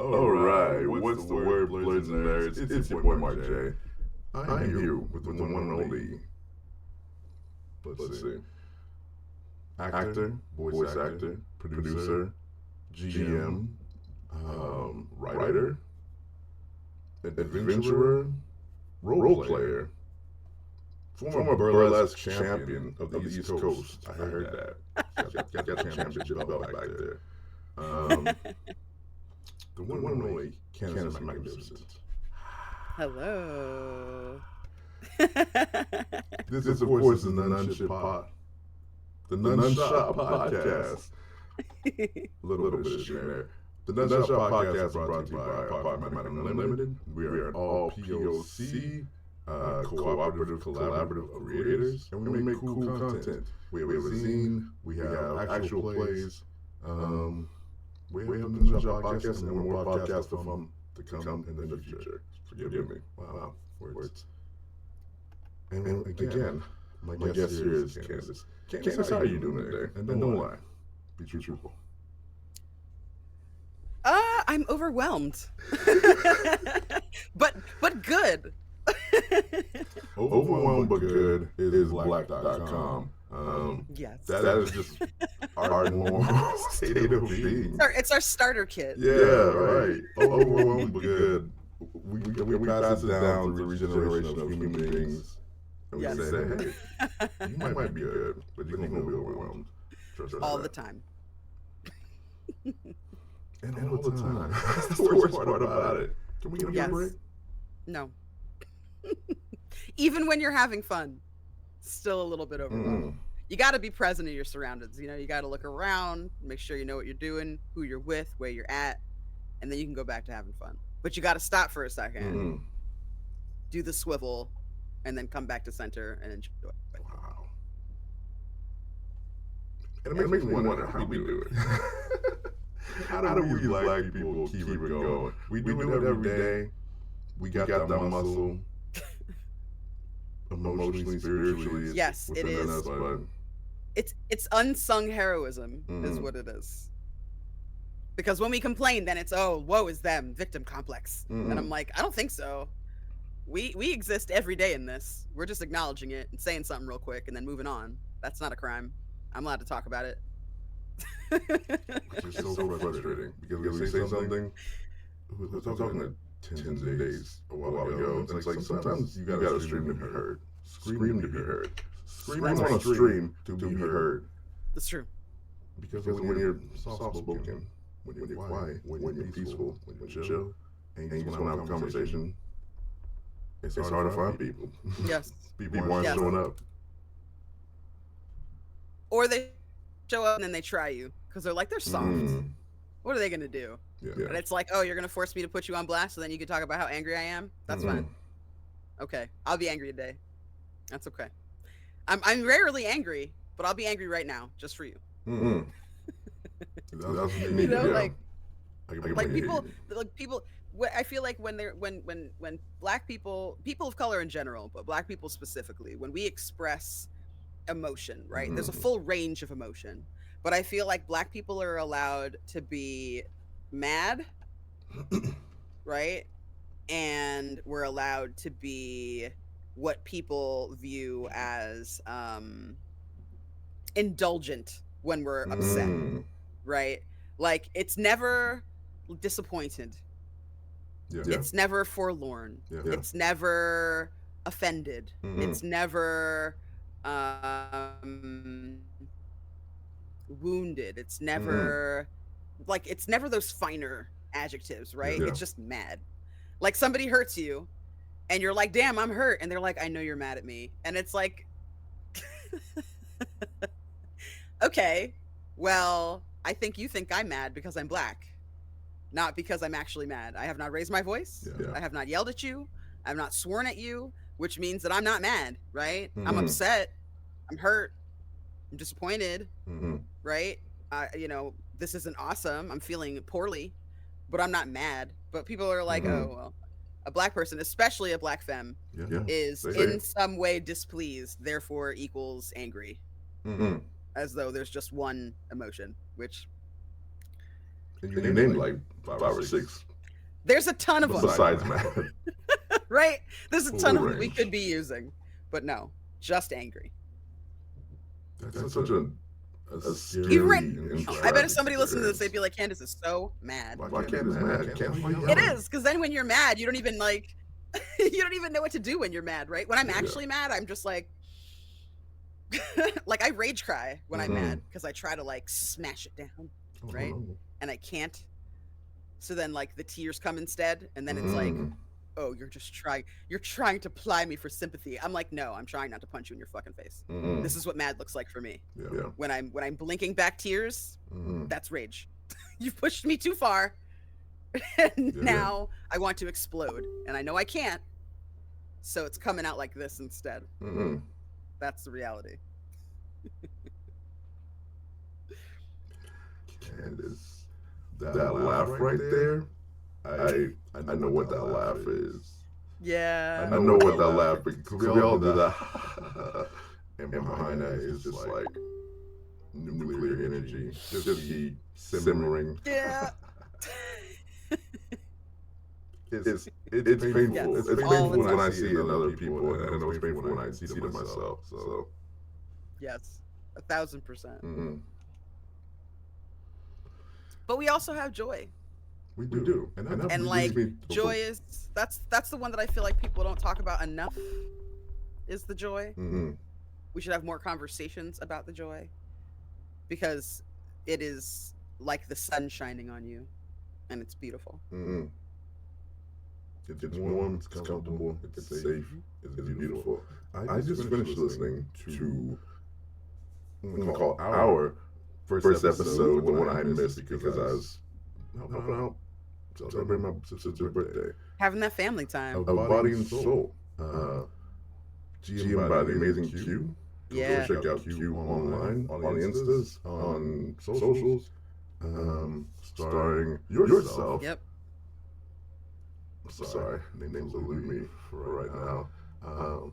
All right, what's the word, blurs and nerds? It's your boy Mark J. I am here with the one and only, let's see, actor, voice actor, producer, GM, writer, adventurer, role player, former burlesque champion of the East Coast. I heard that. Got the championship belt back there. The one and only Candace The Magnificent. Hello. This of course, is the nOne-shOt podcast. A little bit of shit there. The nOne-shOt podcast is brought to you by Apartment Unlimited. We are all POC, collaborative creators, and we make cool content. We have a zine, we have actual plays. We have the nOne-shOt podcast and more podcasts of them to come in the future. Forgive me. Wow. Words. And again, my guest here is Candace. Candace, how are you doing today? And don't lie. Be truthful. I'm overwhelmed. but good. Overwhelmed but good is black.com. Yes. That is just our normal state of being. It's our starter kit. Yeah, right. Overwhelmed but good. We pass it down through each generation of human beings. And we say, hey, you might be good, but you're going to be overwhelmed. Trust all that. the time. And all the time. That's the worst part about it. Can we get a break? No. Even when you're having fun, still a little bit overwhelmed. You got to be present in your surroundings. You got to look around, make sure you know what you're doing, who you're with, where you're at, and then you can go back to having fun. But you got to stop for a second, do the swivel, and then come back to center and enjoy it. Wow. And it makes me wonder how we do it. How do we black people keep it going? We do it every day. We got that muscle. Emotionally, spiritually. Yes, it is. Us, but it's unsung heroism is what it is. Because when we complain, then it's, oh, woe is them, victim complex. And I'm like, I don't think so. We exist every day in this. We're just acknowledging it and saying something real quick and then moving on. That's not a crime. I'm allowed to talk about it. Which is so frustrating because we say something. We were talking to 10 days a while ago. And it's like sometimes you gotta scream to be heard. Scream to be heard. Scream on a stream to be heard. That's true. Because when you're soft spoken, when you're quiet, when you're peaceful, when you're chill, and you just want to have a conversation, it's hard to find people. Yes. People aren't showing up. Or they show up and then they try you because they're like, they're soft. What are they going to do? Yeah. And it's like, oh, you're going to force me to put you on blast so then you can talk about how angry I am? That's fine. Okay. I'll be angry today. That's okay. I'm rarely angry, but I'll be angry right now just for you. That's you know, like people. I feel like when black people of color in general, but black people specifically, when we express emotion, right? There's a full range of emotion, but I feel like black people are allowed to be mad, right? And we're allowed to be what people view as indulgent when we're upset, right? Like it's never disappointed. Yeah. It's never forlorn. Yeah. It's never offended. It's never wounded. It's never like it's never those finer adjectives, right? Yeah. It's just mad. Like somebody hurts you and you're like, damn, I'm hurt. And they're like, I know you're mad at me. And it's like, okay, well, I think you think I'm mad because I'm black, not because I'm actually mad. I have not raised my voice. Yeah. I have not yelled at you. I have not sworn at you, which means that I'm not mad, right? I'm upset. I'm hurt. I'm disappointed, right? This isn't awesome. I'm feeling poorly, but I'm not mad. But people are like, oh, well, a black person, especially a black femme, is in some way displeased, therefore equals angry. As though there's just one emotion, which... And you named like five or six There's a ton of them. Besides mad. Right? There's a ton of them we range. could be using. But no, just angry. That's such a scary. You're right. and I bet if tragic somebody listened to this, they'd experience. be like, Candace is so mad. Why can't this mad? Can't fight It yelling. is, because then when you're mad, you don't even like, you don't even know what to do when you're mad, right? When I'm actually mad, I'm just like, like I rage cry when I'm mad because I try to like smash it down, right? And I can't. So then like the tears come instead, and then it's like, oh, you're trying to ply me for sympathy. I'm like, no, I'm trying not to punch you in your fucking face. This is what mad looks like for me. Yeah. When I'm blinking back tears, that's rage. You've pushed me too far. And now I want to explode, and I know I can't. So it's coming out like this instead. That's the reality. Candace, that laugh right there, I know what that laugh is. Yeah. I know what that laugh is, because we all do that. And behind that is just like nuclear energy, just keep simmering. Yeah. It's painful. Yes, It's all painful the when time. I see it in other people, and I know it's painful when I see it myself. So Yes, 1,000%. But we also have joy. we do. And like joy is that's the one that I feel like people don't talk about enough. Is the joy. We should have more conversations about the joy, because it is like the sun shining on you, and it's beautiful. It's warm, it's comfortable, it's safe, it's beautiful. I just finished listening to, I'm going to call it our first episode, the one I had missed because I was helping out celebrating my sister's birthday. Having that family time. Of Body and Soul. GM by the Amazing Q. Yeah. Go check out Q online, on the Instas, on socials, starring yourself. Yep. Sorry, names elude me for right now.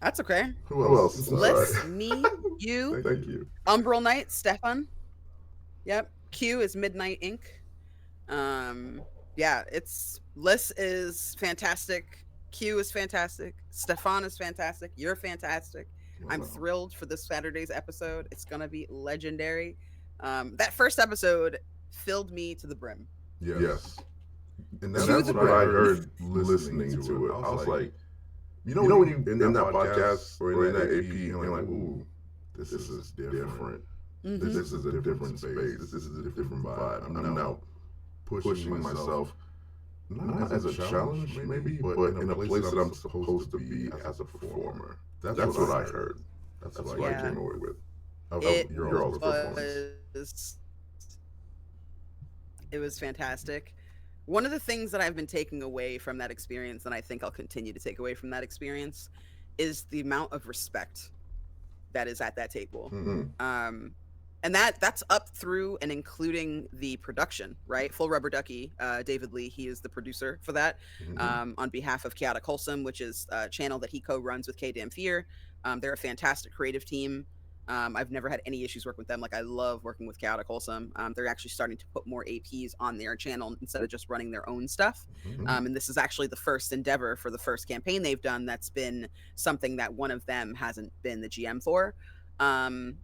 That's okay. Who else? Liz, me, you. Thank you. Umbral Knight, Stefan. Yep. Q is Midnight Inc. Yeah, it's Liz is fantastic. Q is fantastic. Stefan is fantastic. You're fantastic. Wow. I'm thrilled for this Saturday's episode. It's gonna be legendary. That first episode filled me to the brim. Yes. And that's what I heard listening to it. I was like, you know when you in that podcast or in that AP, and you're like, ooh, this is different. This is a different space. This is a different vibe. I'm now pushing myself, not as a challenge maybe, but in a place that I'm supposed to be as a performer. That's what I heard. That's what I came away with. Your all's performance. It was fantastic. One of the things that I've been taking away from that experience, and I think I'll continue to take away from that experience, is the amount of respect that is at that table. And that's up through and including the production, right? Full Rubber Ducky, David Lee, he is the producer for that, on behalf of Chaotic Wholesome, which is a channel that he co-runs with K Damn Fear. They're a fantastic creative team. I've never had any issues working with them. Like, I love working with Chaotic Wholesome. They're actually starting to put more APs on their channel instead of just running their own stuff. And this is actually the first endeavor for the first campaign they've done that's been something that one of them hasn't been the GM for. And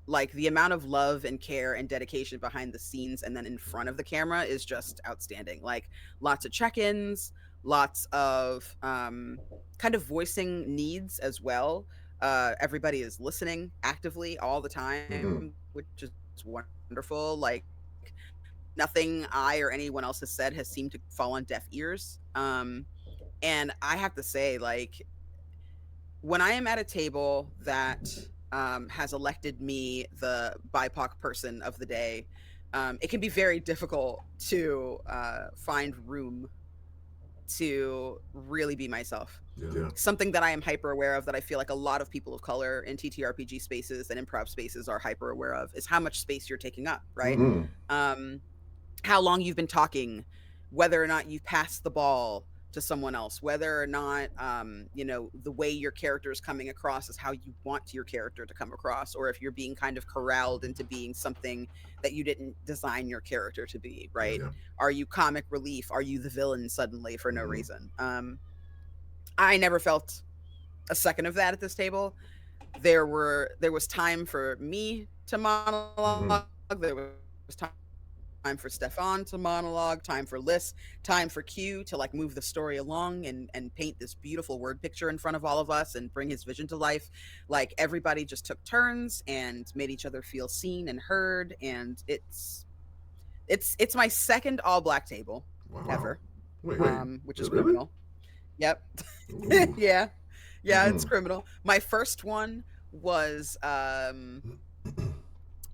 like the amount of love and care and dedication behind the scenes and then in front of the camera is just outstanding. Like, lots of check-ins, lots of kind of voicing needs as well. Everybody is listening actively all the time, which is wonderful. Like, nothing I or anyone else has said has seemed to fall on deaf ears. And I have to say, like, when I am at a table that has elected me the BIPOC person of the day, it can be very difficult to find room to really be myself. Something that I am hyper aware of, that I feel like a lot of people of color in TTRPG spaces and improv spaces are hyper aware of, is how much space you're taking up, right? How long you've been talking, whether or not you've passed the ball, to someone else, whether or not the way your character is coming across is how you want your character to come across, or if you're being kind of corralled into being something that you didn't design your character to be, right? Yeah. Are you comic relief? Are you the villain suddenly for no Mhm. reason? I never felt a second of that at this table. There was time for me to monologue. There was time for Stefan to monologue, time for Liz, time for Q to like move the story along and paint this beautiful word picture in front of all of us and bring his vision to life. Like everybody just took turns and made each other feel seen and heard, and it's my second all black table ever. Wait, Which is really? criminal. Yep. Ooh. Yeah. Yeah, it's criminal. My first one was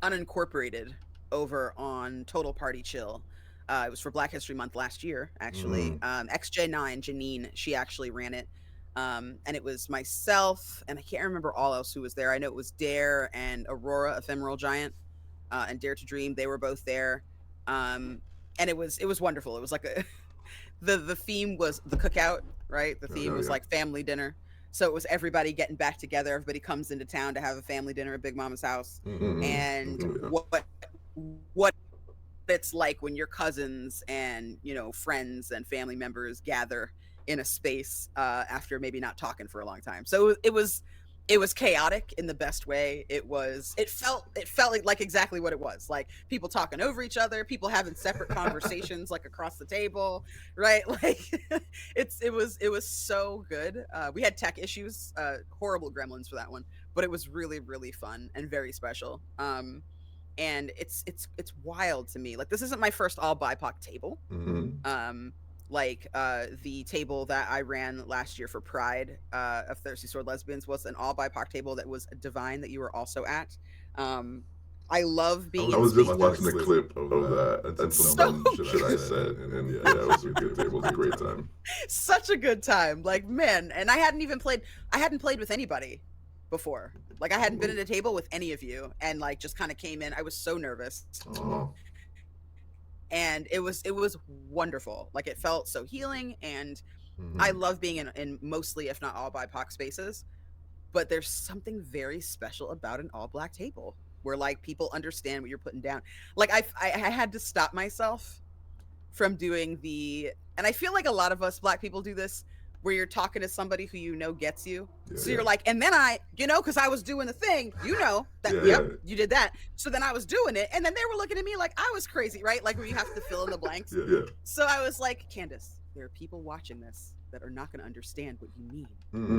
unincorporated over on Total Party Chill. It was for Black History Month last year, actually. XJ9, Janine, she actually ran it. And it was myself, and I can't remember all else who was there. I know it was Dare and Aurora, Ephemeral Giant, and Dare to Dream. They were both there. And it was wonderful. It was like a the theme was the cookout, right? The theme was like family dinner. So it was everybody getting back together. Everybody comes into town to have a family dinner at Big Mama's house. And what it's like when your cousins and friends and family members gather in a space after maybe not talking for a long time. So it was chaotic in the best way. It felt like exactly what it was. Like people talking over each other, people having separate conversations like across the table, right? Like it was so good. We had tech issues, horrible gremlins for that one, but it was really, really fun and very special. And it's wild to me. Like this isn't my first all BIPOC table. The table that I ran last year for Pride of Thirsty Sword Lesbians was an all BIPOC table that was divine, that you were also at. I love being. I was just watching a clip of that and some dumb shit I said, and yeah, it was a good table. It was a great time. Such a good time, like man. And I hadn't played with anybody before. Like I hadn't been at a table with any of you, and like just kind of came in. I was so nervous. And it was wonderful. Like it felt so healing, and I love being in mostly, if not all, BIPOC spaces. But there's something very special about an all black table where like people understand what you're putting down. Like I had to stop myself from doing and I feel like a lot of us black people do this, where you're talking to somebody who gets you. So you're like, and then because I was doing the thing, that you did that. So then I was doing it, and then they were looking at me like I was crazy, right? Like where you have to fill in the blanks. So I was like, Candace, there are people watching this that are not going to understand what you mean.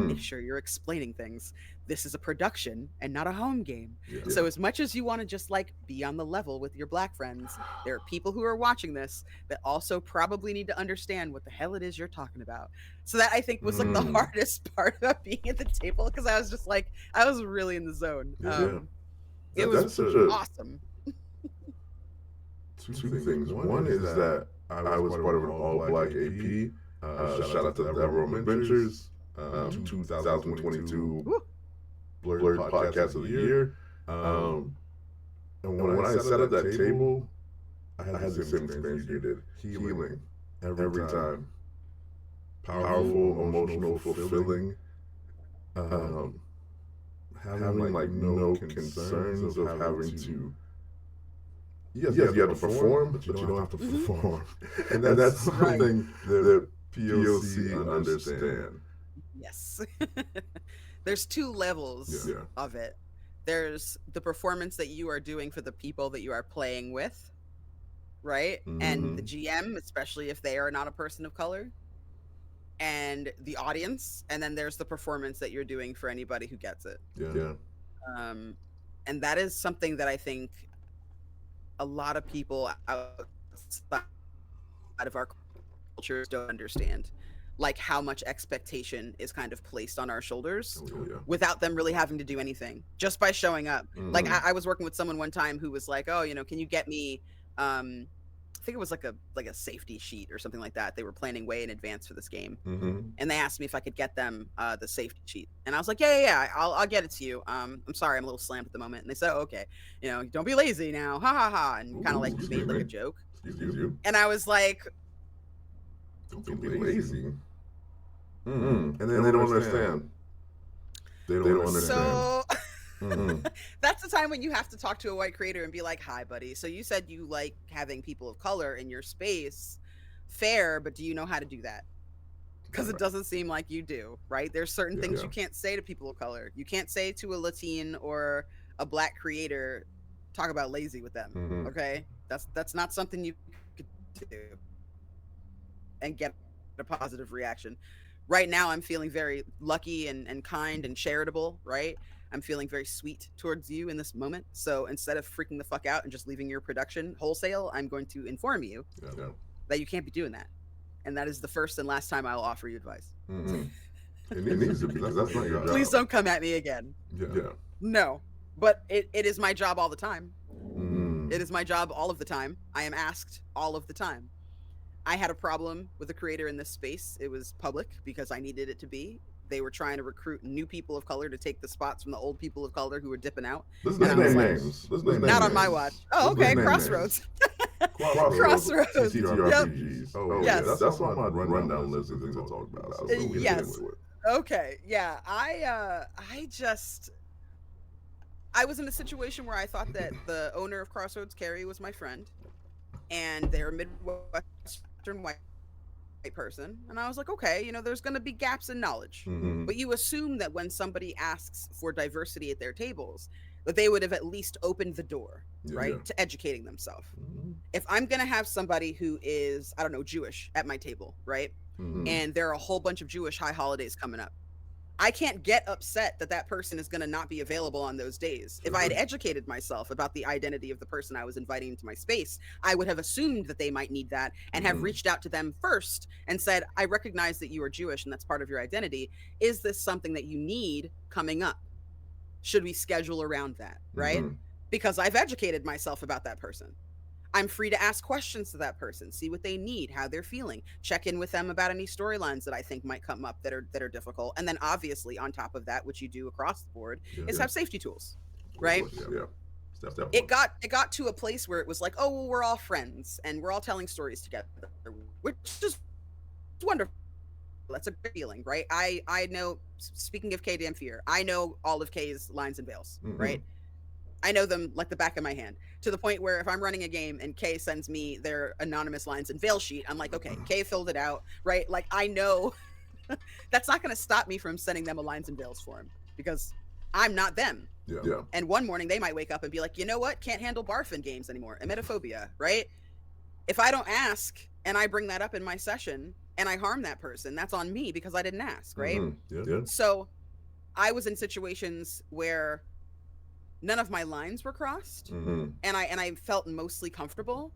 Make sure you're explaining things. This is a production and not a home game. So as much as you want to just like be on the level with your black friends, there are people who are watching this that also probably need to understand what the hell it is you're talking about. So that I think was like the hardest part about being at the table, because I was just like, I was really in the zone. It was awesome. Two things. One is that I was part of an all black AP. Shout out to Everhome Adventures, 2022 Blurred Podcast of the Year. And when I sat at that table, I had the same experience you did. Healing every time. Powerful, emotional, fulfilling. Having like no concerns of having to. Yes, you have to perform, but you don't have to perform. And that's something that POC understand. Yes. There's two levels of it. There's the performance that you are doing for the people that you are playing with, right? And the GM, especially if they are not a person of color, and the audience. And then there's the performance that you're doing for anybody who gets it. And that is something that I think a lot of people outside of our cultures don't understand, like how much expectation is kind of placed on our shoulders without them really having to do anything, just by showing up. Like I was working with someone one time who was like, oh, can you get me I think it was like a safety sheet or something like that. They were planning way in advance for this game, and they asked me if I could get them the safety sheet, and I was like, yeah, I'll get it to you. I'm sorry, I'm a little slammed at the moment. And they said, oh, okay, don't be lazy now, ha ha ha, and kind of like made like a joke. And I was like, don't be lazy. And they don't understand. They don't understand. So that's the time when you have to talk to a white creator and be like, hi, buddy. So you said you like having people of color in your space. Fair, but do you know how to do that? Because it doesn't seem like you do, right? There's certain things you can't say to people of color. You can't say to a Latin or a black creator, talk about lazy with them, okay? That's not something you could do and get a positive reaction. Right now, I'm feeling very lucky and kind and charitable, right? I'm feeling very sweet towards you in this moment. So instead of freaking the fuck out and just leaving your production wholesale, I'm going to inform you that you can't be doing that. And that is the first and last time I will offer you advice. It needs to be. That's not your job. Please don't come at me again. No, but it is my job all the time. It is my job all of the time. I am asked all of the time. I had a problem with a creator in this space. It was public because I needed it to be. They were trying to recruit new people of color to take the spots from the old people of color who were dipping out. Let's name names. Not on my watch. Oh, okay. Crossroads. Crossroads. TTRPGs. Oh, yes. That's on my rundown list of things to talk about. So yes. Okay. Yeah. I was in a situation where I thought that the owner of Crossroads, Carrie, was my friend, and they're a Midwestern white person, and I was like, okay, you know, there's going to be gaps in knowledge, but you assume that when somebody asks for diversity at their tables, that they would have at least opened the door, right, to educating themselves. If I'm going to have somebody who is, I don't know, Jewish at my table, right, and there are a whole bunch of Jewish high holidays coming up, I can't get upset that that person is going to not be available on those days. If I had educated myself about the identity of the person I was inviting into my space, I would have assumed that they might need that and have reached out to them first and said, I recognize that you are Jewish and that's part of your identity. Is this something that you need coming up? Should we schedule around that, right? Because I've educated myself about that person. I'm free to ask questions to that person, see what they need, how they're feeling, check in with them about any storylines that I think might come up that are difficult. And then obviously on top of that, which you do across the board, is have safety tools, right? It got to a place where it was like, oh, well, we're all friends and we're all telling stories together, which is wonderful. That's a great feeling, right? I know, speaking of K Damn Fear, I know all of K's lines and veils, right? I know them like the back of my hand, to the point where if I'm running a game and Kay sends me their anonymous lines and veil sheet, I'm like, okay, Kay filled it out, right? Like, I know that's not going to stop me from sending them a lines and veils form because I'm not them. And one morning they might wake up and be like, you know what? Can't handle barf in games anymore. Emetophobia, right? If I don't ask and I bring that up in my session and I harm that person, that's on me because I didn't ask, right? So I was in situations where none of my lines were crossed, and I felt mostly comfortable,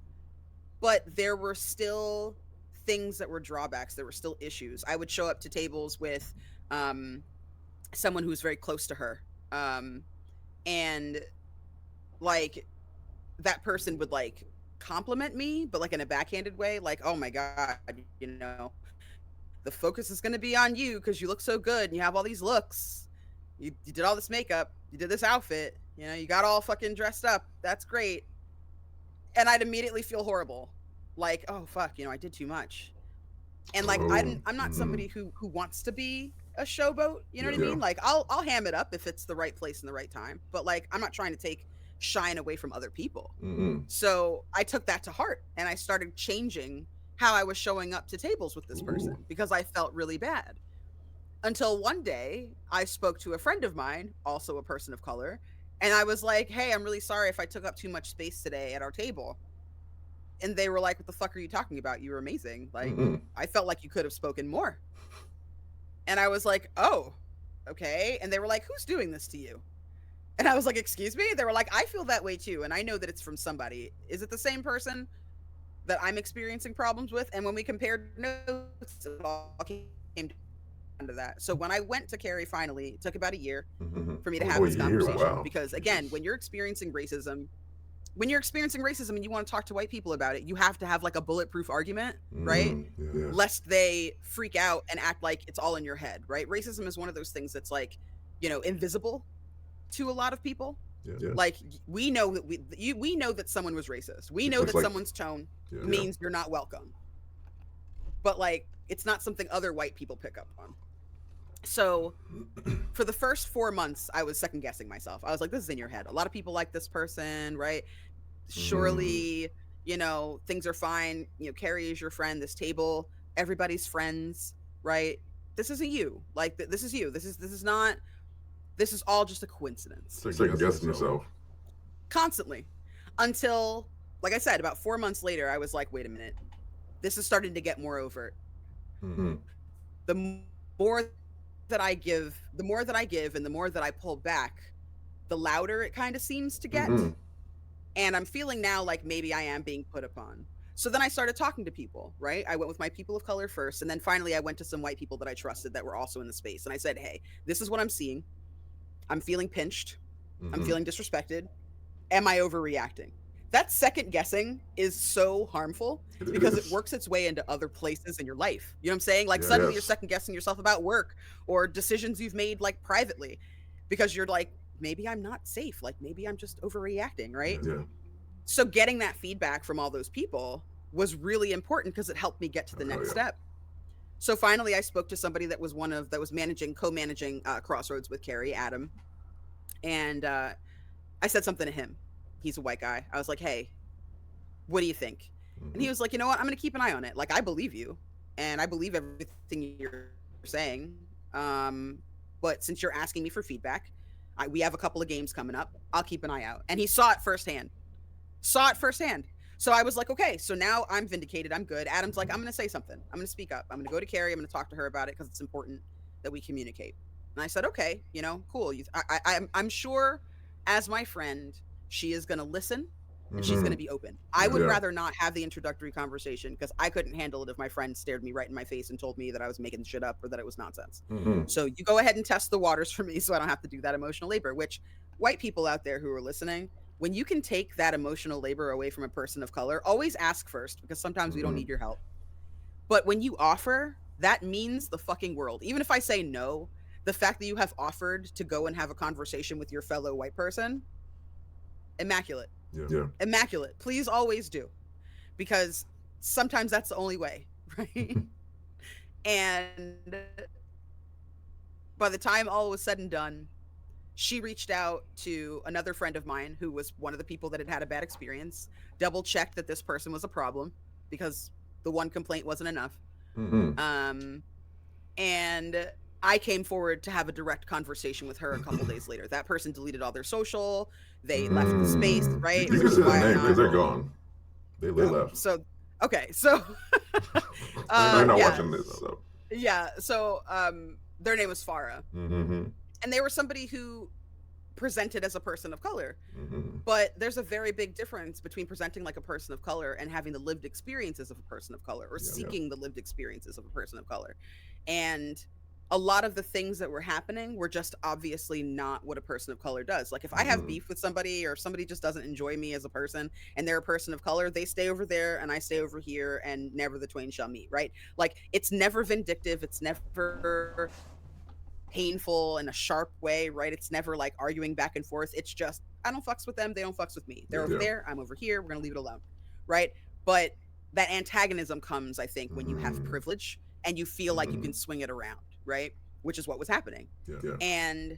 but there were still things that were drawbacks. There were still issues. I would show up to tables with someone who was very close to her, and like that person would like compliment me, but like in a backhanded way, like, oh my God, you know, the focus is going to be on you because you look so good and you have all these looks. You did all this makeup, you did this outfit, you know, you got all fucking dressed up. That's great. And I'd immediately feel horrible. Like, oh fuck, you know, I did too much. And like, I'm not somebody who wants to be a showboat. You know what I mean? Like, I'll ham it up if it's the right place and the right time. But like, I'm not trying to take shine away from other people. So I took that to heart and I started changing how I was showing up to tables with this person because I felt really bad. Until one day I spoke to a friend of mine, also a person of color, and I was like, hey, I'm really sorry if I took up too much space today at our table. And they were like, what the fuck are you talking about? You were amazing. Like, I felt like you could have spoken more. And I was like, oh, okay. And they were like, who's doing this to you? And I was like, excuse me? They were like, I feel that way too. And I know that it's from somebody. Is it the same person that I'm experiencing problems with? And when we compared notes, it all came to that. So when I went to Carrie, finally, it took about a year for me to have this conversation. Because again, when you're experiencing racism and you want to talk to white people about it, you have to have like a bulletproof argument, right? Lest they freak out and act like it's all in your head, right? Racism is one of those things that's like, you know, invisible to a lot of people. Like, we know that we know that someone was racist. We know that someone's tone means you're not welcome. But like, It's not something other white people pick up on. So for the first 4 months, I was second guessing myself. I was like, this is in your head. A lot of people like this person, right? Surely, things are fine. Carrie is your friend. This table, everybody's friends, right? This isn't you. Like, this is you. This is not, this is all just a coincidence. Second guessing yourself. Constantly. Until, like I said, about 4 months later, I was like, wait a minute. This is starting to get more overt. The more that I give, and the more that I pull back, the louder it kind of seems to get. And I'm feeling now like maybe I am being put upon. So then I started talking to people, right? I went with my people of color first, and then finally I went to some white people that I trusted that were also in the space. And I said, hey, this is what I'm seeing. I'm feeling pinched. I'm feeling disrespected. Am I overreacting? That second guessing is so harmful because it works its way into other places in your life. You know what I'm saying? Like suddenly you're second guessing yourself about work or decisions you've made like privately because you're like, maybe I'm not safe. Like maybe I'm just overreacting, right? Yeah. So getting that feedback from all those people was really important because it helped me get to the next step. So finally I spoke to somebody that was co-managing Crossroads with Carrie, Adam. And I said something to him. He's a white guy. I was like, hey, what do you think? And he was like, you know what? I'm going to keep an eye on it. Like, I believe you and I believe everything you're saying. But since you're asking me for feedback, we have a couple of games coming up. I'll keep an eye out. And he saw it firsthand. So I was like, okay, so now I'm vindicated. I'm good. Adam's like, I'm going to say something. I'm going to speak up. I'm going to go to Carrie. I'm going to talk to her about it because it's important that we communicate. And I said, okay, cool. I'm sure as my friend, she is going to listen and she's going to be open. I would rather not have the introductory conversation because I couldn't handle it if my friend stared me right in my face and told me that I was making shit up or that it was nonsense. So you go ahead and test the waters for me so I don't have to do that emotional labor, which white people out there who are listening, when you can take that emotional labor away from a person of color, always ask first because sometimes we don't need your help. But when you offer, that means the fucking world. Even if I say no, the fact that you have offered to go and have a conversation with your fellow white person, immaculate. Yeah. Immaculate. Please always do. Because sometimes that's the only way, right? And by the time all was said and done, she reached out to another friend of mine who was one of the people that had had a bad experience, double checked that this person was a problem because the one complaint wasn't enough. And I came forward to have a direct conversation with her a couple days later. That person deleted all their social. They left the space, right? You can say their name because they're gone. They left. So, okay. So, they're not watching this. So. Yeah. So, their name was Farah. And they were somebody who presented as a person of color. But there's a very big difference between presenting like a person of color and having the lived experiences of a person of color or seeking the lived experiences of a person of color. And a lot of the things that were happening were just obviously not what a person of color does. Like if I have beef with somebody or if somebody just doesn't enjoy me as a person and they're a person of color, they stay over there and I stay over here and never the twain shall meet, right? Like it's never vindictive. It's never painful in a sharp way, right? It's never like arguing back and forth. It's just, I don't fucks with them. They don't fucks with me. They're over there. I'm over here. We're going to leave it alone. Right. But that antagonism comes, I think, when you have privilege and you feel like you can swing it around. Right. Which is what was happening. And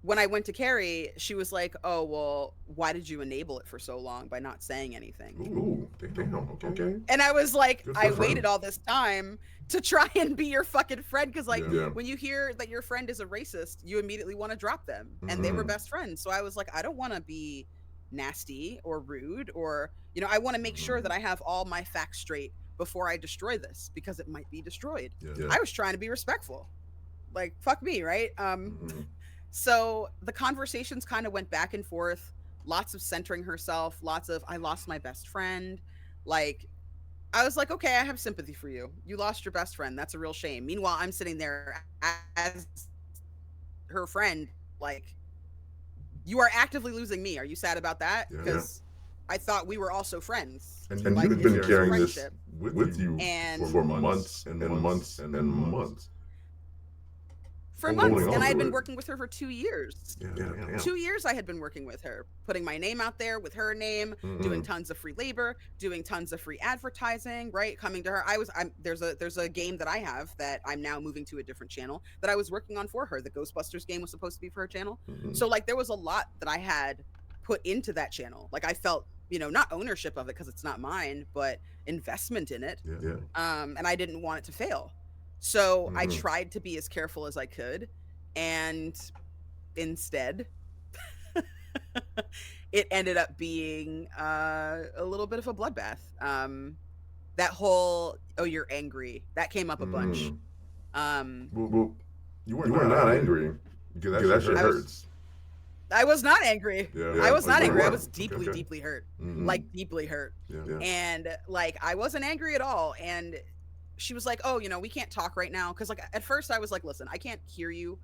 when I went to Carrie, she was like, oh, well, why did you enable it for so long by not saying anything? Ooh, damn, okay. And I was like, I waited all this time to try and be your fucking friend. Cause like when you hear that your friend is a racist, you immediately want to drop them and they were best friends. So I was like, I don't want to be nasty or rude or, I want to make sure that I have all my facts straight before I destroy this because it might be destroyed. I was trying to be respectful. Like, fuck me, right? So the conversations kind of went back and forth, lots of centering herself, lots of, I lost my best friend. Like, I was like, okay, I have sympathy for you. You lost your best friend. That's a real shame. Meanwhile, I'm sitting there as her friend, like, you are actively losing me. Are you sad about that? Because I thought we were also friends. And like, you've been carrying this with you and for months and months and months. for months, and I had been working with her for 2 years. Yeah. 2 years I had been working with her, putting my name out there with her name, doing tons of free labor, doing tons of free advertising, right? Coming to her. There's a game that I have that I'm now moving to a different channel that I was working on for her. The Ghostbusters game was supposed to be for her channel. So like there was a lot that I had put into that channel. Like I felt, not ownership of it because it's not mine, but investment in it. Yeah. And I didn't want it to fail. So I tried to be as careful as I could, and instead it ended up being a little bit of a bloodbath. That whole, oh, you're angry, that came up a bunch. Well, you were not angry because that shit hurts. I was not angry. Yeah. I was not angry. I was Okay. deeply hurt. Like deeply hurt. Yeah. And like I wasn't angry at all. And she was like, oh, we can't talk right now. Because like at first I was like, listen, I can't hear you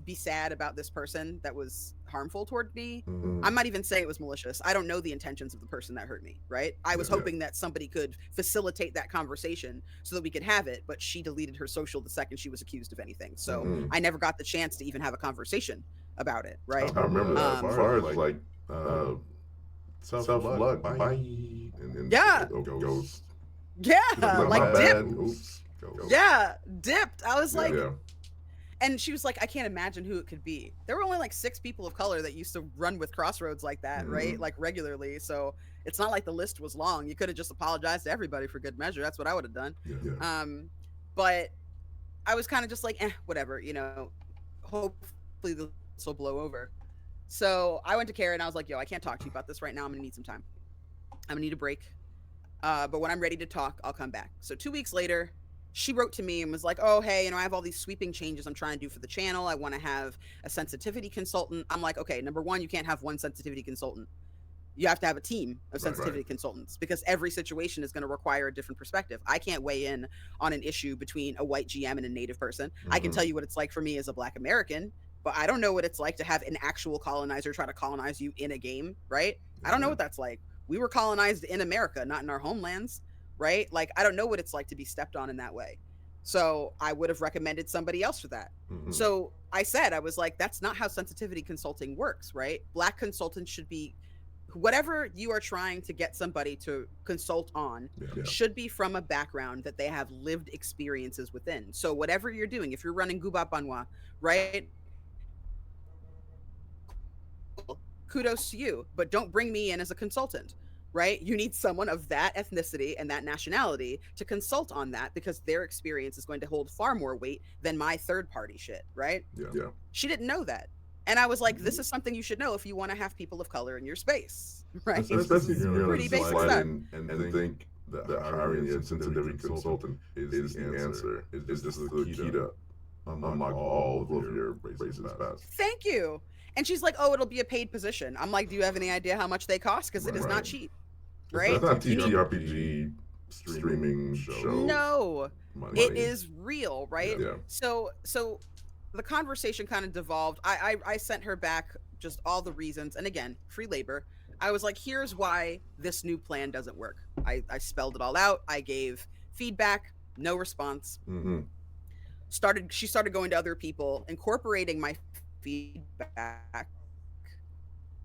be sad about this person that was harmful toward me. I'm not even saying it was malicious. I don't know the intentions of the person that hurt me, right? I was hoping that somebody could facilitate that conversation so that we could have it, but she deleted her social the second she was accused of anything. So I never got the chance to even have a conversation about it, right? I remember that. As far as like self-love, bye. And yeah. Goes. Yeah, like dip. Oops. Yeah, dipped. I was like, yeah. And she was like, I can't imagine who it could be. There were only like 6 people of color that used to run with Crossroads like that, right? Like regularly. So it's not like the list was long. You could have just apologized to everybody for good measure. That's what I would have done. Yeah. But I was kind of just like, whatever, hopefully this will blow over. So I went to Kara and I was like, yo, I can't talk to you about this right now. I'm gonna need some time. I'm gonna need a break. But when I'm ready to talk, I'll come back. So 2 weeks later, she wrote to me and was like, oh, hey, I have all these sweeping changes I'm trying to do for the channel. I want to have a sensitivity consultant. I'm like, okay, number one, you can't have one sensitivity consultant. You have to have a team of sensitivity consultants because every situation is going to require a different perspective. I can't weigh in on an issue between a white GM and a Native person. I can tell you what it's like for me as a Black American, but I don't know what it's like to have an actual colonizer try to colonize you in a game, right? I don't know what that's like. We were colonized in America, not in our homelands, right? Like, I don't know what it's like to be stepped on in that way. So I would have recommended somebody else for that. So I said, I was like, that's not how sensitivity consulting works, right? Black consultants should be, whatever you are trying to get somebody to consult on should be from a background that they have lived experiences within. So whatever you're doing, if you're running Guba Banwa, right? Kudos to you, but don't bring me in as a consultant, right? You need someone of that ethnicity and that nationality to consult on that because their experience is going to hold far more weight than my third party shit, right? Yeah. She didn't know that. And I was like, this is something you should know if you want to have people of color in your space, right? Especially if you're pretty basic slide stuff. And think that hiring a sensitivity consultant is the answer. It's just the key to unlock all of your racist past. Thank you. And she's like, oh, it'll be a paid position. I'm like, do you have any idea how much they cost? Because it is not cheap, right? It's not TTRPG streaming show. No, it is real, right? Yeah. So the conversation kind of devolved. I sent her back just all the reasons. And again, free labor. I was like, here's why this new plan doesn't work. I spelled it all out. I gave feedback, no response. She started going to other people, incorporating my feedback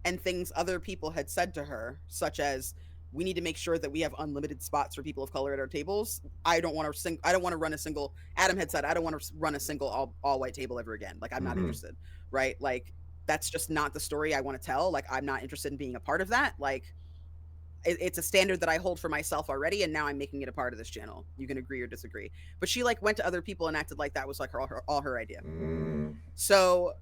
and things other people had said to her, such as, we need to make sure that we have unlimited spots for people of color at our tables. I don't want to run a single, Adam had said, I don't want to run a single all white table ever again. Like, I'm not interested, right? Like, that's just not the story I want to tell. Like, I'm not interested in being a part of that. Like, it's a standard that I hold for myself already, and now I'm making it a part of this channel. You can agree or disagree. But she like went to other people and acted like that was like all her idea. So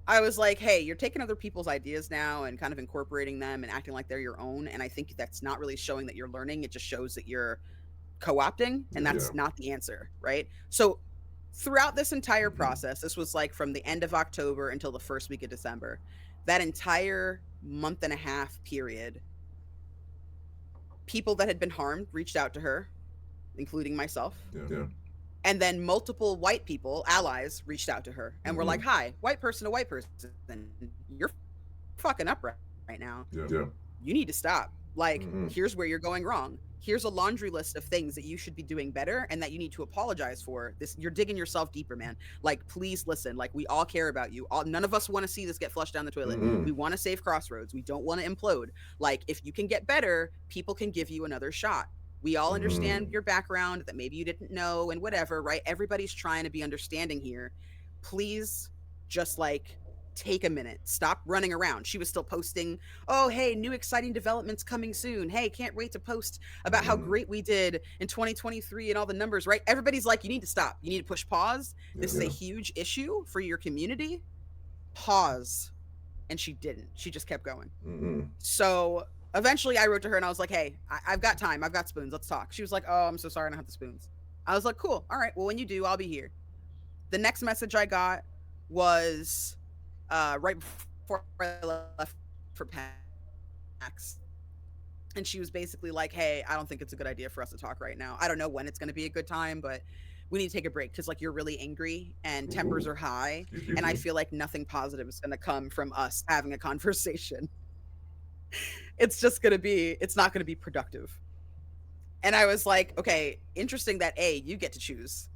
I was like, hey, you're taking other people's ideas now and kind of incorporating them and acting like they're your own. And I think that's not really showing that you're learning. It just shows that you're co-opting, and that's not the answer, right? So throughout this entire process, this was like from the end of October until the first week of December, that entire month and a half period, people that had been harmed reached out to her, including myself. And then multiple white people, allies, reached out to her and were like, hi, white person to white person, you're fucking up right now. You need to stop. Like, here's where you're going wrong. Here's a laundry list of things that you should be doing better and that you need to apologize for. This, you're digging yourself deeper, man. Like, please listen. Like, we all care about you. None of us want to see this get flushed down the toilet. We want to save Crossroads. We don't want to implode. Like, if you can get better, people can give you another shot. We all understand your background, that maybe you didn't know and whatever, right? Everybody's trying to be understanding here. Please just like take a minute, stop running around. She was still posting, oh, hey, new exciting developments coming soon. Hey, can't wait to post about how great we did in 2023 and all the numbers, right? Everybody's like, you need to stop. You need to push pause. This is a huge issue for your community. Pause. And she didn't. She just kept going. So eventually I wrote to her and I was like, hey, I've got time. I've got spoons. Let's talk. She was like, oh, I'm so sorry I don't have the spoons. I was like, cool. All right. Well, when you do, I'll be here. The next message I got was right before I left for PAX. And she was basically like, hey, I don't think it's a good idea for us to talk right now. I don't know when it's going to be a good time, but we need to take a break because, like, you're really angry and tempers are high. And I feel like nothing positive is going to come from us having a conversation. It's just going to be, it's not going to be productive. And I was like, okay, interesting that you get to choose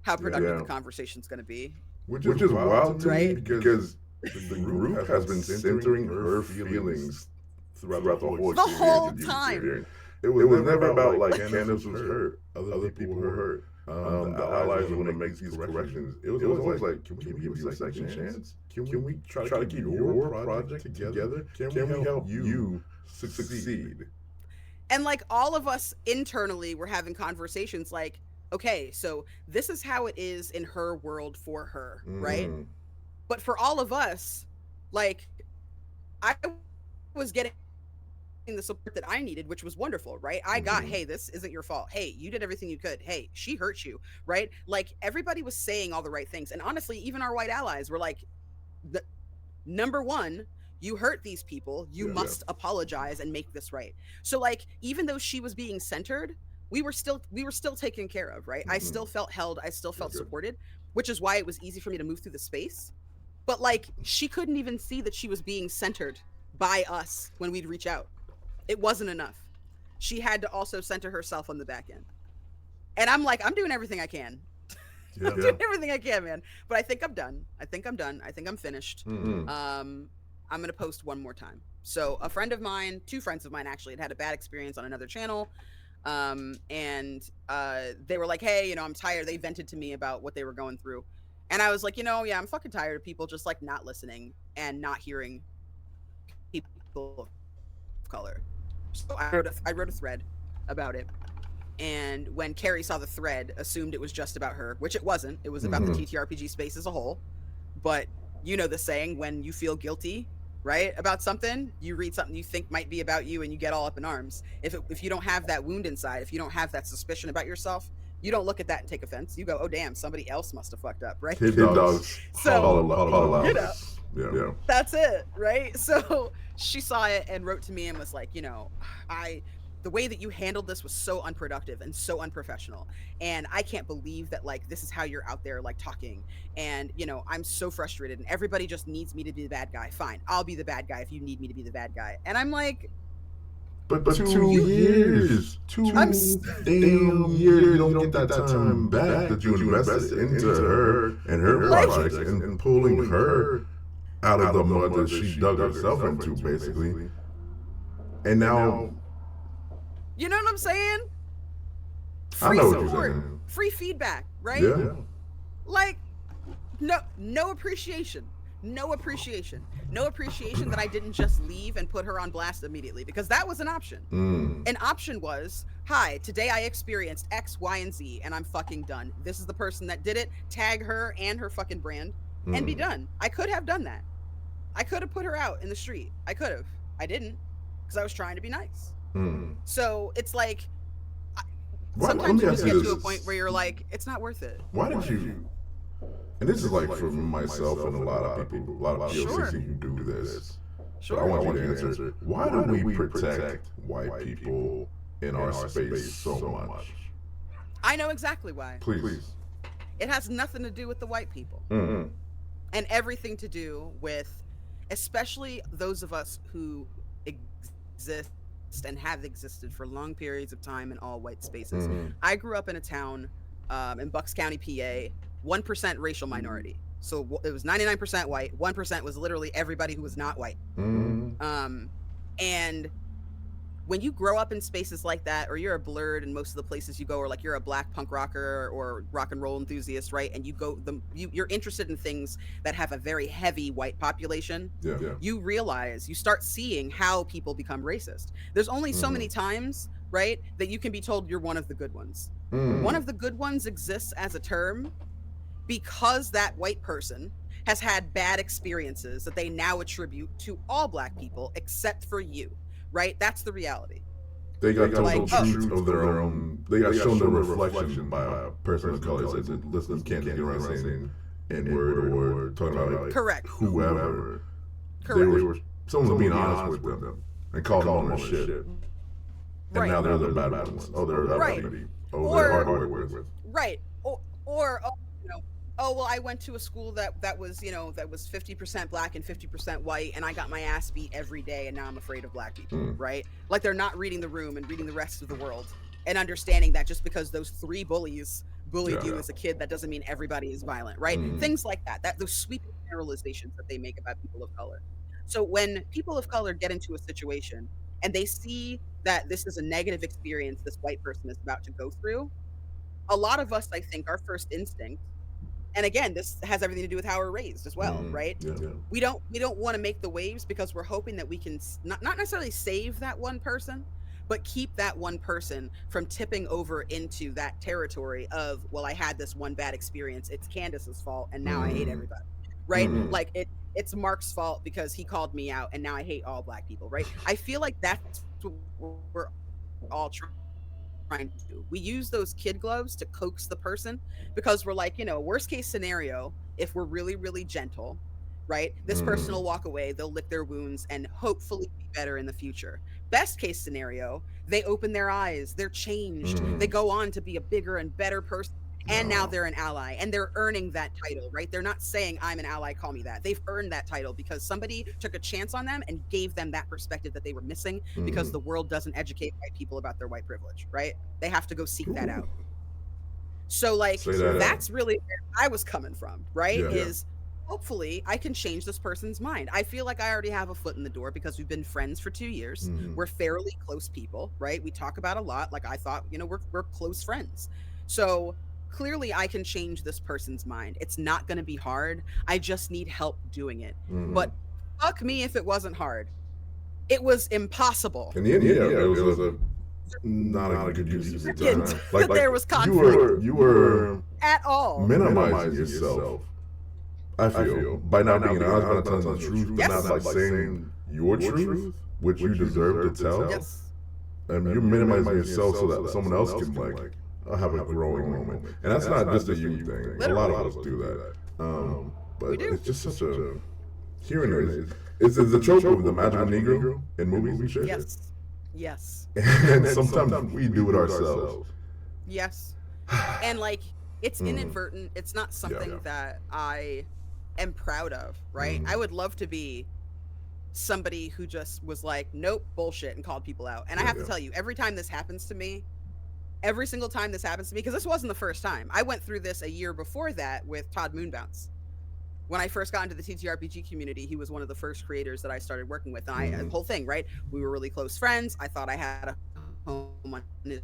how productive the conversation's going to be. Which is wild to me because the group has been centering her feelings throughout the whole time. It was never about like Candace was hurt, other people were hurt. The allies want to make these corrections. It was always like, can we give you a second chance? Can we try to keep your project together? Can we help you succeed? And like all of us internally were having conversations like, okay, so this is how it is in her world for her, right? But for all of us, like, I was getting the support that I needed, which was wonderful, right? I got, hey, this isn't your fault. Hey, you did everything you could. Hey, she hurt you, right? Like, everybody was saying all the right things. And honestly, even our white allies were like, number one, you hurt these people. You must apologize and make this right. So, like, even though she was being centered, we were still taken care of, right? I still felt held. I still felt supported, which is why it was easy for me to move through the space. But like, she couldn't even see that she was being centered by us when we'd reach out. It wasn't enough. She had to also center herself on the back end. And I'm like, I'm doing everything I can. I'm doing everything I can, man. But I think I'm done. I think I'm finished. I'm going to post one more time. So a friend of mine, two friends of mine actually, had a bad experience on another channel. And they were like, hey, I'm tired. They vented to me about what they were going through. And I was like, I'm fucking tired of people just like not listening and not hearing people of color. So I wrote a thread about it. And when Carrie saw the thread, assumed it was just about her, which it wasn't. It was about the TTRPG space as a whole. But you know the saying, when you feel guilty, right, about something, you read something you think might be about you and you get all up in arms. If you don't have that wound inside, if you don't have that suspicion about yourself, you don't look at that and take offense. You go, oh, damn, somebody else must have fucked up, right? Kid dogs. So, that's it, right? So she saw it and wrote to me and was like, the way that you handled this was so unproductive and so unprofessional. And I can't believe that, like, this is how you're out there, like, talking. And, I'm so frustrated and everybody just needs me to be the bad guy. Fine, I'll be the bad guy if you need me to be the bad guy. And I'm like, But 2 years. 2 damn years. You don't get that time back that you invested into her and her projects and pulling her out of the mud that she dug herself into, basically. And now, you know what I'm saying? Free support, free feedback, right? Yeah. Like, no appreciation. No appreciation that I didn't just leave and put her on blast immediately, because that was an option. An option was, hi, today I experienced X, Y, and Z, and I'm fucking done. This is the person that did it. Tag her and her fucking brand and be done. I could have done that. I could have put her out in the street. I could have. I didn't, because I was trying to be nice. So it's like, sometimes you just get to a point where you're like, it's not worth it. Why did you? And this is like for myself and a lot of people, a lot of POCs who do this. Sure. I want you to answer. Why do we protect white people in our space so much? I know exactly why. Please. It has nothing to do with the white people. And everything to do with, especially those of us who exist and have existed for long periods of time in all white spaces. I grew up in a town in Bucks County, PA, 1% racial minority. So it was 99% white. 1% was literally everybody who was not white. And when you grow up in spaces like that, or you're a blurred, and most of the places you go, or like you're a black punk rocker or rock and roll enthusiast, right? And you go, you're interested in things that have a very heavy white population. You realize, you start seeing how people become racist. There's only so many times, right, that you can be told you're one of the good ones. One of the good ones exists as a term because that white person has had bad experiences that they now attribute to all black people except for you. Right? That's the reality. They got told the truth of their own. They got shown the reflection by a person of color. They said, "Listen, you can't get around saying N-word or talking about like correct whoever." Correct. They were someone was being honest with them and called them on their shit. And now they're the bad ones. Oh, they're they're hard to work with. Right. Or you know, oh well, I went to a school that was, you know, that was 50% black and 50% white, and I got my ass beat every day, and now I'm afraid of black people, right? Like they're not reading the room and reading the rest of the world and understanding that just because those 3 bullies bullied you as a kid, that doesn't mean everybody is violent, right? Things like that those sweeping generalizations that they make about people of color. So when people of color get into a situation and they see that this is a negative experience this white person is about to go through, a lot of us, I think, our first instinct, and again, this has everything to do with how we're raised as well, right? We don't want to make the waves because we're hoping that we can not necessarily save that one person, but keep that one person from tipping over into that territory of, well, I had this one bad experience, it's Candace's fault, and now I hate everybody, right? Like it's Mark's fault because he called me out, and now I hate all black people, right? I feel like that's what we're all trying to do. We use those kid gloves to coax the person because we're like, you know, worst case scenario, if we're really, really gentle, right? This person will walk away, they'll lick their wounds and hopefully be better in the future. Best case scenario, they open their eyes, they're changed, they go on to be a bigger and better person. And now they're an ally and they're earning that title, right? They're not saying I'm an ally, call me that. They've earned that title because somebody took a chance on them and gave them that perspective that they were missing because the world doesn't educate white people about their white privilege, right? They have to go seek that out. So like, that's really where I was coming from, right? Is hopefully I can change this person's mind. I feel like I already have a foot in the door because we've been friends for 2 years. We're fairly close people, right? We talk about a lot. Like I thought, you know, we're close friends. So clearly I can change this person's mind. It's not going to be hard. I just need help doing it. But fuck me if it wasn't hard. It was impossible. In the end, it was not a good use of your time. Like there was conflict. You were at all minimizing yourself. I feel by not being honest, by not telling the truth, but not like saying your truth, which you deserve to tell. You're minimizing yourself so that someone else can like have a growing moment, and that's not just a you thing. A lot of us do that. But it's just such a hearing it. It's the trope of the magical Negro in movies and shit. Yes. And sometimes we do it ourselves. Yes. And like it's inadvertent. It's not something that I am proud of, right? I would love to be somebody who just was like, nope, bullshit, and called people out. And I have to tell you, every time this happens to me, every single time this happens to me, because this wasn't the first time. I went through this a year before that with Todd Moonbounce. When I first got into the TTRPG community, he was one of the first creators that I started working with. And the whole thing, right? We were really close friends. I thought I had a home on his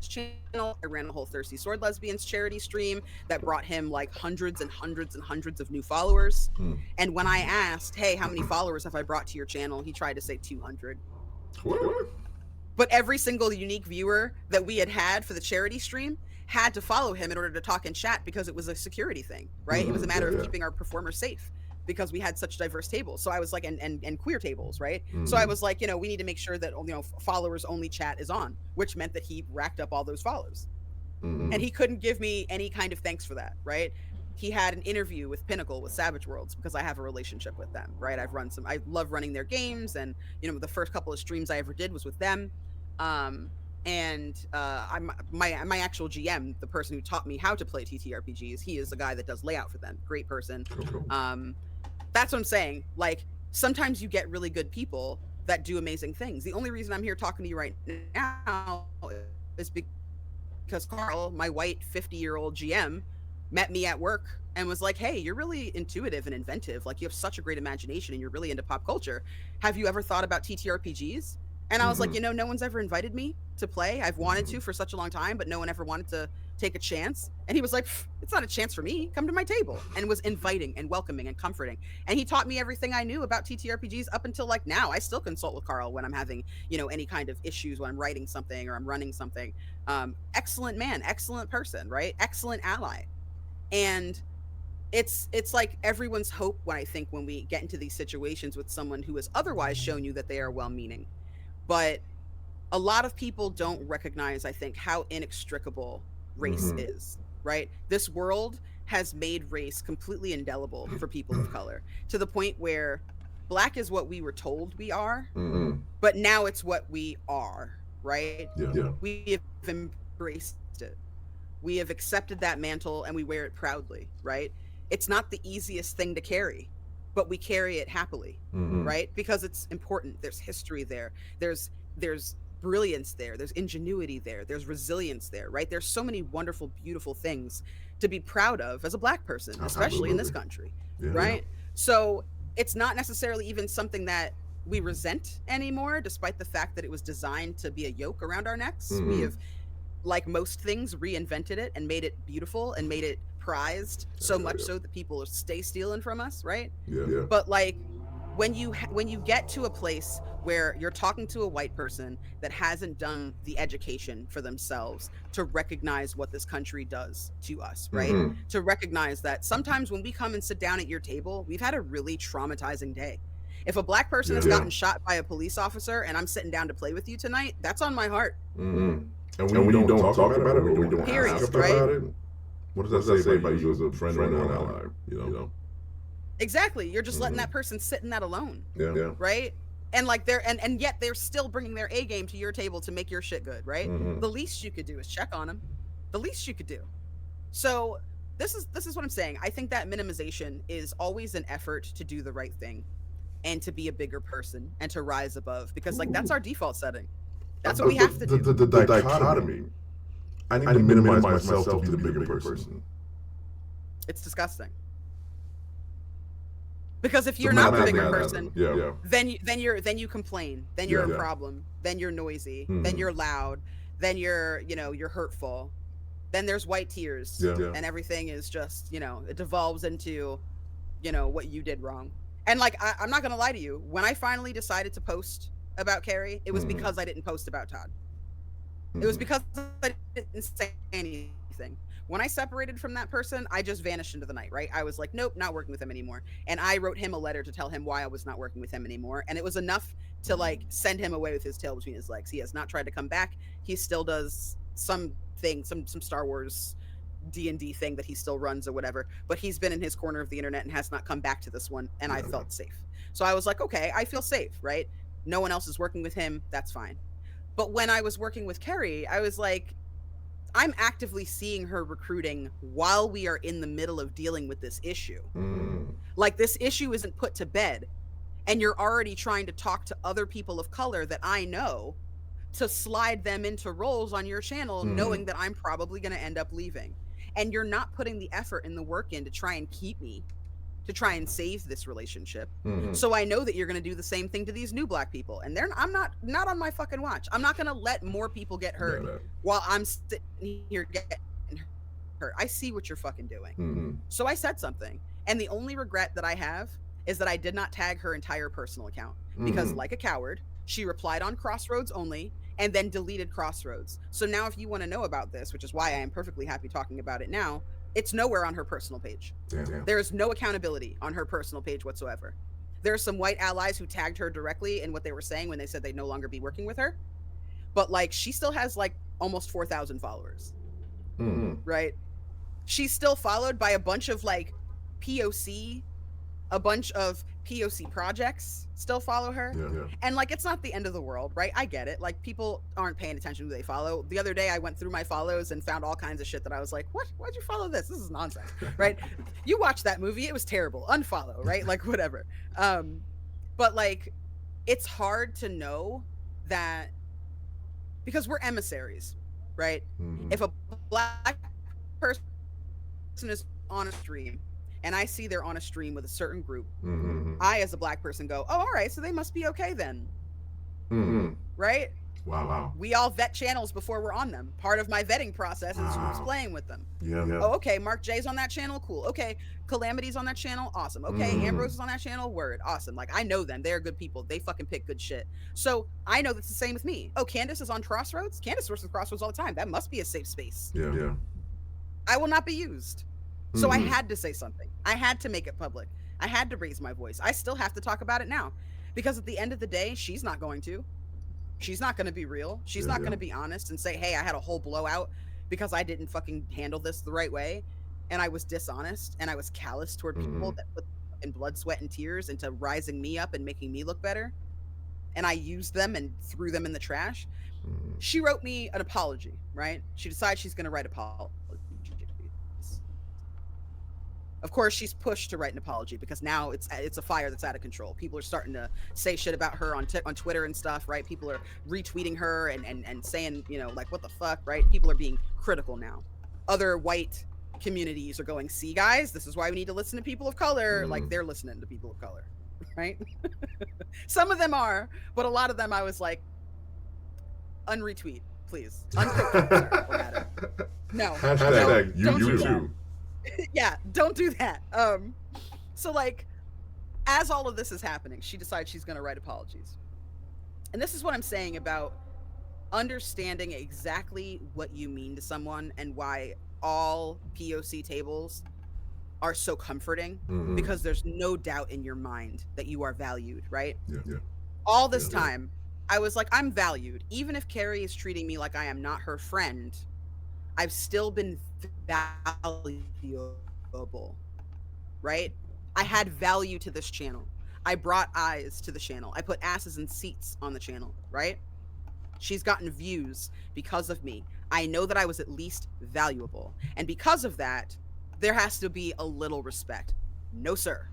channel. I ran a whole Thirsty Sword Lesbians charity stream that brought him like hundreds and hundreds and hundreds of new followers. And when I asked, hey, how many followers have I brought to your channel? He tried to say 200. What? But every single unique viewer that we had for the charity stream had to follow him in order to talk and chat because it was a security thing, right? It was a matter of keeping our performers safe because we had such diverse tables. So I was like, and queer tables, right? So I was like, you know, we need to make sure that, you know, followers only chat is on, which meant that he racked up all those follows. And he couldn't give me any kind of thanks for that, right? He had an interview with Pinnacle with Savage Worlds because I have a relationship with them, right? I love running their games, and you know, the first couple of streams I ever did was with them. I'm my actual GM, the person who taught me how to play TTRPGs. He is the guy that does layout for them. Great person. That's what I'm saying. Like sometimes you get really good people that do amazing things. The only reason I'm here talking to you right now is because Carl, my white 50-year-old GM, met me at work and was like, hey, you're really intuitive and inventive. Like, you have such a great imagination and you're really into pop culture. Have you ever thought about TTRPGs? And I was like, no one's ever invited me to play. I've wanted to for such a long time, but no one ever wanted to take a chance. And he was like, it's not a chance for me. Come to my table. And was inviting and welcoming and comforting. And he taught me everything I knew about TTRPGs up until like now. I still consult with Carl when I'm having, any kind of issues, when I'm writing something or I'm running something. Excellent man, excellent person, right? Excellent ally. And it's like everyone's hope when we get into these situations with someone who has otherwise shown you that they are well-meaning. But a lot of people don't recognize, I think, how inextricable race is, right? This world has made race completely indelible for people of color, to the point where Black is what we were told we are, but now it's what we are, right? Yeah. We have embraced it. We have accepted that mantle and we wear it proudly, right? It's not the easiest thing to carry, but we carry it happily, right? Because it's important. There's history there. There's brilliance there. There's ingenuity there. There's resilience there, right? There's so many wonderful, beautiful things to be proud of as a Black person, especially in this country, right? So it's not necessarily even something that we resent anymore, despite the fact that it was designed to be a yoke around our necks. We have, like most things, reinvented it and made it beautiful and made it prized so much so that people stay stealing from us, right? But like when you get to a place where you're talking to a white person that hasn't done the education for themselves to recognize what this country does to us, right? To recognize that sometimes when we come and sit down at your table, we've had a really traumatizing day. If a Black person has gotten shot by a police officer and I'm sitting down to play with you tonight, that's on my heart. And when you don't talk about it, when we don't ask about it, what does that say about you as a friend or an ally? Exactly. You're just letting that person sit in that alone. Right? And like and yet they're still bringing their A game to your table to make your shit good, right? The least you could do is check on them. The least you could do. So this is what I'm saying. I think that minimization is always an effort to do the right thing and to be a bigger person and to rise above, because like that's our default setting. That's what we have to do. The dichotomy. I need to minimize myself to be the bigger person. It's disgusting. Because if you're not the bigger person, then you complain, then you're a problem, then you're noisy, then you're loud, then you're hurtful, then there's white tears, and everything is just, it devolves into, what you did wrong. And like, I'm not gonna lie to you, when I finally decided to post about Carrie, it was because I didn't post about Todd. It was because I didn't say anything. When I separated from that person, I just vanished into the night, right? I was like, nope, not working with him anymore. And I wrote him a letter to tell him why I was not working with him anymore. And it was enough to like send him away with his tail between his legs. He has not tried to come back. He still does some Star Wars D&D thing that he still runs or whatever, but he's been in his corner of the internet and has not come back to this one. And I felt safe. So I was like, okay, I feel safe, right? No one else is working with him. That's fine. But when I was working with Carrie, I was like, I'm actively seeing her recruiting while we are in the middle of dealing with this issue. Like, this issue isn't put to bed, and you're already trying to talk to other people of color that I know to slide them into roles on your channel, knowing that I'm probably going to end up leaving. And you're not putting the effort and the work in to try and keep me, to try and save this relationship. So I know that you're going to do the same thing to these new Black people. And I'm not on my fucking watch. I'm not going to let more people get hurt while I'm sitting here getting hurt. I see what you're fucking doing. So I said something. And the only regret that I have is that I did not tag her entire personal account, because like a coward, she replied on Crossroads only and then deleted Crossroads. So now if you want to know about this, which is why I am perfectly happy talking about it now, it's nowhere on her personal page. There is no accountability on her personal page whatsoever. There are some white allies who tagged her directly in what they were saying when they said they'd no longer be working with her. But like, she still has like almost 4,000 followers, right? She's still followed by a bunch of like POC projects still follow her. And like, it's not the end of the world, right? I get it. Like, people aren't paying attention to who they follow. The other day I went through my follows and found all kinds of shit that I was like, what? Why'd you follow this? This is nonsense, right? You watched that movie, it was terrible. Unfollow, right? Like, whatever. But like, it's hard to know that, because we're emissaries, right? If a black person is on a stream and I see they're on a stream with a certain group, I, as a black person, go, oh, all right, so they must be okay then. Right? Wow. We all vet channels before we're on them. Part of my vetting process is who's playing with them. Yeah. Oh, okay, Mark J's on that channel, cool. Okay, Calamity's on that channel, awesome. Okay, Ambrose is on that channel, word, awesome. Like, I know them, they're good people, they fucking pick good shit. So I know that's the same with me. Oh, Candace is on Crossroads? Candace works with Crossroads all the time. That must be a safe space. Yeah. I will not be used. So I had to say something. I had to make it public. I had to raise my voice. I still have to talk about it now. Because at the end of the day, she's not going to. She's not going to be real. She's not going to be honest and say, hey, I had a whole blowout because I didn't fucking handle this the right way. And I was dishonest and I was callous toward people that put in blood, sweat, and tears into rising me up and making me look better. And I used them and threw them in the trash. She wrote me an apology, right? She decides she's going to write an apology. Of course, she's pushed to write an apology because now it's a fire that's out of control. People are starting to say shit about her on Twitter and stuff, right? People are retweeting her and saying, you know, like, what the fuck, right? People are being critical now. Other white communities are going, see, guys, this is why we need to listen to people of color. Like, they're listening to people of color, right? Some of them are, but a lot of them I was like, unretweet, please. Unquote. No. Hashtag you too. Yeah, don't do that. So like, as all of this is happening, she decides she's going to write apologies. And this is what I'm saying about understanding exactly what you mean to someone and why all POC tables are so comforting, because there's no doubt in your mind that you are valued, right? Yeah. All this time, I was like, I'm valued. Even if Carrie is treating me like I am not her friend, I've still been valuable, right? I had value to this channel. I brought eyes to the channel. I put asses in seats on the channel, right? She's gotten views because of me. I know that I was at least valuable. And because of that, there has to be a little respect. No, sir.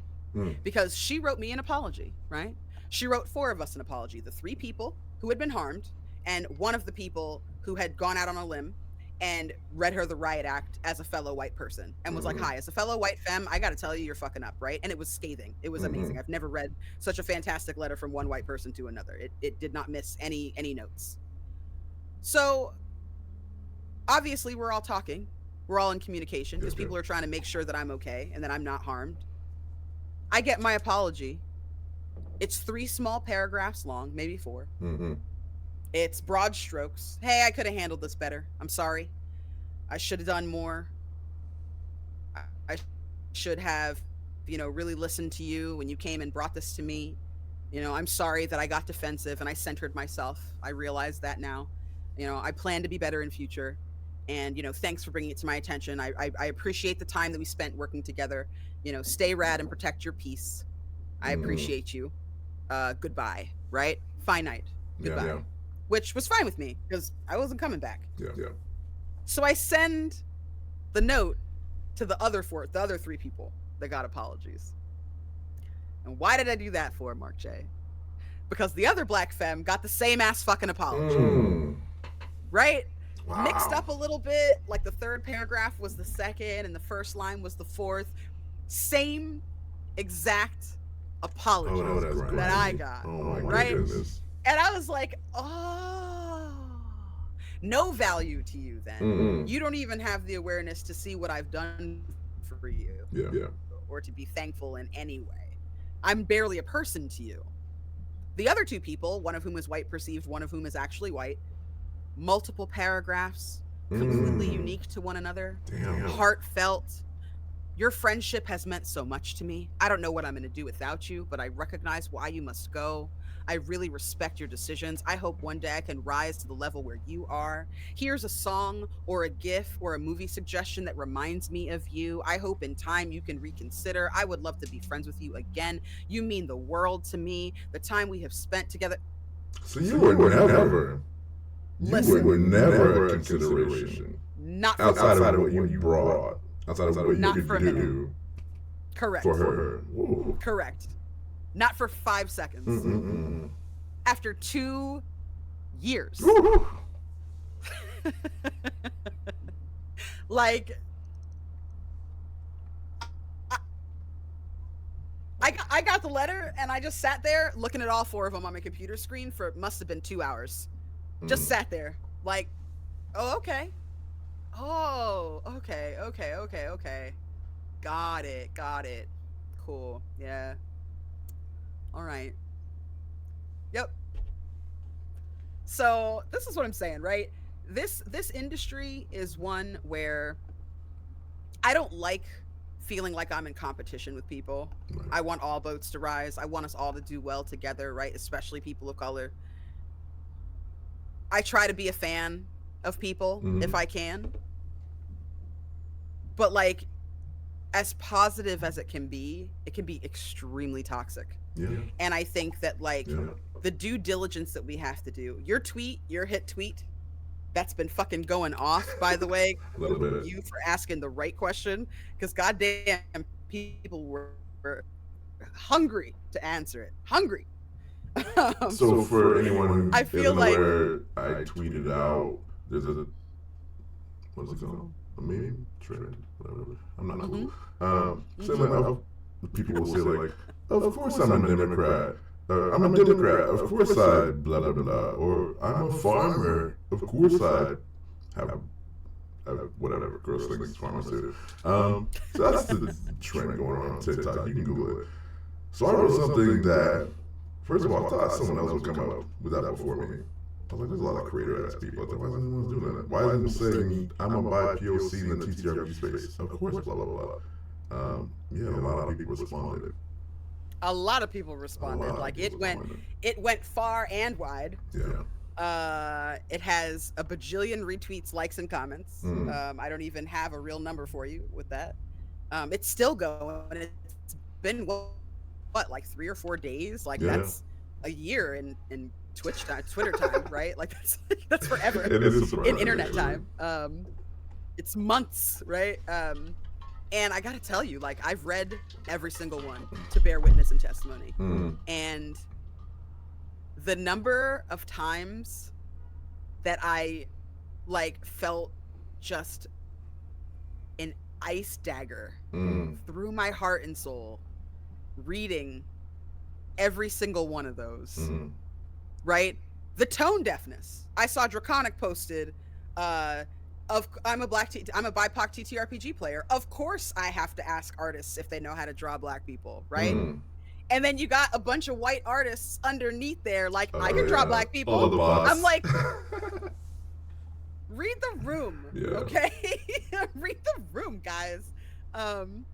Because she wrote me an apology, right? She wrote 4 of us an apology. The 3 people who had been harmed and one of the people who had gone out on a limb and read her the riot act as a fellow white person and was like, hi, as a fellow white femme, I gotta tell you, you're fucking up, right? And it was scathing. It was amazing. I've never read such a fantastic letter from one white person to another. It did not miss any notes. So obviously we're all talking. We're all in communication because people are trying to make sure that I'm okay and that I'm not harmed. I get my apology. It's 3 small paragraphs long, maybe 4. It's broad strokes. Hey, I could have handled this better. I'm sorry. I should have done more. I should have, you know, really listened to you when you came and brought this to me. You know, I'm sorry that I got defensive and I centered myself. I realize that now. You know, I plan to be better in future. And, you know, thanks for bringing it to my attention. I appreciate the time that we spent working together. You know, stay rad and protect your peace. I appreciate you. Goodbye, right? Finite. Goodbye. Yeah. Which was fine with me because I wasn't coming back. Yeah. So I send the note to the other 3 people that got apologies. And why did I do that for, Mark J? Because the other black femme got the same ass fucking apology. Right? Wow. Mixed up a little bit. Like the 3rd paragraph was the 2nd and the 1st line was the 4th. Same exact apology that I got. Oh my right? goodness. And I was like, oh, no value to you then. You don't even have the awareness to see what I've done for you. Yeah. Or to be thankful in any way. I'm barely a person to you. The other 2 people, one of whom is white perceived, one of whom is actually white, multiple paragraphs, completely unique to one another, heartfelt. Your friendship has meant so much to me. I don't know what I'm going to do without you, but I recognize why you must go. I really respect your decisions. I hope one day I can rise to the level where you are. Here's a song or a GIF or a movie suggestion that reminds me of you. I hope in time you can reconsider. I would love to be friends with you again. You mean the world to me. The time we have spent together. So you were never a consideration. Not outside of what you brought. Outside of what you could do. Correct. For her. Whoa. Correct. Not for 5 seconds. after 2 years. Like, I got the letter, and I just sat there looking at all 4 of them on my computer screen for it must have been 2 hours. Just sat there, like, oh, okay. Oh, okay. Got it. Cool. Yeah. All right. Yep. So this is what I'm saying, right? This industry is one where I don't like feeling like I'm in competition with people. Right. I want all boats to rise. I want us all to do well together, right? Especially people of color. I try to be a fan of people if I can. But like, as positive as it can be extremely toxic. Yeah. And I think that like the due diligence that we have to do, your hit tweet, that's been fucking going off, by the way. A little bit. You for asking the right question, because goddamn people were hungry to answer it. Hungry. So for anyone who I feel isn't like aware, I tweeted out, there's a, what's it called? A meme? Trend? Whatever. I'm not cool. So people will say like, of course I'm a Democrat. I'm a Democrat. Of course I blah blah blah. Or I'm a farmer. Of course I have whatever gross things farmers do. So that's the trend going on TikTok. You can Google it. So I wrote something that, first of all, I thought someone else would come up with that before me. I was like, there's a lot of creator ass people out there. Why isn't anyone doing that? Why isn't saying I'm gonna buy POC in the TTRP space? Of course, blah blah blah. Yeah, a lot of people responded. A lot of people responded. Like it went far and wide. Yeah. It has a bajillion retweets, likes, and comments. I don't even have a real number for you with that. It's still going. It's been what, like 3 or 4 days? Like that's a year in Twitter time, right? Like that's forever. It is in internet time. It's months, right? And I gotta tell you, like, I've read every single one to bear witness and testimony. And the number of times that I like felt just an ice dagger through my heart and soul reading every single one of those, right? The tone deafness. I saw Draconic posted, I'm a BIPOC TTRPG player. Of course I have to ask artists if they know how to draw black people, right? And then you got a bunch of white artists underneath there, like, I can draw black people. I'm like, read the room, okay? Read the room, guys. And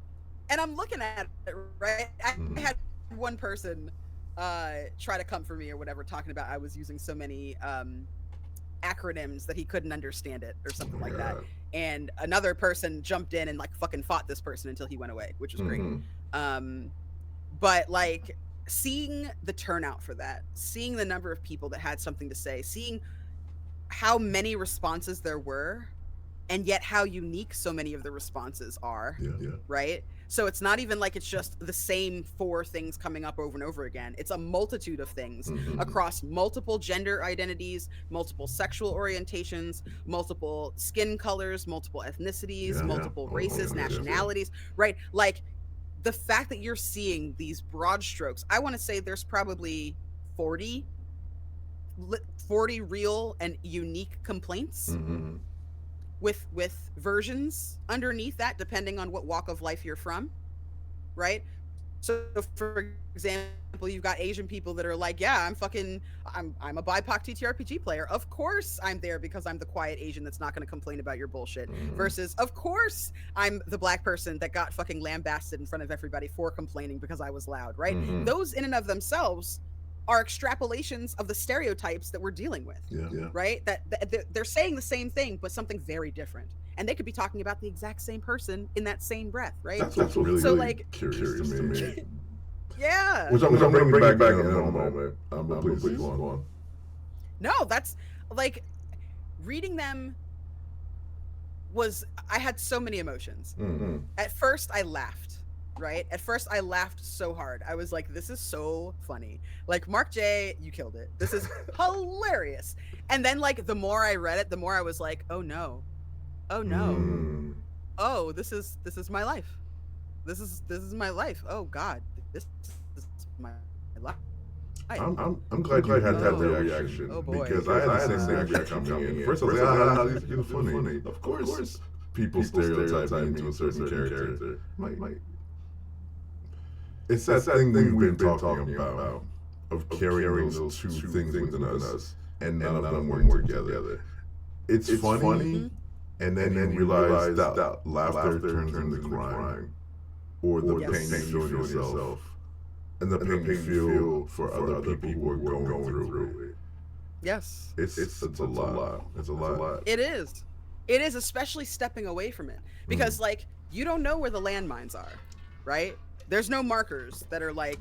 I'm looking at it, right? I had one person try to come for me or whatever, talking about I was using so many acronyms that he couldn't understand it or something like that. And another person jumped in and like fucking fought this person until he went away, which was great. But like, seeing the turnout for that, seeing the number of people that had something to say, seeing how many responses there were, and yet how unique so many of the responses are, right? So it's not even like it's just the same 4 things coming up over and over again. It's a multitude of things across multiple gender identities, multiple sexual orientations, multiple skin colors, multiple ethnicities, multiple races, nationalities, right? Like, the fact that you're seeing these broad strokes, I want to say there's probably 40 real and unique complaints with versions underneath that, depending on what walk of life you're from, right? So for example, you've got Asian people that are like, yeah, I'm a BIPOC TTRPG player. Of course I'm there because I'm the quiet Asian that's not going to complain about your bullshit. Versus, of course I'm the black person that got fucking lambasted in front of everybody for complaining because I was loud, right? Those in and of themselves are extrapolations of the stereotypes that we're dealing with, right? That they're saying the same thing, but something very different. And they could be talking about the exact same person in that same breath, right? That's really, so, really like, curious to me. Yeah. Which I'm bringing back in a moment. Please go on. No, that's like, reading them I had so many emotions. At first I laughed, right? At first, I laughed so hard. I was like, this is so funny. Like, Mark J, you killed it. This is hilarious. And then, like, the more I read it, the more I was like, oh no. Oh no. Oh, this is my life. This is my life. Oh God, this is my life. I'm glad you had that reaction. Oh boy. Because I had the same reaction coming in. First I was like, ah, these are funny. Of course people stereotype me into a certain character. It's that thing we've been talking about of carrying those two things within us and none of them work together. It's funny, and then you realize that laughter turns into crime, or the pain you feel in yourself, and the pain you feel for other people who are going through it. Yes. It's a lot. It's a lot. It is. It is, especially stepping away from it. Because, like, you don't know where the landmines are, right? There's no markers that are like,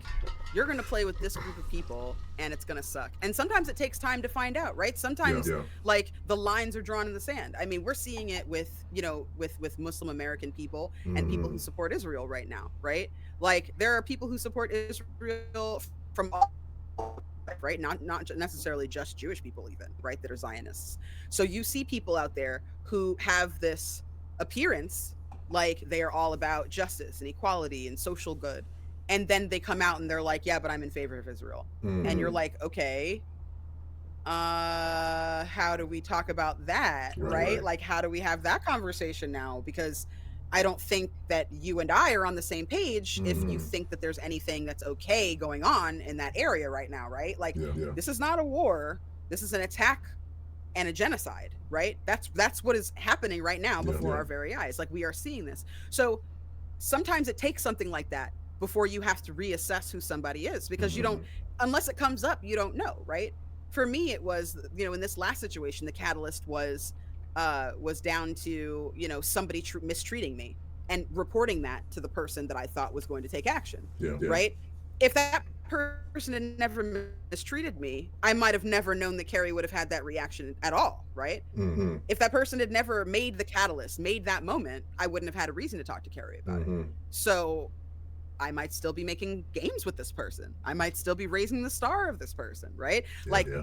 you're going to play with this group of people and it's going to suck. And sometimes it takes time to find out, right? Sometimes, like, the lines are drawn in the sand. I mean, we're seeing it with, you know, with Muslim American people and people who support Israel right now, right? Like, there are people who support Israel from all, right? Not necessarily just Jewish people even, right? That are Zionists. So you see people out there who have this appearance like they are all about justice and equality and social good. And then they come out and they're like, yeah, but I'm in favor of Israel. And you're like, okay, how do we talk about that? Right? Like, how do we have that conversation now? Because I don't think that you and I are on the same page if you think that there's anything that's okay going on in that area right now, right? Like, this is not a war. This is an attack and a genocide, right? That's what is happening right now before our very eyes. Like, we are seeing this. So sometimes it takes something like that before you have to reassess who somebody is, because you don't, unless it comes up, you don't know, right? For me, it was, you know, in this last situation, the catalyst was down to, you know, somebody mistreating me and reporting that to the person that I thought was going to take action, right? If that person had never mistreated me, I might have never known that Carrie would have had that reaction at all, right? If that person had never made the catalyst, made that moment, I wouldn't have had a reason to talk to Carrie about it. So I might still be making games with this person. I might still be raising the star of this person, right?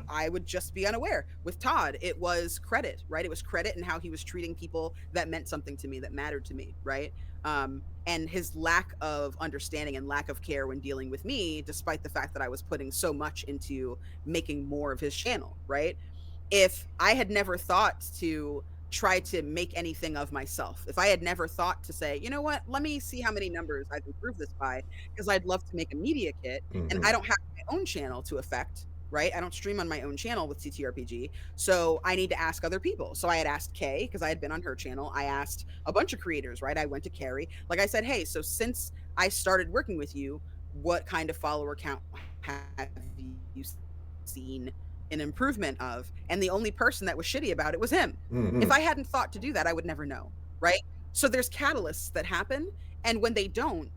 I would just be unaware. With Todd, it was credit, right? It was credit and how he was treating people that meant something to me, that mattered to me, right? And his lack of understanding and lack of care when dealing with me, despite the fact that I was putting so much into making more of his channel, right? If I had never thought to try to make anything of myself, if I had never thought to say, you know what, let me see how many numbers I've improved this by, because I'd love to make a media kit, and I don't have my own channel to affect, right? I don't stream on my own channel with CTRPG, so I need to ask other people. So I had asked Kay, because I had been on her channel. I asked a bunch of creators, right? I went to Carrie. Like I said, hey, so since I started working with you, what kind of follower count have you seen an improvement of? And the only person that was shitty about it was him. If I hadn't thought to do that, I would never know, right? So there's catalysts that happen, and when they don't,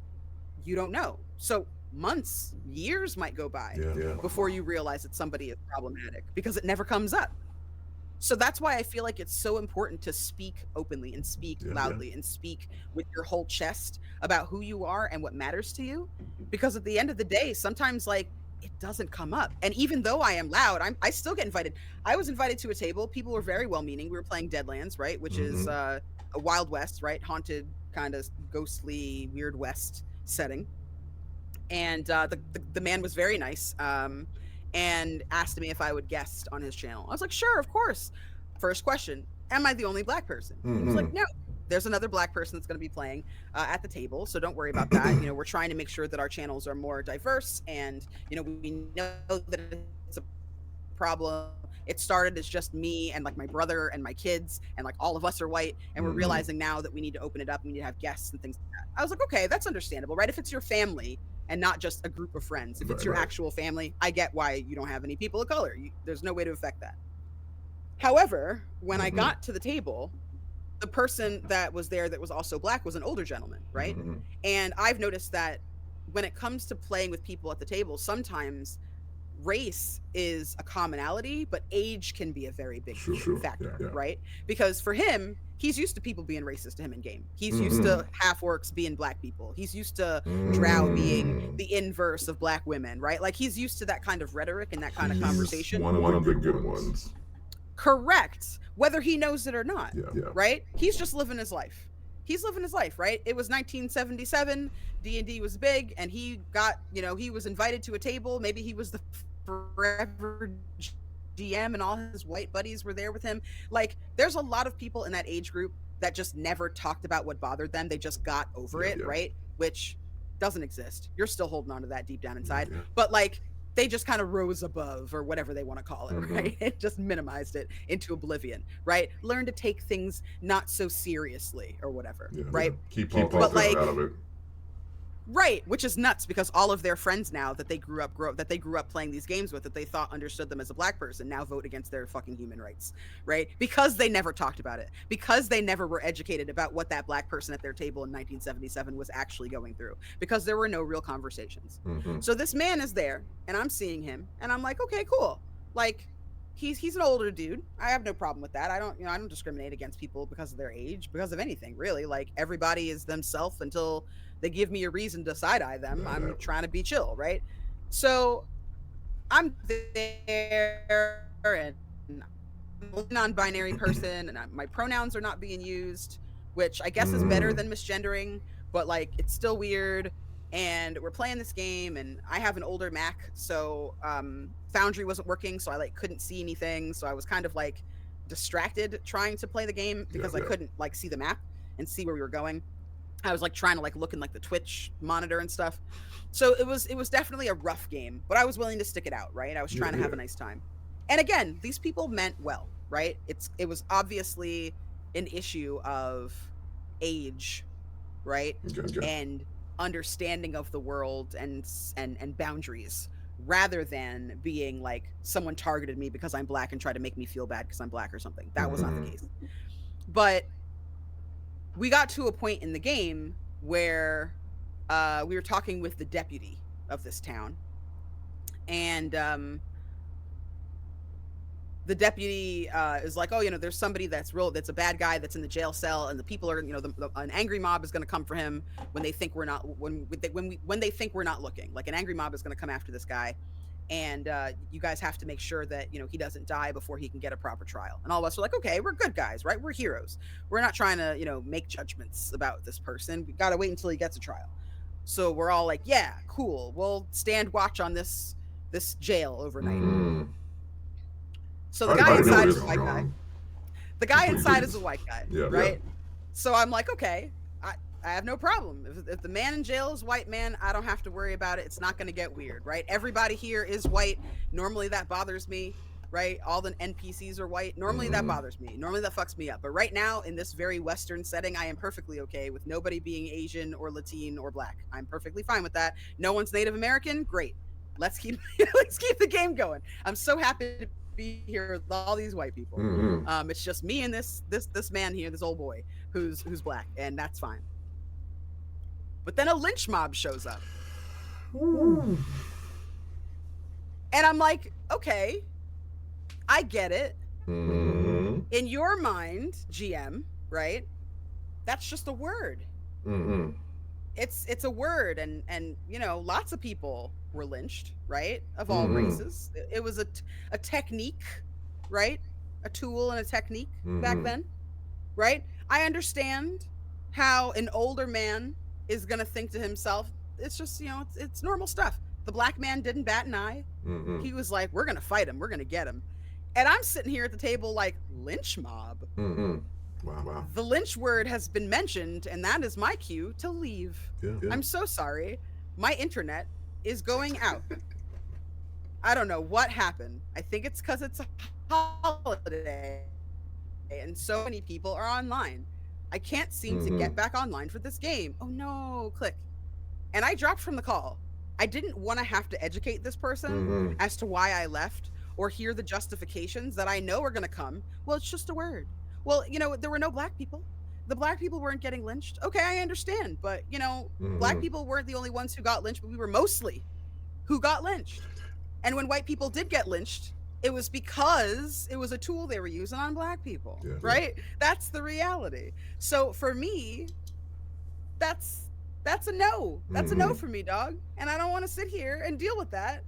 you don't know. So months, years might go by before you realize that somebody is problematic, because it never comes up. So that's why I feel like it's so important to speak openly and speak loudly and speak with your whole chest about who you are and what matters to you, because at the end of the day, sometimes, like, it doesn't come up. And even though I am loud, I still get invited. I was invited to a table. People were very well-meaning. We were playing Deadlands, right? Which is a Wild West, right? Haunted, kind of ghostly, weird West setting. And the man was very nice, and asked me if I would guest on his channel. I was like, sure, of course. First question, am I the only Black person? He was like, no. There's another Black person that's going to be playing at the table, so don't worry about that. You know, we're trying to make sure that our channels are more diverse, and, you know, we know that it's a problem. It started as just me and, like, my brother and my kids, and, like, all of us are white, and we're realizing now that we need to open it up, we need to have guests and things like that. I was like, okay, that's understandable, right? If it's your family and not just a group of friends, if it's your actual family, I get why you don't have any people of color. There's no way to affect that. However, when I got to the table, the person that was there that was also Black was an older gentleman, right? And I've noticed that when it comes to playing with people at the table, sometimes race is a commonality, but age can be a very big factor, Yeah. right? Because for him, he's used to people being racist to him in game. He's used to half orcs being black people. He's used to drow being the inverse of black women, right? Like he's used to that kind of rhetoric and that kind of conversation. One of the good ones. Correct. Whether he knows it or not, Yeah. right? He's just living his life. He's living his life, right? It was 1977. D&D was big, and he got, he was invited to a table. Maybe he was the forever GM, and all his white buddies were there with him. Like, there's a lot of people in that age group that just never talked about what bothered them. They just got over it, right? Which doesn't exist. You're still holding on to that deep down inside. But, like, they just kind of rose above, or whatever they want to call it, right? It just minimized it into oblivion, right? Learn to take things not so seriously, or whatever, right? Keep politics out of it. Right, which is nuts, because all of their friends now that they grew up playing these games with, that they thought understood them as a black person, now vote against their fucking human rights, right? Because they never talked about it, because they never were educated about what that black person at their table in 1977 was actually going through, because there were no real conversations. So this man is there, and I'm seeing him, and I'm like, okay, cool. Like, he's an older dude. I have no problem with that. I don't discriminate against people because of their age, because of anything, really. Like, everybody is themselves until they give me a reason to side-eye them. I'm trying to be chill, right? So I'm there, and I'm a non-binary person, and my pronouns are not being used, which I guess is better than misgendering, but, like, it's still weird. And we're playing this game, and I have an older Mac, so Foundry wasn't working, so I, like, couldn't see anything. So I was kind of, like, distracted trying to play the game, because I couldn't, like, see the map and see where we were going. I was, like, trying to, like, look in, like, the Twitch monitor and stuff. So it was definitely a rough game, but I was willing to stick it out, right? I was trying to have a nice time. And again, these people meant well, right? It was obviously an issue of age, right? And understanding of the world and boundaries, rather than being like, someone targeted me because I'm black and tried to make me feel bad because I'm black or something. That was not the case. But we got to a point in the game where we were talking with the deputy of this town, and the deputy is like, oh, there's somebody that's a bad guy that's in the jail cell, and the people are, an angry mob is going to come for him when they think we're not when they think we're not looking. Like, an angry mob is going to come after this guy, and you guys have to make sure that he doesn't die before he can get a proper trial. And all of us are like, okay, we're good guys, right? We're heroes. We're not trying to make judgments about this person. We got to wait until he gets a trial. So we're all like, yeah, cool. We'll stand watch on this jail overnight. So the guy inside is a white guy. The guy inside is a white guy, right? So I'm like, okay, I have no problem. If the man in jail is white man, I don't have to worry about it. It's not going to get weird, right? Everybody here is white. Normally that bothers me, right? All the NPCs are white. Normally that bothers me. Normally that fucks me up. But right now, in this very Western setting, I am perfectly okay with nobody being Asian or Latin or black. I'm perfectly fine with that. No one's Native American? Great. Let's keep the game going. I'm so happy to be here with all these white people. It's just me and this man here, this old boy who's black, and that's fine. But then a lynch mob shows up. And I'm like, okay, I get it. In your mind, GM, right? That's just a word. It's a word, and lots of people were lynched, right? Of all races. It was a technique, right? A tool and a technique back then, right? I understand how an older man is gonna think to himself, it's just, it's normal stuff. The black man didn't bat an eye. He was like, we're gonna fight him, we're gonna get him. And I'm sitting here at the table like, lynch mob. Wow. The lynch word has been mentioned, and that is my cue to leave. I'm so sorry. My internet is going out. I don't know what happened. I think it's because it's a holiday and so many people are online. I can't seem to get back online for this game. Oh no, click. And I dropped from the call. I didn't want to have to educate this person as to why I left, or hear the justifications that I know are going to come. Well, it's just a word. Well, there were no black people. The black people weren't getting lynched. Okay, I understand. But, black people weren't the only ones who got lynched, but we were mostly who got lynched. And when white people did get lynched, it was because it was a tool they were using on black people, right? That's the reality. So for me, that's a no. That's a no for me, dog. And I don't want to sit here and deal with that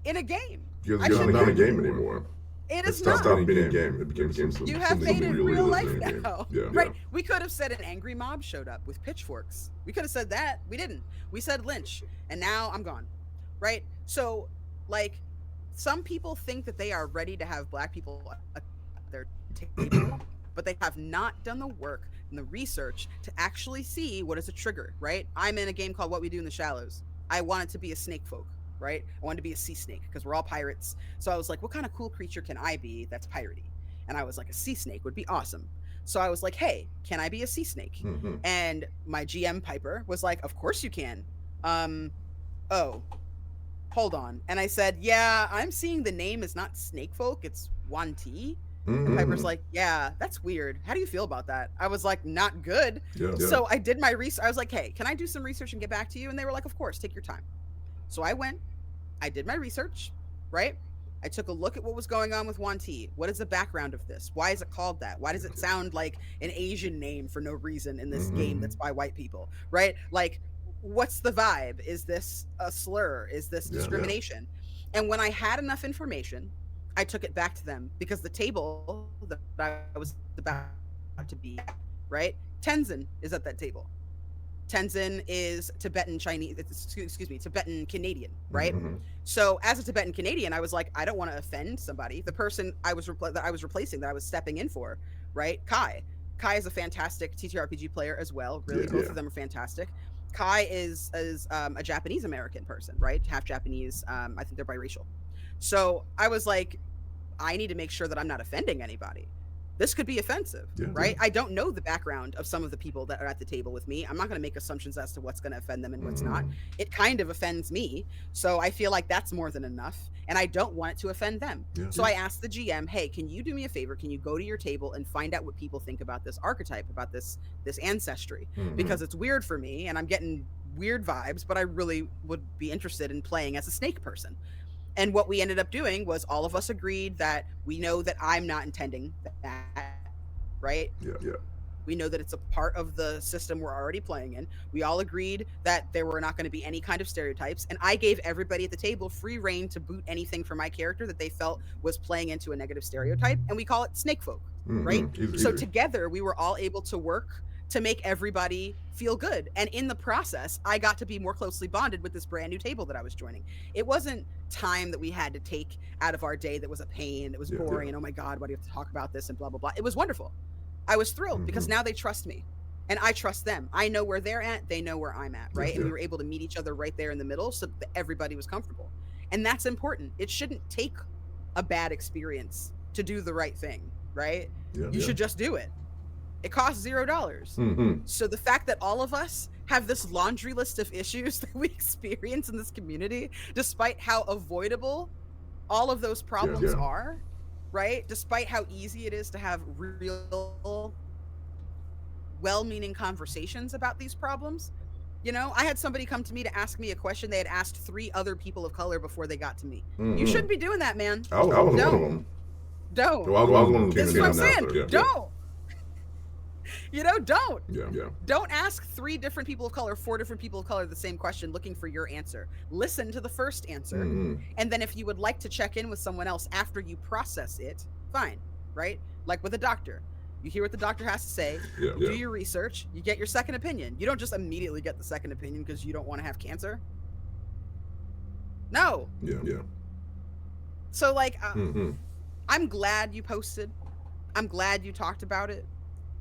in a game. Because it's not a game anymore. It is not. not. It stopped being a game. It became something. You have made it real life now. Yeah. Right? We could have said an angry mob showed up with pitchforks. We could have said that. We didn't. We said lynch. And now I'm gone. Right? So, like, some people think that they are ready to have black people at their table, but they have not done the work and the research to actually see what is a trigger, right? I'm in a game called What We Do in the Shallows. I wanted to be a snake folk, right? I wanted to be a sea snake because we're all pirates. So I was like, what kind of cool creature can I be that's piratey? And I was like, a sea snake would be awesome. So I was like, hey, can I be a sea snake? And my GM Piper was like, of course you can. Oh, hold on. And I said, yeah, I'm seeing the name is not snake folk, it's Wanti. And Piper's like, yeah, that's weird. How do you feel about that? I was like, not good. So I did my research. I was like, hey, can I do some research and get back to you? And they were like, of course, take your time. So I went, I did my research, right? I took a look at what was going on with Wanti. What is the background of this? Why is it called that? Why does it sound like an Asian name for no reason in this game that's by white people, right? Like, what's the vibe? Is this a slur? Is this discrimination? And when I had enough information, I took it back to them because the table that I was about to be at, right? Tenzin is at that table. Tenzin is Tibetan Chinese, excuse me, Tibetan Canadian, right? So as a Tibetan Canadian, I was like, I don't want to offend somebody. The person that I was replacing, that I was stepping in for, right? Kai is a fantastic TTRPG player as well. Really, both of them are fantastic. Kai is a Japanese American person, right? Half Japanese. I think they're biracial. So I was like, I need to make sure that I'm not offending anybody. This could be offensive, right? I don't know the background of some of the people that are at the table with me. I'm not going to make assumptions as to what's going to offend them and what's not. It kind of offends me. So I feel like that's more than enough. And I don't want it to offend them. So I asked the GM, hey, can you do me a favor? Can you go to your table and find out what people think about this archetype, about this ancestry? Because it's weird for me and I'm getting weird vibes, but I really would be interested in playing as a snake person. And what we ended up doing was all of us agreed that we know that I'm not intending that, right? We know that it's a part of the system we're already playing in. We all agreed that there were not going to be any kind of stereotypes. And I gave everybody at the table free reign to boot anything for my character that they felt was playing into a negative stereotype. And we call it snake folk, right? So together we were all able to work to make everybody feel good. And in the process, I got to be more closely bonded with this brand new table that I was joining. It wasn't time that we had to take out of our day that was a pain, that was boring, and oh my God, why do you have to talk about this and blah, blah, blah. It was wonderful. I was thrilled because now they trust me and I trust them. I know where they're at. They know where I'm at, right? And we were able to meet each other right there in the middle so that everybody was comfortable. And that's important. It shouldn't take a bad experience to do the right thing, right? You should just do it. It costs $0. So the fact that all of us have this laundry list of issues that we experience in this community, despite how avoidable all of those problems are, right? Despite how easy it is to have real, well-meaning conversations about these problems. You know, I had somebody come to me to ask me a question they had asked 3 other people of color before they got to me. You shouldn't be doing that, man. I was one of them. Don't. Well, I was one of them. This is what I'm saying. Yeah. Don't. You know, don't. Yeah. Don't ask 3 different people of color, 4 different people of color the same question looking for your answer. Listen to the first answer. And then if you would like to check in with someone else after you process it, fine, right? Like with a doctor. You hear what the doctor has to say, do your research, you get your second opinion. You don't just immediately get the second opinion because you don't want to have cancer. No. Yeah. So like, I'm glad you posted. I'm glad you talked about it.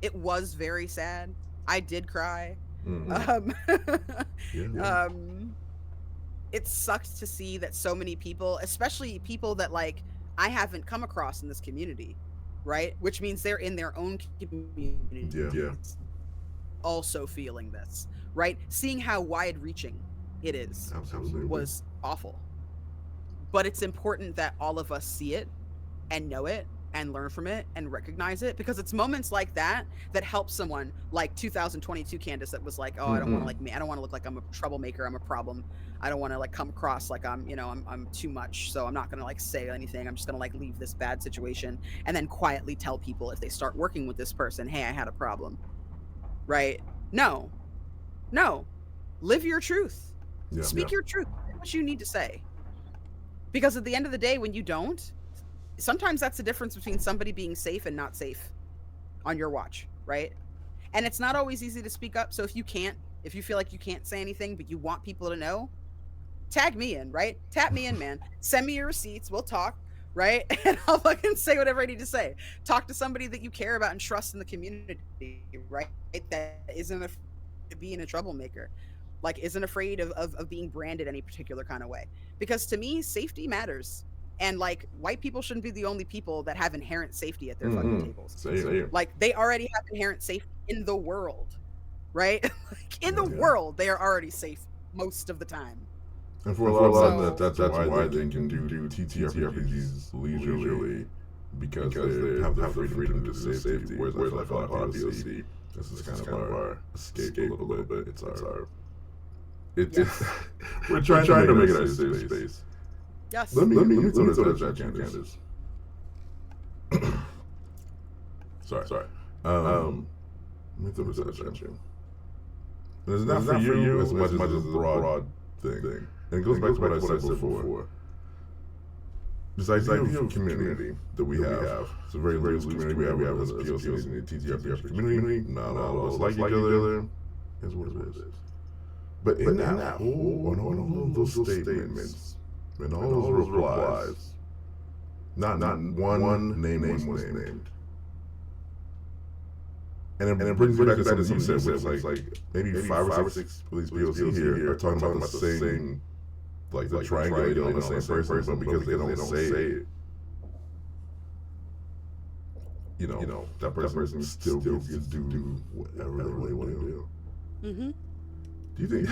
It was very sad. I did cry. It sucked to see that so many people, especially people that like I haven't come across in this community, right? Which means they're in their own community, also feeling this, right? Seeing how wide-reaching it is was awful. But it's important that all of us see it and know it and learn from it and recognize it, because it's moments like that that help someone like 2022 Candace that was like, oh, I don't want to like me. I don't want to look like I'm a troublemaker. I'm a problem. I don't want to like come across like I'm, I'm too much. So I'm not going to like say anything. I'm just going to like leave this bad situation and then quietly tell people if they start working with this person, hey, I had a problem. Right? No. Live your truth. Speak your truth. Say what you need to say. Because at the end of the day, when you don't, sometimes that's the difference between somebody being safe and not safe on your watch, right? And it's not always easy to speak up. So if you feel like you can't say anything, but you want people to know, tag me in, right? Tap me in, man. Send me your receipts. We'll talk, right? And I'll fucking say whatever I need to say. Talk to somebody that you care about and trust in the community, right? That isn't afraid of being a troublemaker. Like, isn't afraid of being branded any particular kind of way. Because to me, safety matters. And like, white people shouldn't be the only people that have inherent safety at their fucking tables. Same. Like, they already have inherent safety in the world, right? Like, in the world, they are already safe most of the time. And for a lot of them, that's why they can do TTRPGs leisurely, because they have the freedom to do safety. Whereas like a lot of POC, this is kind of our escape a little bit. It's we're trying to make it a safe space. Yes. Let me throw this at you, Candace. Sorry. Let me throw this at you. And it's not for you as much as a broad thing. And it goes back to what I said before. This idea of community that we have. It's a very loose community we have as POCs in the TTRPG community. Not all of us like each other. Here's what it is. But in that whole, on all of those statements, and all those replies, not one name was named. And it brings me back to something you said, which is like maybe five or six of these POC here are talking about the same, like the triangulating on the same person, but because they don't say it, that person still gets to do whatever they want to do. Mm-hmm. Do you think?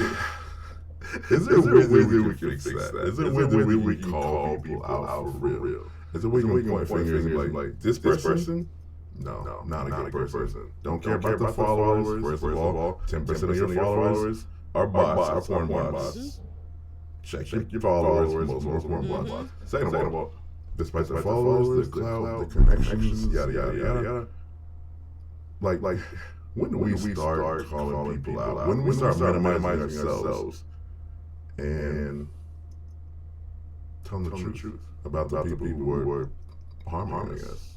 Is there a way that we can fix that? Is there a way that we call people out for real? Is there a way we can point fingers and like this person? No, not a good person. Don't care about the followers. First of all, 10% of your followers are bots, are porn bots. Check your followers. Most are porn bots. Second of all, despite the followers, the clout, the connections, yada yada yada. Like. When do we start calling people out? When do we start minimizing ourselves and telling the truth about the people who are harming us?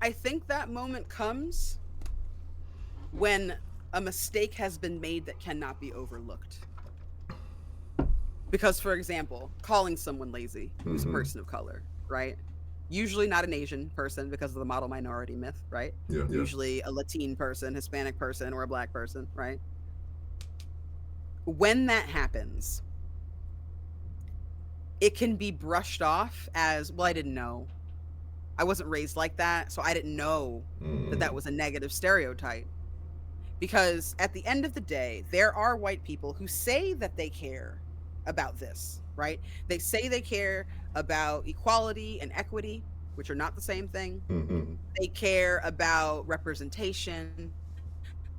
I think that moment comes when a mistake has been made that cannot be overlooked. Because, for example, calling someone lazy who's a person of color, right? Usually not an Asian person because of the model minority myth, right? Yeah. Usually a Latin person, Hispanic person, or a black person, right? When that happens, it can be brushed off as, well, I didn't know. I wasn't raised like that, so I didn't know that was a negative stereotype. Because at the end of the day, there are white people who say that they care about this, right? They say they care about equality and equity, which are not the same thing. They care about representation.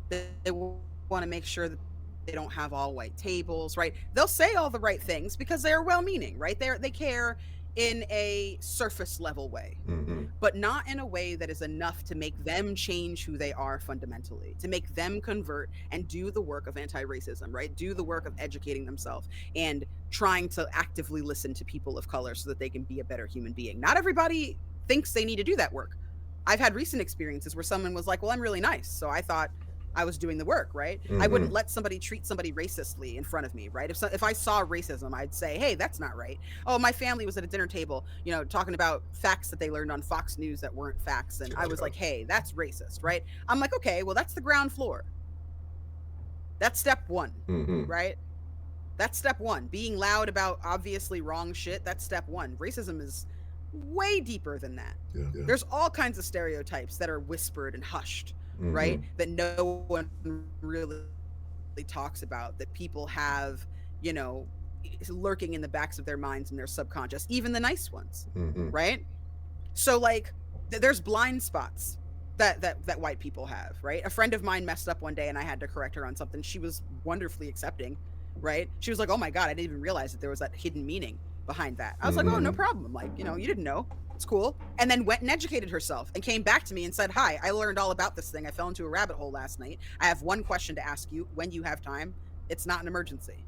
They want to make sure that they don't have all white tables, right? They'll say all the right things because they're well-meaning, right? They care in a surface level way, but not in a way that is enough to make them change who they are fundamentally, to make them convert and do the work of anti-racism, right? Do the work of educating themselves and trying to actively listen to people of color so that they can be a better human being. Not everybody thinks they need to do that work. I've had recent experiences where someone was like, well, I'm really nice, so I thought I was doing the work, right? I wouldn't let somebody treat somebody racistly in front of me, right? If I saw racism, I'd say, hey, that's not right. Oh, my family was at a dinner table, talking about facts that they learned on Fox News that weren't facts. And I was like, hey, that's racist, right? I'm like, okay, well, that's the ground floor. That's step one, right? That's step one. Being loud about obviously wrong shit, that's step one. Racism is way deeper than that. Yeah. There's all kinds of stereotypes that are whispered and hushed, right? That no one really talks about, that people have, lurking in the backs of their minds and their subconscious, even the nice ones, right? So like there's blind spots that white people have, right? A friend of mine messed up one day and I had to correct her on something. She was wonderfully accepting, right? She was like, "Oh my god, I didn't even realize that there was that hidden meaning behind that." I was like, "Oh, no problem. Like, you didn't know. It's cool." And then went and educated herself and came back to me and said, "Hi, I learned all about this thing. I fell into a rabbit hole last night. I have one question to ask you when you have time. It's not an emergency.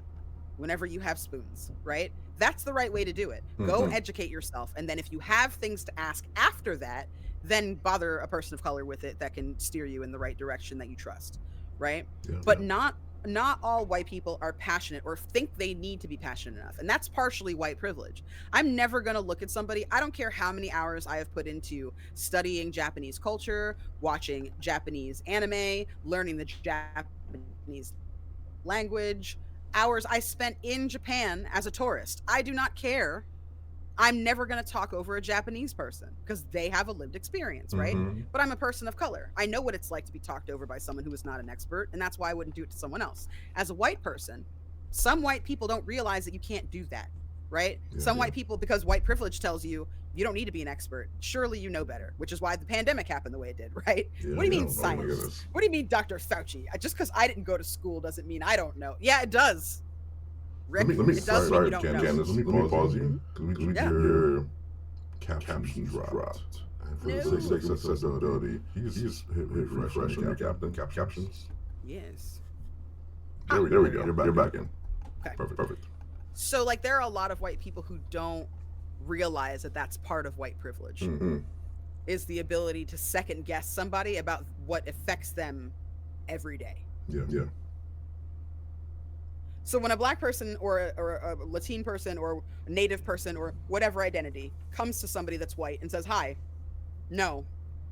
Whenever you have spoons," right? That's the right way to do it. Go educate yourself. And then if you have things to ask after that, then bother a person of color with it that can steer you in the right direction that you trust, right? But not all white people are passionate or think they need to be passionate enough. And that's partially white privilege. I'm never going to look at somebody, I don't care how many hours I have put into studying Japanese culture, watching Japanese anime, learning the Japanese language, hours I spent in Japan as a tourist. I do not care. I'm never going to talk over a Japanese person because they have a lived experience, right? But I'm a person of color. I know what it's like to be talked over by someone who is not an expert, and that's why I wouldn't do it to someone else. As a white person, some white people don't realize that you can't do that, right? Some white people, because white privilege tells you you don't need to be an expert. Surely you know better, which is why the pandemic happened the way it did, right? What do you mean science? What do you mean Dr. Fauci? Just because I didn't go to school doesn't mean I don't know. Yeah, it does. Rick, it does mean you don't know. Candace, let me pause you. Because we your captions dropped. And for the sake of accessibility, can you just hit refresh on your captions? Yes. There we go. You're back in. Okay. Perfect. So, like, there are a lot of white people who don't realize that that's part of white privilege, is the ability to second guess somebody about what affects them every day. Yeah. So when a black person or a Latine person or a native person or whatever identity comes to somebody that's white and says, "Hi," no,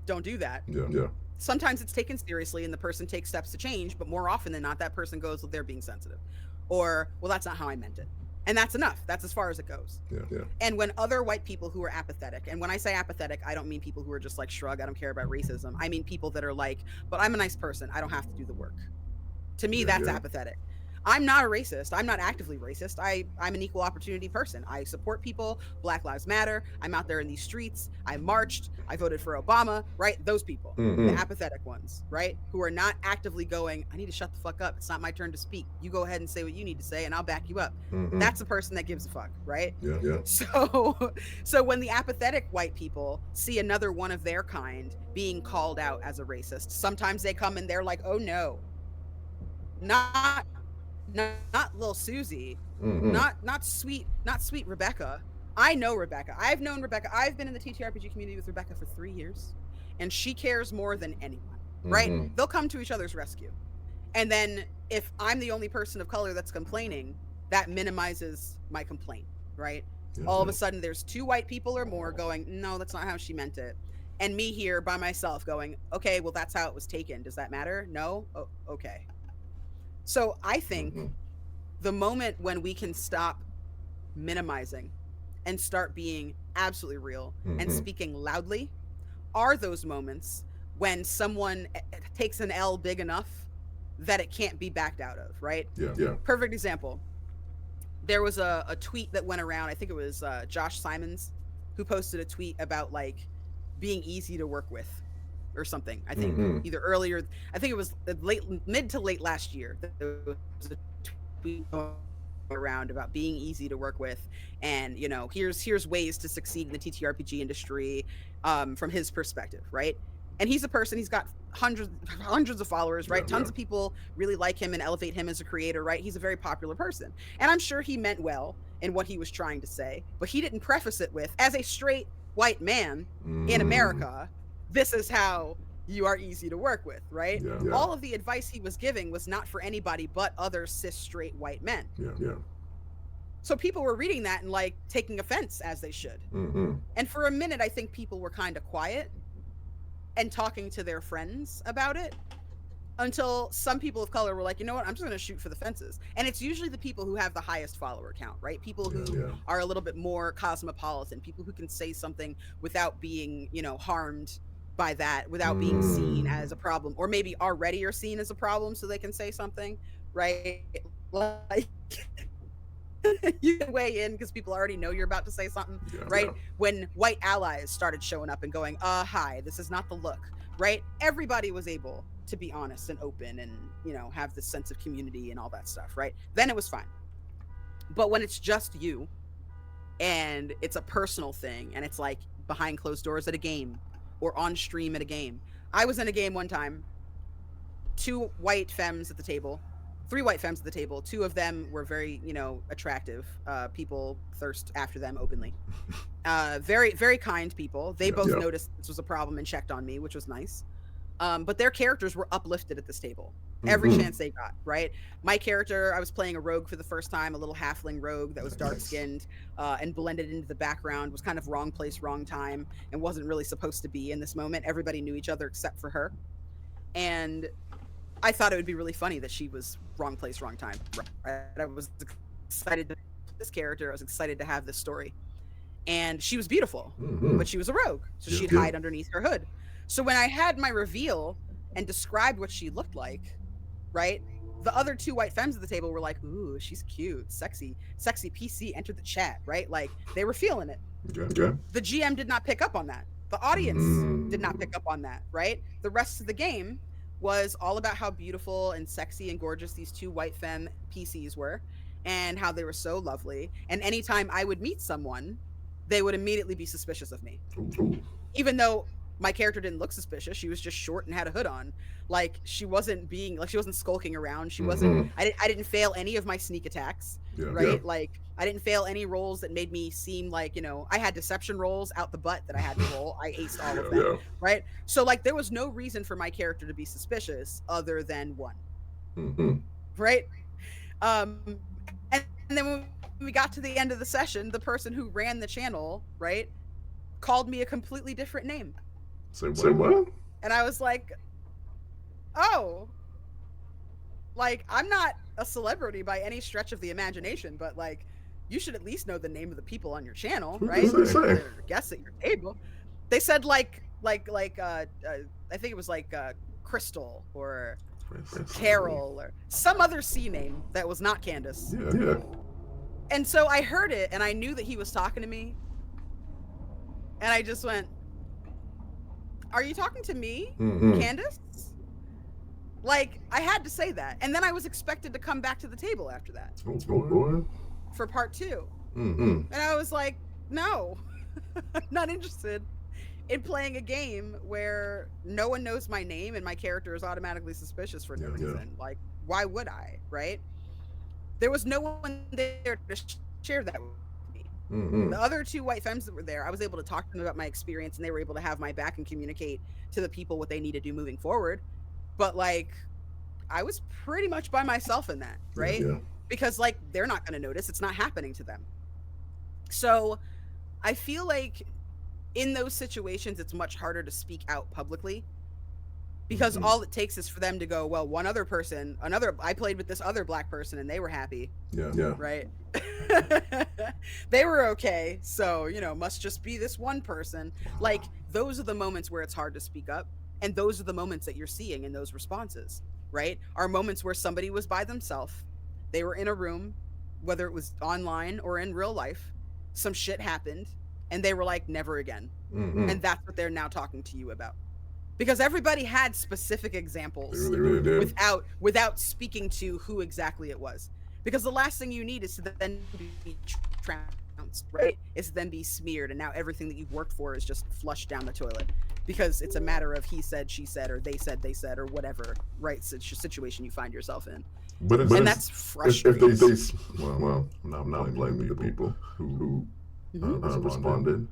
don't do that. Yeah. Sometimes it's taken seriously and the person takes steps to change, but more often than not, that person goes, "Well, they're being sensitive," or, "Well, that's not how I meant it." And that's enough. That's as far as it goes. Yeah. And when other white people who are apathetic, and when I say apathetic, I don't mean people who are just like, shrug, I don't care about racism. I mean people that are like, "But I'm a nice person. I don't have to do the work." To me, that's apathetic. I'm not a racist. I'm not actively racist. I'm an equal opportunity person. I support people. Black Lives Matter. I'm out there in these streets. I marched. I voted for Obama, right? Those people, the apathetic ones, right? Who are not actively going, "I need to shut the fuck up. It's not my turn to speak. You go ahead and say what you need to say and I'll back you up." That's a person that gives a fuck, right? Yeah. So when the apathetic white people see another one of their kind being called out as a racist, sometimes they come and they're like, "Oh no, not little Susie, not sweet Rebecca. I know Rebecca. I've known Rebecca. I've been in the TTRPG community with Rebecca for 3 years, and she cares more than anyone." Right? They'll come to each other's rescue. And then if I'm the only person of color that's complaining, that minimizes my complaint, right? All of a sudden there's 2 white people or more going, "No, that's not how she meant it." And me here by myself going, "Okay, well, that's how it was taken. Does that matter? No? Oh, okay." So I think the moment when we can stop minimizing and start being absolutely real and speaking loudly are those moments when someone takes an L big enough that it can't be backed out of, right? Yeah. Perfect example. There was a tweet that went around. I think it was Josh Simons who posted a tweet about like being easy to work with or something. I think either earlier, I think it was mid to late last year. There was a tweet going around about being easy to work with, and here's ways to succeed in the TTRPG industry from his perspective, right? And he's a person, he's got hundreds of followers, right? Tons of people really like him and elevate him as a creator, right? He's a very popular person, and I'm sure he meant well in what he was trying to say, but he didn't preface it with, "As a straight white man in America, this is how you are easy to work with," right? Yeah. All of the advice he was giving was not for anybody but other cis straight white men. Yeah. So people were reading that and like taking offense, as they should. And for a minute, I think people were kind of quiet and talking to their friends about it until some people of color were like, "You know what? I'm just going to shoot for the fences." And it's usually the people who have the highest follower count, right? People who are a little bit more cosmopolitan, people who can say something without being, harmed by that, without being seen as a problem, or maybe already are seen as a problem so they can say something, right? Like you can weigh in because people already know you're about to say something, right? Yeah. When white allies started showing up and going, hi, this is not the look, right? Everybody was able to be honest and open and, have this sense of community and all that stuff, right? Then it was fine. But when it's just you and it's a personal thing and it's like behind closed doors at a game or on stream at a game. I was in a game one time, 2 white femmes at the table, 3 white femmes at the table. 2 of them were very, attractive. People thirst after them openly. Very, very kind people. They both noticed this was a problem and checked on me, which was nice. But their characters were uplifted at this table every chance they got, right? My character, I was playing a rogue for the first time, a little halfling rogue that was dark-skinned and blended into the background, was kind of wrong place, wrong time, and wasn't really supposed to be in this moment. Everybody knew each other except for her. And I thought it would be really funny that she was wrong place, wrong time. Right? I was excited to play this character. I was excited to have this story. And she was beautiful, but she was a rogue, so she'd hide underneath her hood. So when I had my reveal and described what she looked like, right, the other 2 white femmes at the table were like, ooh, she's cute, sexy PC entered the chat, right? Like, they were feeling it. Okay. The GM did not pick up on that. The audience did not pick up on that, right? The rest of the game was all about how beautiful and sexy and gorgeous these 2 white femme PCs were and how they were so lovely. And anytime I would meet someone, they would immediately be suspicious of me. Ooh. Even though my character didn't look suspicious. She was just short and had a hood on. Like, she wasn't skulking around. She wasn't, I didn't fail any of my sneak attacks, right? Yeah. Like, I didn't fail any rolls that made me seem like, I had deception rolls out the butt that I had to roll. I aced all of them, right? So, like, there was no reason for my character to be suspicious other than one, right? And then when we got to the end of the session, the person who ran the channel, right, called me a completely different name. Say what? And I was like, oh, like, I'm not a celebrity by any stretch of the imagination, but, like, you should at least know the name of the people on your channel, right? Guests at your table. They said, I think it was like Crystal or Carol or some other C name that was not Candace. Yeah. And so I heard it and I knew that he was talking to me. And I just went, are you talking to me, Candace? Like, I had to say that. And then I was expected to come back to the table after that. For part 2. And I was like, no, I'm not interested in playing a game where no one knows my name and my character is automatically suspicious for no reason. Like, why would I, right? There was no one there to share that with me. The other 2 white femmes that were there, I was able to talk to them about my experience and they were able to have my back and communicate to the people what they need to do moving forward. But, like, I was pretty much by myself in that, right? Yeah. Because, like, they're not going to notice. It's not happening to them. So I feel like in those situations, it's much harder to speak out publicly because all it takes is for them to go, well, I played with this other black person and they were happy. Yeah. Right. They were okay. So, must just be this one person. Like, those are the moments where it's hard to speak up. And those are the moments that you're seeing in those responses, right? Are moments where somebody was by themselves. They were in a room, whether it was online or in real life. Some shit happened and they were like, never again. And that's what they're now talking to you about. Because everybody had specific examples they really did. without speaking to who exactly it was. Because the last thing you need is to then be trounced, right? Is to then be smeared, and now everything that you've worked for is just flushed down the toilet. Because it's a matter of he said, she said, or they said, or whatever, right? Situation you find yourself in. And that's frustrating. I'm not blaming the people who responded.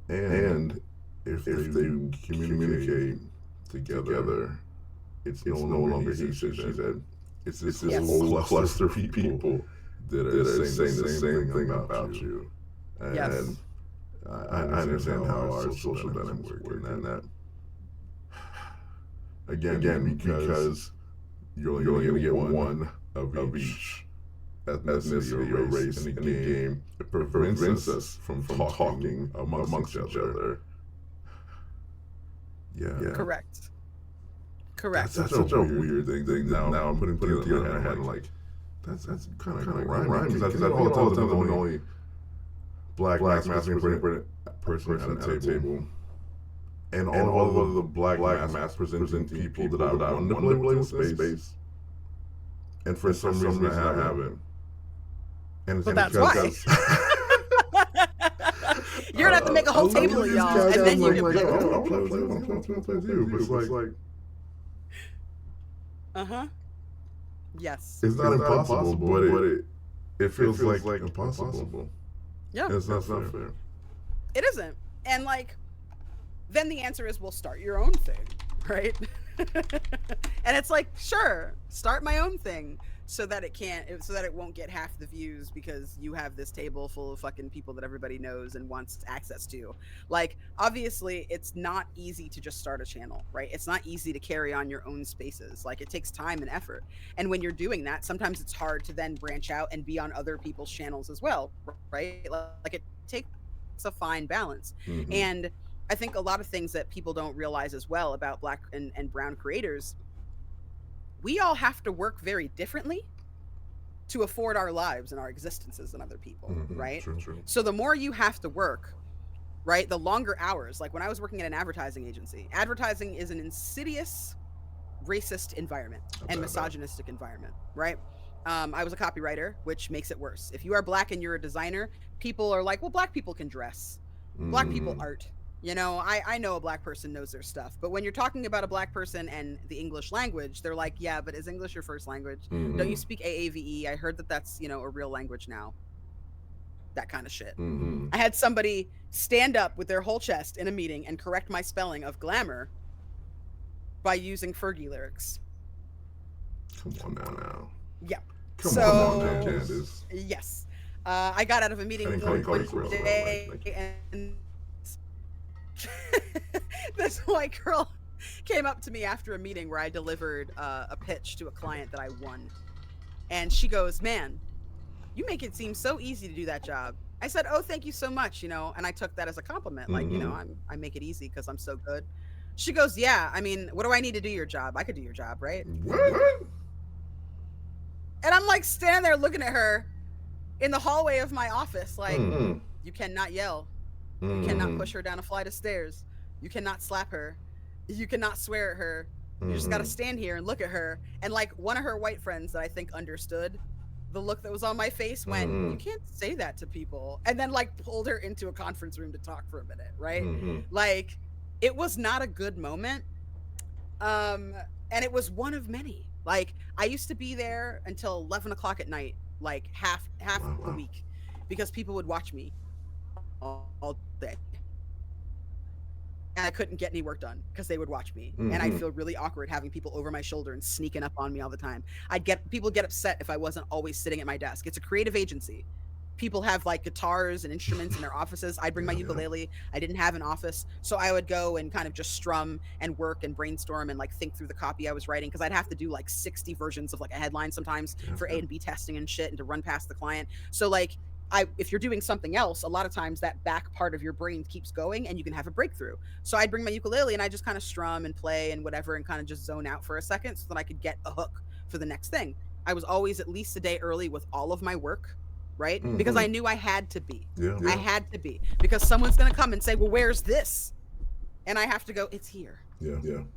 And if they communicate together, it's no longer he said, she said. It's this whole cluster of people that are saying the same thing about you. And I understand how our social dynamics work in that. Again, because you're only going to get one of each ethnicity or race in the game. It prevents us from talking amongst each other. Yeah. Correct. That's such a weird thing. Now I'm putting together in my head, like, That's kind of rhyming because I all the time I'm the only black masculine person at the table. And all of the black mass presenting people that I wanted to play with in space. And for some reason I haven't. And but that's why. You're gonna have to make a whole table of y'all, and then you can play. I'll play with you, but it's like, yes, it's not impossible, but it feels like impossible. Yeah, and it's not fair. It isn't, and like, then the answer is, well, start your own thing, right? And it's like, sure, start my own thing. So that it won't get half the views because you have this table full of fucking people that everybody knows and wants access to. Like, obviously, it's not easy to just start a channel, right? It's not easy to carry on your own spaces. Like, it takes time and effort. And when you're doing that, sometimes it's hard to then branch out and be on other people's channels as well, right? Like, it takes a fine balance. Mm-hmm. And I think a lot of things that people don't realize as well about Black and brown creators, we all have to work very differently to afford our lives and our existences than other people, right? True. So the more you have to work, right, the longer hours. Like when I was working at an advertising agency, advertising is an insidious, racist environment and misogynistic environment, right? I was a copywriter, which makes it worse. If you are Black and you're a designer, people are like, well, Black people can dress. Black people art. You know, I know a Black person knows their stuff, but when you're talking about a Black person and the English language, they're like, yeah, but is English your first language? Don't you speak AAVE? I heard that that's, you know, a real language now. That kind of shit. I had somebody stand up with their whole chest in a meeting and correct my spelling of glamour by using Fergie lyrics. Come on now. Yeah. Come on now, Candace. Yes. I got out of a meeting one day and this white girl came up to me after a meeting where I delivered a pitch to a client that I won. And she goes, man, you make it seem so easy to do that job. I said, oh, thank you so much, you know, and I took that as a compliment. Like, you know, I make it easy because I'm so good. She goes, yeah, I mean, what do I need to do your job? I could do your job, right? What? And I'm like standing there looking at her in the hallway of my office, like, you cannot yell. You cannot push her down a flight of stairs. You cannot slap her. You cannot swear at her. You just got to stand here and look at her. And like one of her white friends that I think understood the look that was on my face went, you can't say that to people. And then like pulled her into a conference room to talk for a minute, right? Like it was not a good moment. And it was one of many. Like I used to be there until 11 o'clock at night, like half the week, because people would watch me all day. And I couldn't get any work done because they would watch me. And I'd feel really awkward having people over my shoulder and sneaking up on me all the time. People get upset if I wasn't always sitting at my desk. It's a creative agency. People have like guitars and instruments in their offices. I'd bring my ukulele. I didn't have an office. So I would go and kind of just strum and work and brainstorm and like think through the copy I was writing. Cause I'd have to do like 60 versions of like a headline sometimes for A and B testing and shit and to run past the client. So like, if you're doing something else, a lot of times that back part of your brain keeps going and you can have a breakthrough. So I'd bring my ukulele and I just kind of strum and play and whatever and kind of just zone out for a second so that I could get a hook for the next thing. I was always at least a day early with all of my work, right? Because I knew I had to be. I had to be because someone's going to come and say, well, where's this? And I have to go, it's here.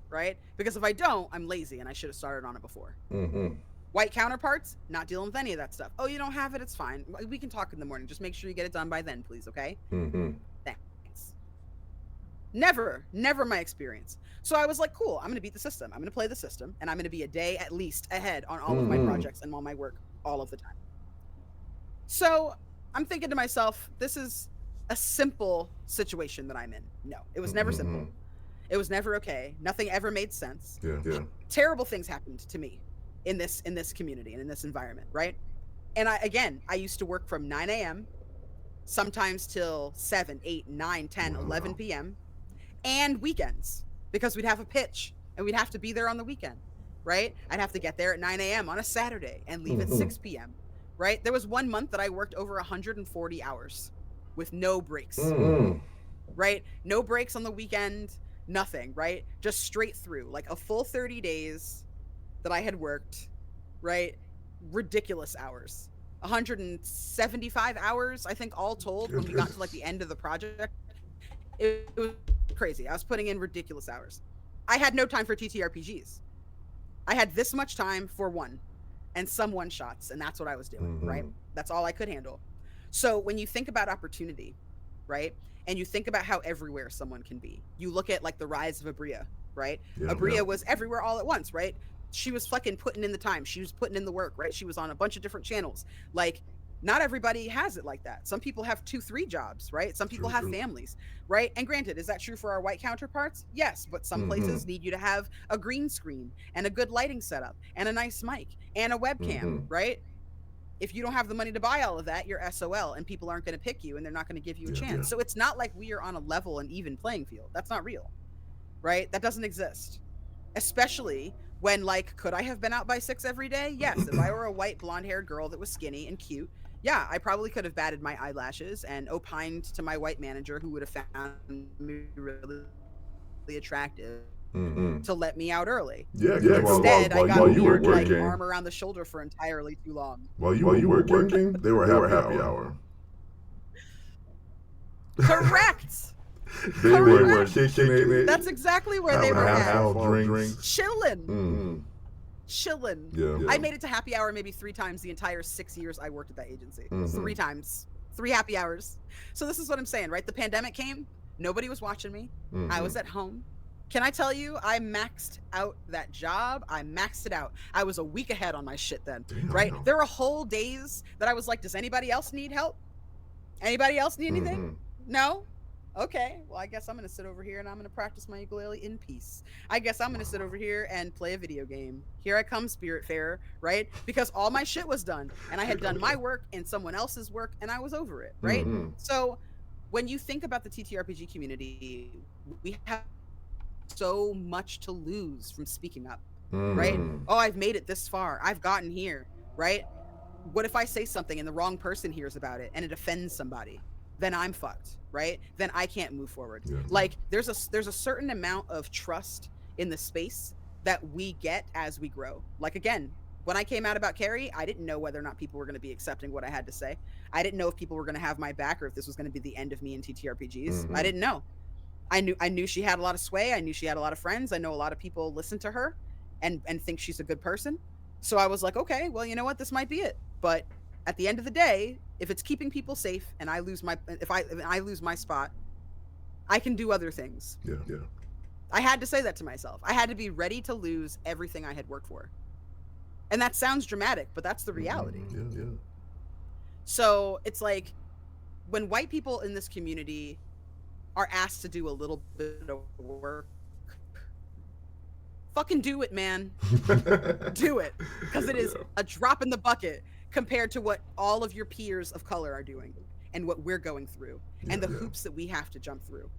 Right? Because if I don't, I'm lazy and I should have started on it before. White counterparts, not dealing with any of that stuff. Oh, you don't have it? It's fine. We can talk in the morning. Just make sure you get it done by then, please, okay? Thanks. Never my experience. So I was like, cool, I'm going to beat the system. I'm going to play the system, and I'm going to be a day at least ahead on all of my projects and all my work all of the time. So I'm thinking to myself, this is a simple situation that I'm in. No, it was never simple. It was never okay. Nothing ever made sense. Terrible things happened to me in this community and in this environment, right? And I used to work from 9 a.m. sometimes till 7, 8, 9, 10, 11 p.m. and weekends because we'd have a pitch and we'd have to be there on the weekend, right? I'd have to get there at 9 a.m. on a Saturday and leave at 6 p.m., right? There was one month that I worked over 140 hours with no breaks, right? No breaks on the weekend, nothing, right? Just straight through, like a full 30 days that I had worked, right? ridiculous hours. 175 hours, I think, all told, when we got to like the end of the project. It was crazy. I was putting in ridiculous hours. I had no time for TTRPGs. I had this much time for one and some one-shots, and that's what I was doing, right? That's all I could handle. So when you think about opportunity, right, and you think about how everywhere someone can be, you look at like the rise of Abria, right? Abria was everywhere all at once, right? She was fucking putting in the time. She was putting in the work, right? She was on a bunch of different channels. Like, not everybody has it like that. Some people have 2-3 jobs, right? Some people have families, right? And granted, is that true for our white counterparts? Yes, but some places need you to have a green screen and a good lighting setup and a nice mic and a webcam, right? If you don't have the money to buy all of that, you're SOL, and people aren't going to pick you, and they're not going to give you a chance. So it's not like we are on a level and even playing field. That's not real, right? That doesn't exist. Especially when, like, could I have been out by 6 every day? Yes. If I were a white blonde-haired girl that was skinny and cute, yeah, I probably could have batted my eyelashes and opined to my white manager, who would have found me really attractive, to let me out early. Instead, I got weird, like, arm around the shoulder for entirely too long. While you were working, they were happy hour. Correct. They were kicking it. That's exactly where they were at. Drinks. Chilling. Chilling. Yeah. I made it to happy hour maybe 3 times the entire 6 years I worked at that agency. 3 times. 3 happy hours. So this is what I'm saying, right? The pandemic came. Nobody was watching me. I was at home. Can I tell you, I maxed out that job. I maxed it out. I was a week ahead on my shit then, right? There were whole days that I was like, does anybody else need help? Anybody else need anything? No? Okay, well, I guess I'm going to sit over here and I'm going to practice my ukulele in peace. I guess I'm going to sit over here and play a video game. Here I come, Spiritfarer, right? Because all my shit was done, and I had done my work and someone else's work, and I was over it, right? So when you think about the TTRPG community, we have so much to lose from speaking up, right? Oh, I've made it this far. I've gotten here, right? What if I say something and the wrong person hears about it and it offends somebody? Then I'm fucked, right? Then I can't move forward. Like, there's a certain amount of trust in the space that we get as we grow. Like, again, when I came out about Carrie, I didn't know whether or not people were going to be accepting what I had to say. I didn't know if people were going to have my back or if this was going to be the end of me in TTRPGs. I didn't know. I knew she had a lot of sway. I knew she had a lot of friends. I know a lot of people listen to her and think she's a good person. So I was like, okay, well, you know what? This might be it. But at the end of the day, if it's keeping people safe and I lose if I lose my spot, I can do other things. I had to say that to myself. I had to be ready to lose everything I had worked for. And that sounds dramatic, but that's the reality. So it's like, when white people in this community are asked to do a little bit of work, fucking do it, man. Do it. Because it is a drop in the bucket compared to what all of your peers of color are doing and what we're going through and the hoops that we have to jump through.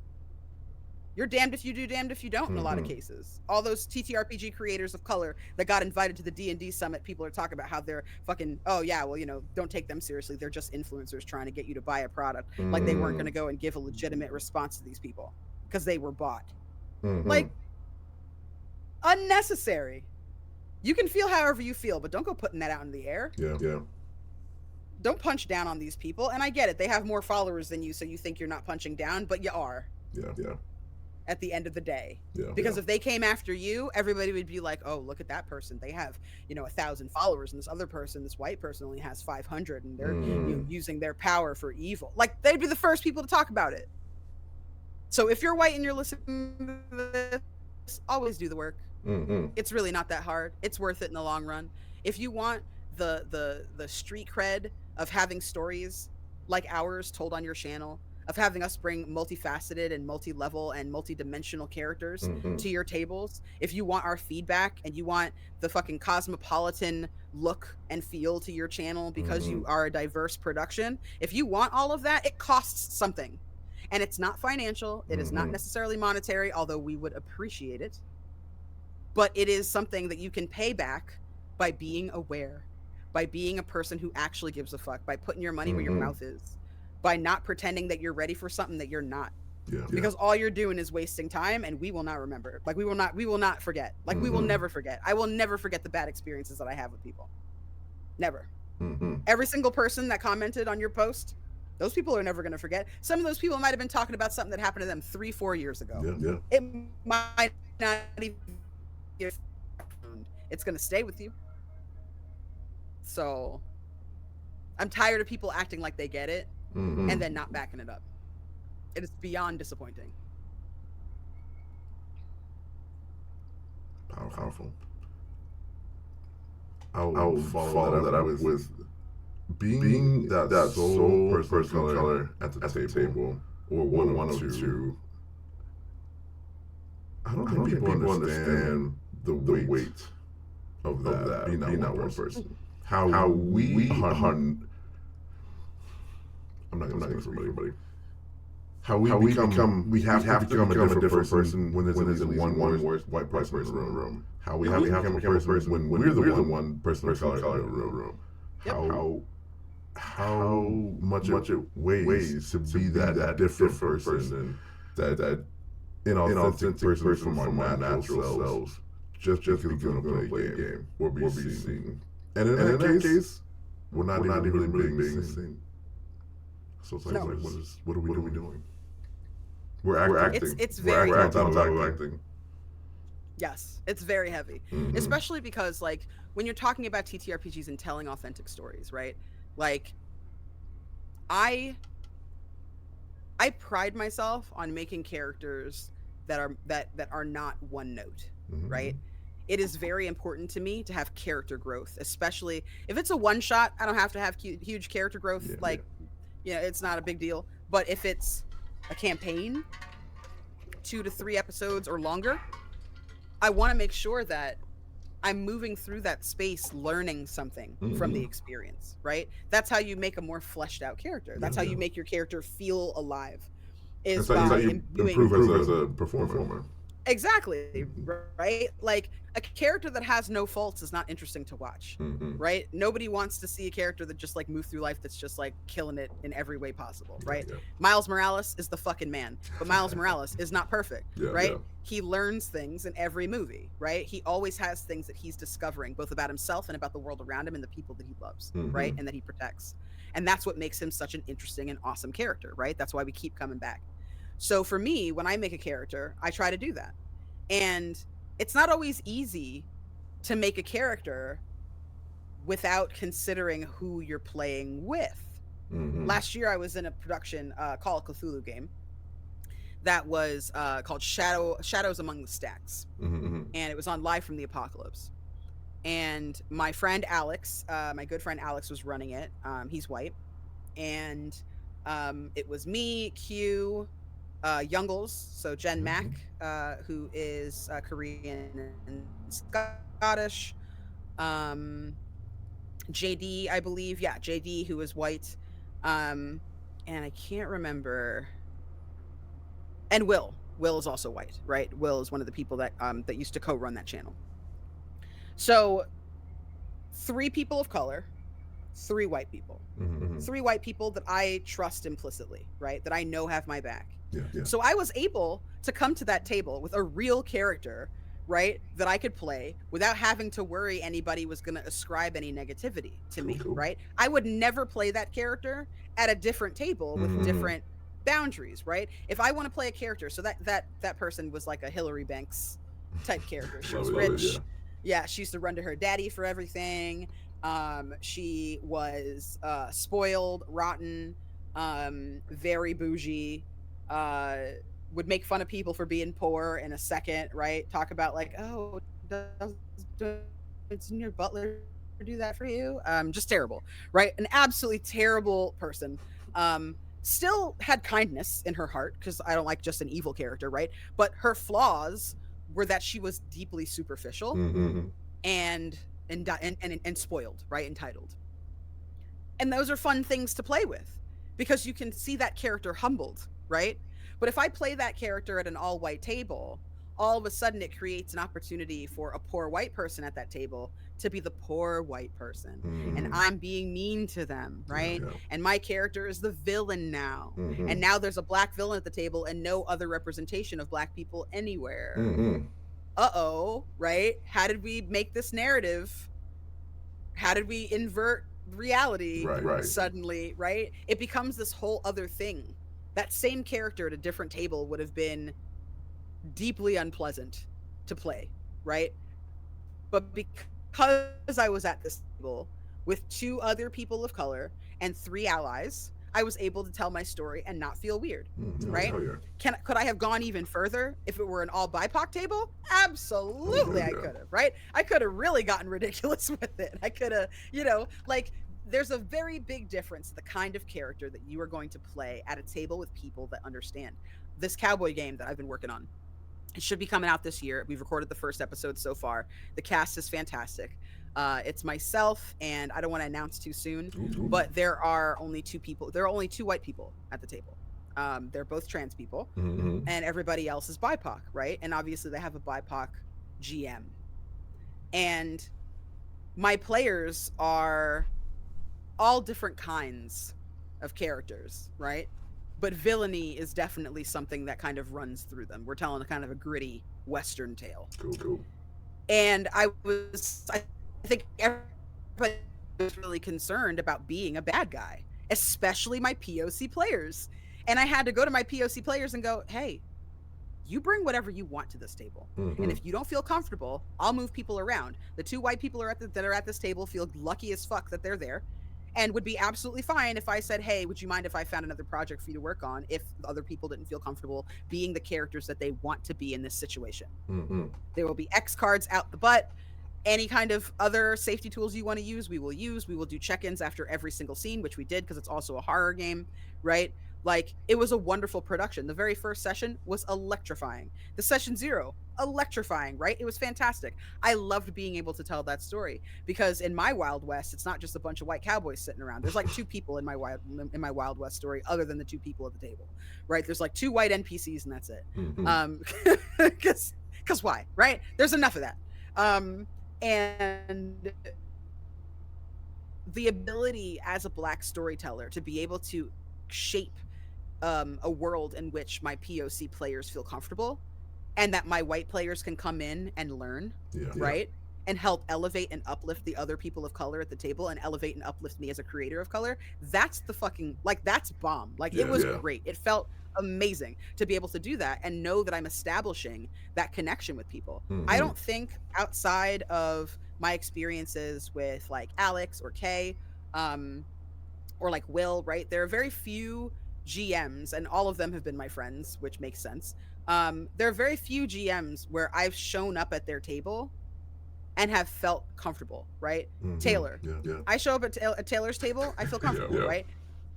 You're damned if you do, damned if you don't in a lot of cases. All those TTRPG creators of color that got invited to the D&D summit, people are talking about how they're fucking, oh yeah, well, you know, don't take them seriously. They're just influencers trying to get you to buy a product. Like, they weren't going to go and give a legitimate response to these people because they were bought. Like, unnecessary. You can feel however you feel, but don't go putting that out in the air. Don't punch down on these people. And I get it. They have more followers than you, so you think you're not punching down, but you are. At the end of the day. Because if they came after you, everybody would be like, oh, look at that person. They have, 1,000 followers, and this other person, this white person, only has 500, and they're using their power for evil. Like, they'd be the first people to talk about it. So if you're white and you're listening to this, always do the work. It's really not that hard. It's worth it in the long run. If you want the street cred of having stories like ours told on your channel, of having us bring multifaceted and multi-level and multi-dimensional characters to your tables, if you want our feedback and you want the fucking cosmopolitan look and feel to your channel because you are a diverse production, if you want all of that, it costs something. And it's not financial. It is not necessarily monetary, although we would appreciate it. But it is something that you can pay back by being aware, by being a person who actually gives a fuck, by putting your money where your mouth is, by not pretending that you're ready for something that you're not. Because all you're doing is wasting time, and we will not remember. Like, we will not forget. Like, we will never forget. I will never forget the bad experiences that I have with people. Never. Every single person that commented on your post, those people are never going to forget. Some of those people might have been talking about something that happened to them 3-4 years ago. It might not even be, it's going to stay with you. So I'm tired of people acting like they get it and then not backing it up. It is beyond disappointing. Powerful. I'll follow that up with being that sole person of color at the table, or one of two. I don't think people understand the weight of that, being that one person. How we hunt. I'm not going to say everybody. How we become, we have to become a different person when there's at least one white person in the room. How we have to become a person when we're the one person of color in the room. How much it weighs to be that different person, that inauthentic person from our natural selves, just because we're going to play a game or be seen. And in that case, we're not even really being seen. So it's like, what are we doing? We're acting. It's very we're acting. Yes, it's very heavy, especially because like when you're talking about TTRPGs and telling authentic stories, right? Like, I pride myself on making characters that are not one note, right? It is very important to me to have character growth, especially if it's a one-shot. I don't have to have huge character growth. It's not a big deal. But if it's a campaign, 2 to 3 episodes or longer, I want to make sure that I'm moving through that space learning something from the experience, right? That's how you make a more fleshed out character. That's how you make your character feel alive. Is that's by how you improve as a performer. Exactly, right? Like, a character that has no faults is not interesting to watch, right? Nobody wants to see a character that just like moves through life that's just like killing it in every way possible, right? Miles Morales is the fucking man, but Miles Morales is not perfect, right? He learns things in every movie, right? He always has things that he's discovering, both about himself and about the world around him and the people that he loves, right? And that he protects. And that's what makes him such an interesting and awesome character, right? That's why we keep coming back. So for me, when I make a character, I try to do that. And it's not always easy to make a character without considering who you're playing with. Last year, I was in a production, Call of Cthulhu game that was called Shadows Among the Stacks. And it was on Live from the Apocalypse. And my friend Alex, my good friend Alex, was running it. He's white. And it was me, Q, Youngles, so Jen Mack, who is Korean and Scottish, JD, I believe, JD, who is white, and I can't remember, and Will is also white, right? Will is one of the people that that used to co-run that channel. So 3 people of color, 3 white people, 3 white people that I trust implicitly, right? That I know have my back. So I was able to come to that table with a real character, right, that I could play without having to worry anybody was going to ascribe any negativity to me, right? I would never play that character at a different table with different boundaries, right? If I want to play a character, so that person was like a Hillary Banks type character. She was rich. She used to run to her daddy for everything. She was spoiled, rotten, very bougie, would make fun of people for being poor in a second, right? Talk about like, oh, does your butler do that for you? Just terrible, right? An absolutely terrible person. Still had kindness in her heart, because I don't like just an evil character, right? But her flaws were that she was deeply superficial and spoiled, right? Entitled. And those are fun things to play with, because you can see that character humbled, right? But if I play that character at an all-white table, all of a sudden it creates an opportunity for a poor white person at that table to be the poor white person. And I'm being mean to them, right? And my character is the villain now. And now there's a black villain at the table and no other representation of black people anywhere. Uh-oh, right? How did we make this narrative How did we invert reality Right. suddenly, right? It becomes this whole other thing. That same character at a different table would have been deeply unpleasant to play, right? But because I was at this table with 2 other people of color and 3 allies, I was able to tell my story and not feel weird, right? Oh, yeah. Could I have gone even further if it were an all BIPOC table? Oh, Absolutely, yeah, I yeah. could have, right? I could have really gotten ridiculous with it. I could have, like, there's a very big difference the kind of character that you are going to play at a table with people that understand. This cowboy game that I've been working on, it should be coming out this year. We've recorded the first episode so far. The cast is fantastic. It's myself, and I don't want to announce too soon, but there are only 2 people. There are only 2 white people at the table. They're both trans people, and everybody else is BIPOC, right? And obviously they have a BIPOC GM. And my players are all different kinds of characters, right? But villainy is definitely something that kind of runs through them. We're telling a kind of a gritty Western tale. Cool. And I think everybody was really concerned about being a bad guy, especially my POC players. And I had to go to my POC players and go, hey, you bring whatever you want to this table. And if you don't feel comfortable, I'll move people around. The 2 white people that are at this table feel lucky as fuck that they're there, and would be absolutely fine if I said, hey, would you mind if I found another project for you to work on, if other people didn't feel comfortable being the characters that they want to be in this situation. There will be X cards out the butt. Any kind of other safety tools you want to use, we will use. We will do check-ins after every single scene, which we did because it's also a horror game, right? Like, it was a wonderful production. The very first session was electrifying. The session 0, electrifying, right? It was fantastic. I loved being able to tell that story because in my Wild West, it's not just a bunch of white cowboys sitting around. There's like 2 people in my Wild West story other than the 2 people at the table, right? There's like 2 white NPCs and that's it. Because why, right? There's enough of that. And the ability as a Black storyteller to be able to shape a world in which my POC players feel comfortable, and that my white players can come in and learn, right? And help elevate and uplift the other people of color at the table and elevate and uplift me as a creator of color. That's the fucking, like, that's bomb. Like, it was great. It felt amazing to be able to do that and know that I'm establishing that connection with people. I don't think outside of my experiences with like Alex or Kay, or like Will, right? There are very few GMs, and all of them have been my friends, which makes sense. There are very few GMs where I've shown up at their table and have felt comfortable, right? Taylor, I show up at Taylor's table, I feel comfortable, right?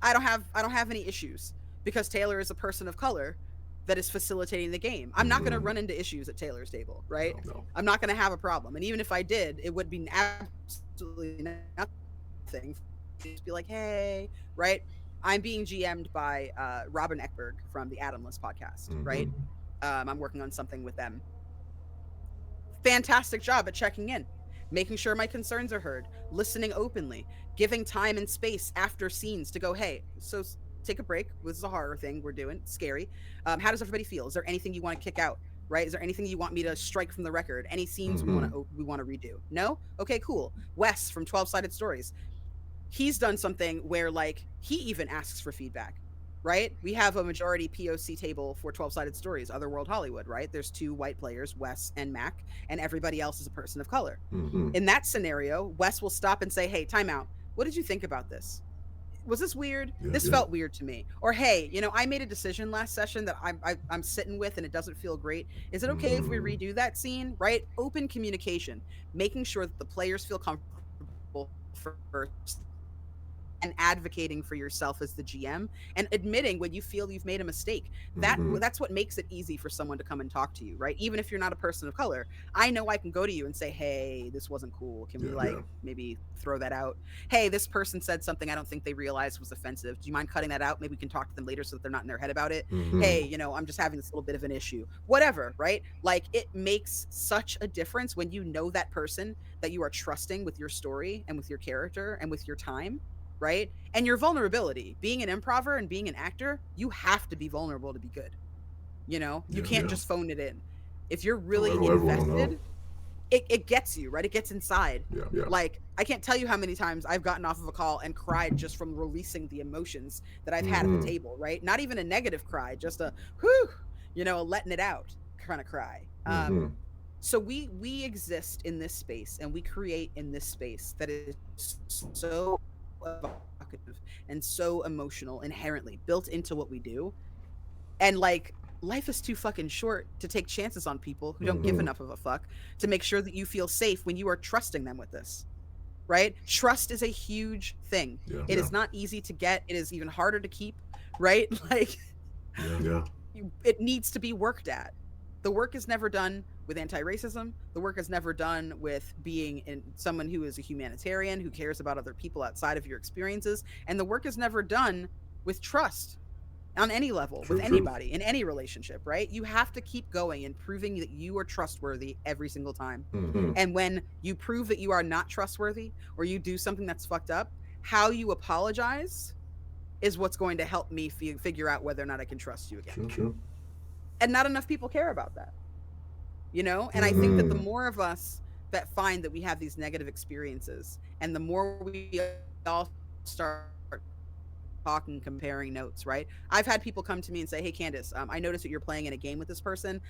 I don't have any issues because Taylor is a person of color that is facilitating the game. I'm not going to run into issues at Taylor's table, right? No. I'm not going to have a problem, and even if I did, it would be absolutely nothing. Just be like, hey, right? I'm being GM'd by Robin Eckberg from the Adamless podcast, right? I'm working on something with them. Fantastic job at checking in, making sure my concerns are heard, listening openly, giving time and space after scenes to go, hey, so take a break. This is a horror thing we're doing. It's scary. How does everybody feel? Is there anything you want to kick out? Right? Is there anything you want me to strike from the record? Any scenes we want to redo? No? Okay, cool. Wes from 12-Sided Stories. He's done something where, like, he even asks for feedback, right? We have a majority POC table for 12-Sided Stories, Otherworld Hollywood, right? There's 2 white players, Wes and Mac, and everybody else is a person of color. In that scenario, Wes will stop and say, hey, time out. What did you think about this? Was this weird? This felt weird to me. Or, hey, I made a decision last session that I'm sitting with and it doesn't feel great. Is it okay if we redo that scene, right? Open communication, making sure that the players feel comfortable first, and advocating for yourself as the GM and admitting when you feel you've made a mistake. That's what makes it easy for someone to come and talk to you, right? Even if you're not a person of color, I know I can go to you and say, hey, this wasn't cool. Can we maybe throw that out? Hey, this person said something I don't think they realized was offensive. Do you mind cutting that out? Maybe we can talk to them later so that they're not in their head about it. Hey, I'm just having this little bit of an issue. Whatever, right? Like, it makes such a difference when you know that person that you are trusting with your story and with your character and with your time, right? And your vulnerability. Being an improver and being an actor, you have to be vulnerable to be good. You can't just phone it in. If you're really invested, it gets you, right? It gets inside. Yeah. Like, I can't tell you how many times I've gotten off of a call and cried just from releasing the emotions that I've had at the table, right? Not even a negative cry, just a whew, a letting it out kind of cry. So we exist in this space, and we create in this space that is so evocative and so emotional, inherently built into what we do. And like, life is too fucking short to take chances on people who don't give enough of a fuck to make sure that you feel safe when you are trusting them with this. Right? Trust is a huge thing. It is not easy to get. It is even harder to keep, right? Like, it needs to be worked at. The work is never done with anti-racism. The work is never done with being someone who is a humanitarian, who cares about other people outside of your experiences. And the work is never done with trust on any level, with anybody, in any relationship, right? You have to keep going and proving that you are trustworthy every single time. And when you prove that you are not trustworthy, or you do something that's fucked up, how you apologize is what's going to help me figure out whether or not I can trust you again. True. And not enough people care about that, And I think that the more of us that find that we have these negative experiences, and the more we all start talking, comparing notes, right? I've had people come to me and say, hey, Candace, I noticed that you're playing in a game with this person.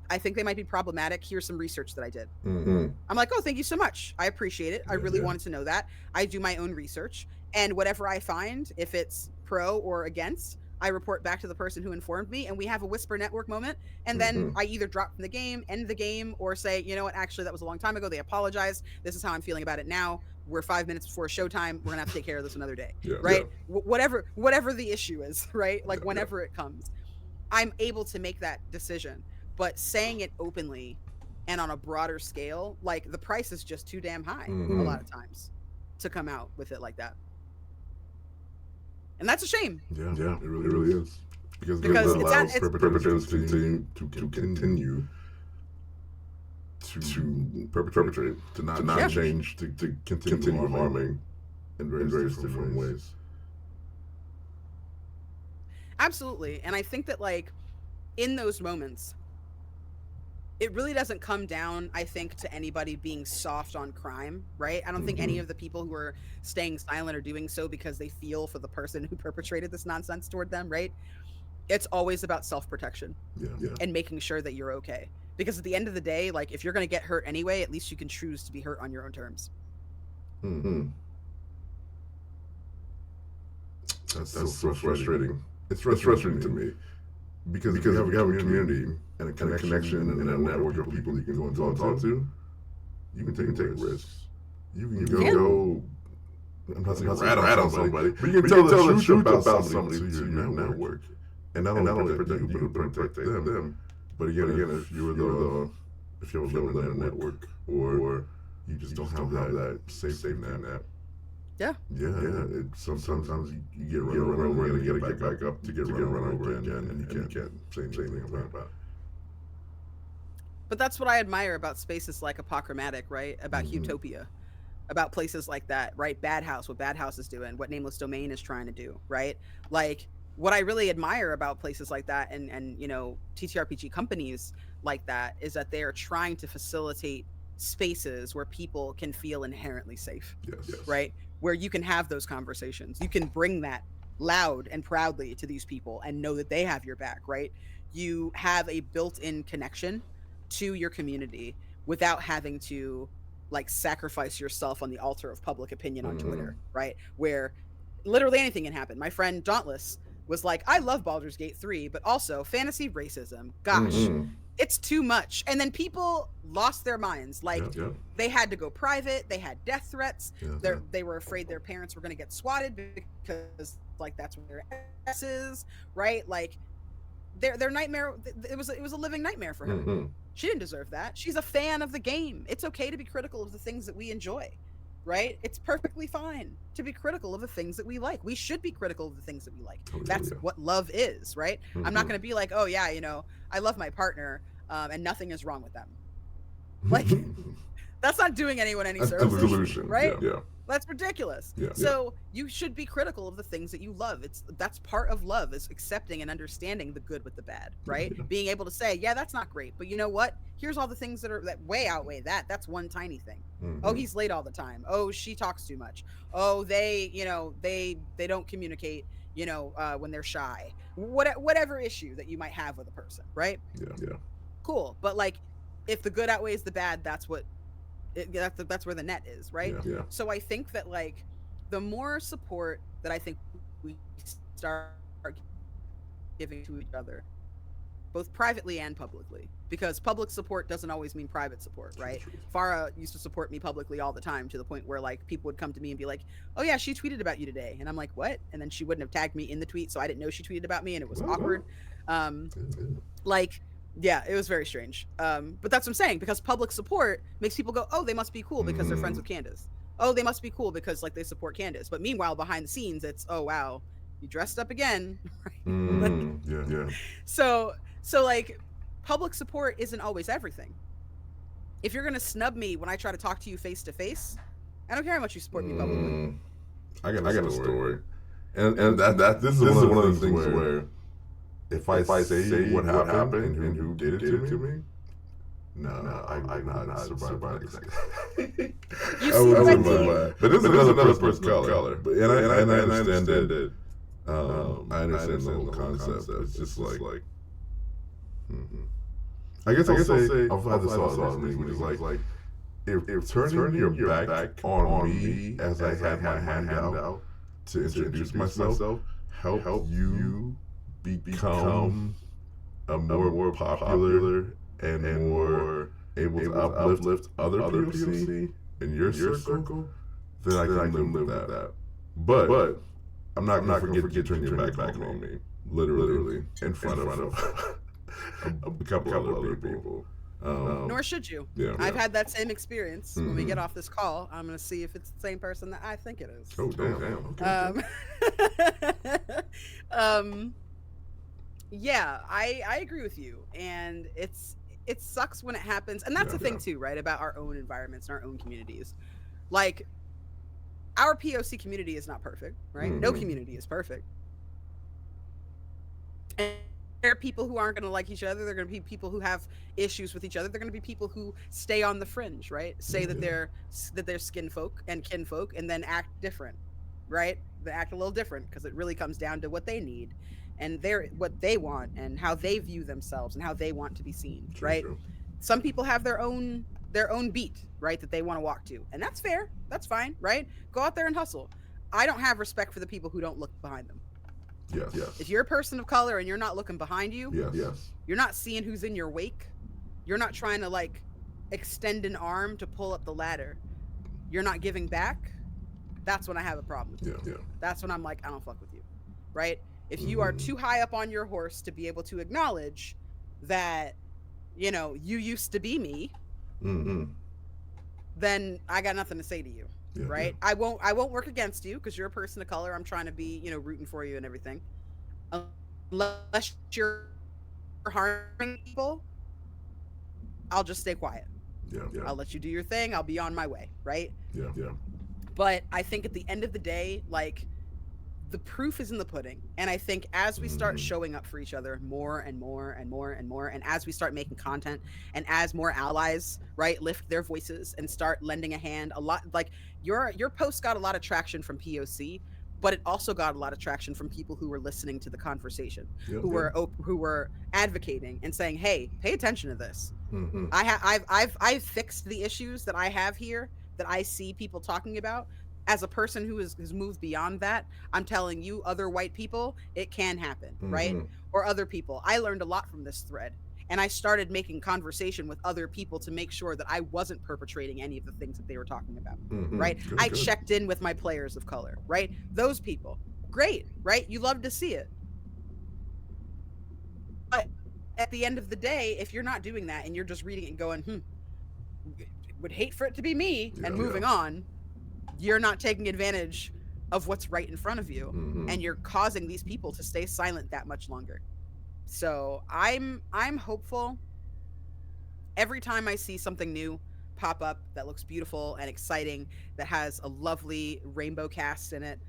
I think they might be problematic. Here's some research that I did. I'm like, oh, thank you so much. I appreciate it. I really wanted to know that. I do my own research, and whatever I find, if it's pro or against, I report back to the person who informed me, and we have a whisper network moment. And then I either drop from the game, end the game, or say, you know what, actually, that was a long time ago. They apologize. This is how I'm feeling about it now. We're 5 minutes before showtime. We're gonna have to take care of this another day, right? Whatever the issue is, right? Like, whenever it comes, I'm able to make that decision. But saying it openly and on a broader scale, like, the price is just too damn high a lot of times to come out with it like that. And that's a shame. Yeah, it really is. Because it allows perpetrators to continue to perpetrate, to not change, to continue harming in various different ways. Absolutely. And I think that, like, in those moments, it really doesn't come down, I think, to anybody being soft on crime, right? I don't think any of the people who are staying silent are doing so because they feel for the person who perpetrated this nonsense toward them, right? It's always about self-protection and making sure that you're okay. Because at the end of the day, like, if you're going to get hurt anyway, at least you can choose to be hurt on your own terms. That's so frustrating. It's frustrating to me. Because if you have a community and a connection and a network of people you can go and talk to, you can take risks. You can go. I'm not saying rat on somebody, but you can tell the truth about somebody to your network, and not only protect you, but protect them. But again, if you're living in a network, or you just don't have that safety net. Yeah. Sometimes you get run over, and you gotta get back up to get run over again, and you can't say anything about it. But that's what I admire about spaces like Apocrymatic, right? About Utopia, about places like that, right? Bad House, what Bad House is doing, what Nameless Domain is trying to do, right? Like, what I really admire about places like that and TTRPG companies like that is that they are trying to facilitate spaces where people can feel inherently safe, right? Where you can have those conversations. You can bring that loud and proudly to these people and know that they have your back, right? You have a built-in connection to your community without having to, like, sacrifice yourself on the altar of public opinion on Twitter, right? Where literally anything can happen. My friend Dauntless was like, I love Baldur's Gate 3, but also fantasy racism. Gosh, it's too much. And then people lost their minds. Like, they had to go private. They had death threats. They were afraid their parents were going to get swatted because, like, that's what their S is, right? Like, their nightmare, it was a living nightmare for her. She didn't deserve that. She's a fan of the game. It's okay to be critical of the things that we enjoy, right? It's perfectly fine to be critical of the things that we like. We should be critical of the things that we like. That's what love is, right? I'm not going to be like, oh yeah, I love my partner, and nothing is wrong with them. That's not doing anyone any That's service, delusion, right? Yeah. That's ridiculous. Yeah. So you should be critical of the things that you love. That's part of love, is accepting and understanding the good with the bad, right? Yeah. Being able to say, yeah, that's not great, but you know what? Here's all the things that way outweigh that. That's one tiny thing. Oh, he's late all the time. Oh, she talks too much. Oh, they don't communicate, when they're shy. Whatever issue that you might have with a person, right? Yeah. Cool. But like, if the good outweighs the bad, that's where the net is, right? Yeah. So I think that, like, the more support that I think we start giving to each other, both privately and publicly, because public support doesn't always mean private support, right? Farah used to support me publicly all the time, to the point where, like, people would come to me and be like, oh yeah, she tweeted about you today, and I'm like, what? And then she wouldn't have tagged me in the tweet, so I didn't know she tweeted about me, and it was awkward. Like, yeah, it was very strange. But that's what I'm saying, because public support makes people go, oh, they must be cool because they're friends with Candace. Oh, they must be cool because, like, they support Candace. But meanwhile, behind the scenes, it's, oh wow, you dressed up again. Yeah. So like, public support isn't always everything. If you're gonna snub me when I try to talk to you face to face, I don't care how much you support me publicly. I got a story, and this is one of the things where if I say what happened and who did it to me, no, I would not survive the next day. You I see would what I survive. mean? But this is another person's color. But and I understand that. I understand the whole concept. It's just like. I guess I'll say I've had this thought recently, which is like, if turning your back on me as I had my hand out to introduce myself help you become a more popular and more able to uplift other POC in your circle, then I can live with that. But I'm not gonna forget to turn your back on me, literally in front of a couple other people. Nor should you. Yeah. I've had that same experience. When we get off this call, I'm going to see if it's the same person that I think it is. Oh, damn. Okay. Yeah, I agree with you. And it sucks when it happens. And that's the thing too, right? About our own environments and our own communities. Like, our POC community is not perfect, right? No community is perfect. And there are people who aren't going to like each other. There are going to be people who have issues with each other. There are going to be people who stay on the fringe, right? Say that they're skin folk and kin folk, and then act different, right? They act a little different because it really comes down to what they need and what they want and how they view themselves and how they want to be seen, right? True. Some people have their own beat, right, that they want to walk to, and that's fair. That's fine, right? Go out there and hustle. I don't have respect for the people who don't look behind them. Yes. If you're a person of color and you're not looking behind you, you're not seeing who's in your wake, you're not trying to, like, extend an arm to pull up the ladder, you're not giving back, that's when I have a problem with you. That's when I'm like, I don't fuck with you, right? If you are too high up on your horse to be able to acknowledge that, you used to be me, then I got nothing to say to you. Right? I won't work against you because you're a person of color. I'm trying to be, rooting for you and everything. Unless you're harming people, I'll just stay quiet. I'll let you do your thing. I'll be on my way, right? But I think at the end of the day, like, the proof is in the pudding. And I think as we start showing up for each other more and more and more and more, and as we start making content, and as more allies, right, lift their voices and start lending a hand, a lot, like, your post got a lot of traction from POC, but it also got a lot of traction from people who were listening to the conversation, who were advocating and saying, hey, pay attention to this. I've fixed the issues that I have here that I see people talking about. As a person who has moved beyond that, I'm telling you, other white people, it can happen, right? Or other people. I learned a lot from this thread, and I started making conversation with other people to make sure that I wasn't perpetrating any of the things that they were talking about, right? I checked in with my players of color, right? Those people, great, right? You love to see it. But at the end of the day, if you're not doing that and you're just reading it and going, would hate for it to be me, and moving on, you're not taking advantage of what's right in front of you, and you're causing these people to stay silent that much longer. So I'm hopeful. Every time I see something new pop up that looks beautiful and exciting, that has a lovely rainbow cast in it.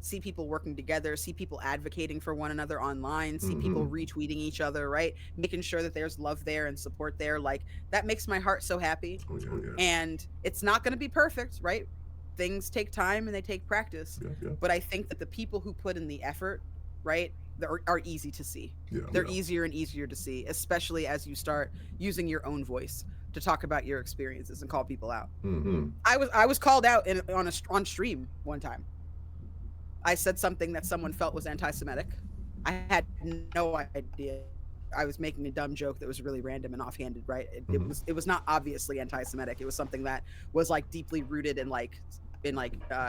See people working together, see people advocating for one another online, see people retweeting each other, right? Making sure that there's love there and support there. Like, that makes my heart so happy. Oh, yeah. And it's not going to be perfect, right? Things take time and they take practice. Yeah. But I think that the people who put in the effort, right, are easy to see. Yeah. They're easier and easier to see, especially as you start using your own voice to talk about your experiences and call people out. I was called out on stream one time. I said something that someone felt was anti-Semitic. I had no idea. I was making a dumb joke that was really random and offhanded, right? It was not obviously anti-Semitic. It was something that was like deeply rooted in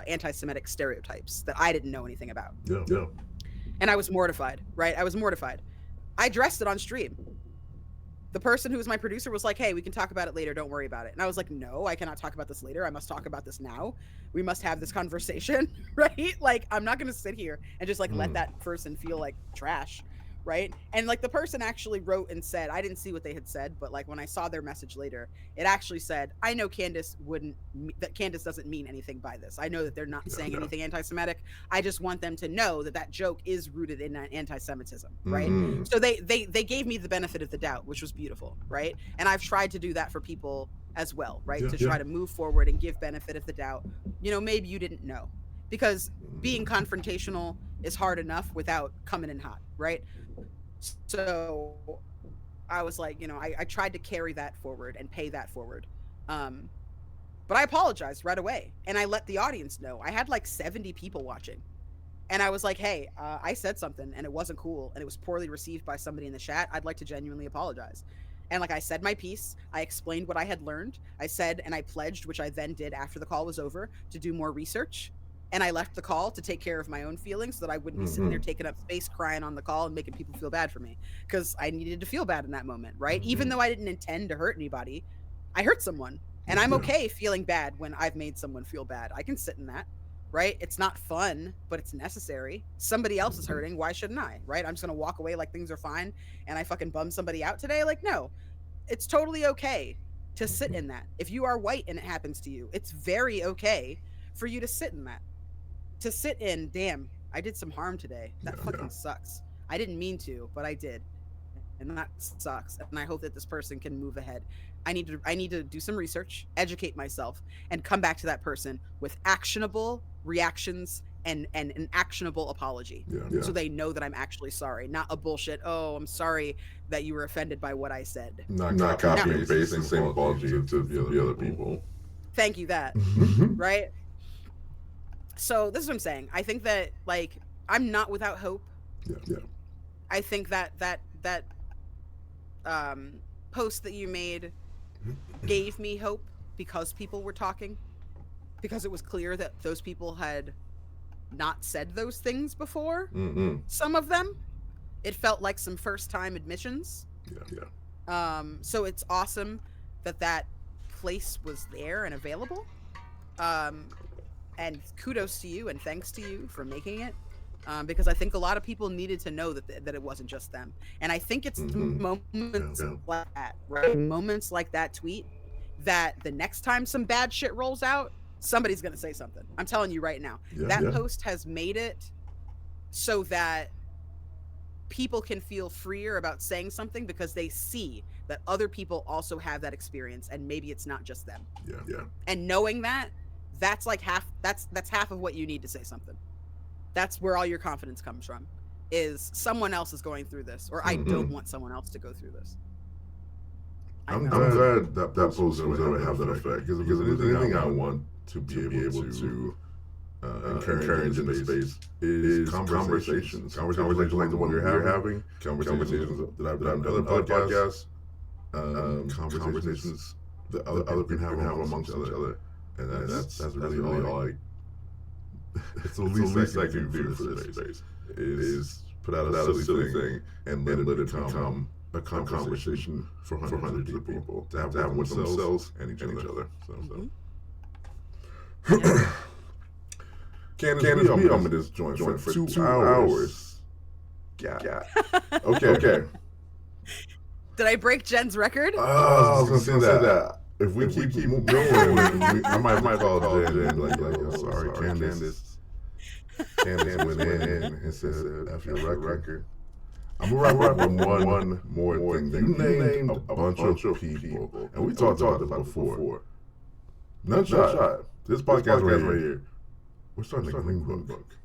anti-Semitic stereotypes that I didn't know anything about. Yeah. And I was mortified, right? I was mortified. I addressed it on stream. The person who was my producer was like, hey, we can talk about it later. Don't worry about it. And I was like, no, I cannot talk about this later. I must talk about this now. We must have this conversation, right? Like, I'm not going to sit here and just like let that person feel like trash, right? And like the person actually wrote and said, I didn't see what they had said, but like when I saw their message later, it actually said, I know Candace doesn't mean anything by this. I know that they're not saying anything anti-Semitic. I just want them to know that that joke is rooted in anti-Semitism, right? So they gave me the benefit of the doubt, which was beautiful, right? And I've tried to do that for people as well, right? To try to move forward and give benefit of the doubt. You know, maybe you didn't know, because being confrontational is hard enough without coming in hot, right? So I was like, you know, I tried to carry that forward and pay that forward. But I apologized right away. And I let the audience know. I had like 70 people watching. And I was like, hey, I said something and it wasn't cool and it was poorly received by somebody in the chat. I'd like to genuinely apologize. And like I said my piece, I explained what I had learned. I said, and I pledged, which I then did after the call was over, to do more research. And I left the call to take care of my own feelings so that I wouldn't be sitting there taking up space, crying on the call and making people feel bad for me, because I needed to feel bad in that moment, right? Even though I didn't intend to hurt anybody, I hurt someone. And I'm okay feeling bad when I've made someone feel bad. I can sit in that, right? It's not fun, but it's necessary. Somebody else is hurting. Why shouldn't I, right? I'm just going to walk away like things are fine and I fucking bummed somebody out today? Like, no. It's totally okay to sit in that. If you are white and it happens to you, it's very okay for you to sit in that. To sit in, damn, I did some harm today. That fucking sucks. I didn't mean to, but I did. And that sucks. And I hope that this person can move ahead. I need to do some research, educate myself, and come back to that person with actionable reactions and an actionable apology. So they know that I'm actually sorry. Not a bullshit, oh, I'm sorry that you were offended by what I said. Not copying and pasting the same apology to the other people. Thank you, that. Right? So this is what I'm saying. I think that, like, I'm not without hope. I think that post that you made gave me hope because people were talking, because it was clear that those people had not said those things before. Some of them, it felt like some first-time admissions. So it's awesome that place was there and available. And kudos to you and thanks to you for making it, because I think a lot of people needed to know that it wasn't just them. And I think it's moments like that, right? Moments like that tweet, that the next time some bad shit rolls out, somebody's going to say something. I'm telling you right now. That post has made it so that people can feel freer about saying something, because they see that other people also have that experience and maybe it's not just them. And knowing that, that's like that's half of what you need to say something. That's where all your confidence comes from, is someone else is going through this, or I don't want someone else to go through this. I'm glad that post was able to have that effect, because if there's anything I want to be able to encourage in the space is conversations like the one you're having, conversations that I've done on other podcasts, conversations that other people have amongst each other. And that's really all it's the least I can do for this space is put out a silly thing and let it become a conversation for hundreds of people to have with themselves and each other. Candace, we on this joint for 2 hours. Okay. Did I break Jen's record? Oh, I was gonna say that. if we keep going, I might call Jen and like, yo, sorry, Candace. Candace went in and said, F your record. I'm gonna wrap up with one more thing. You named a bunch of people, and we talked about this before. nOne-shOt, this podcast right here, we're starting a Green Book.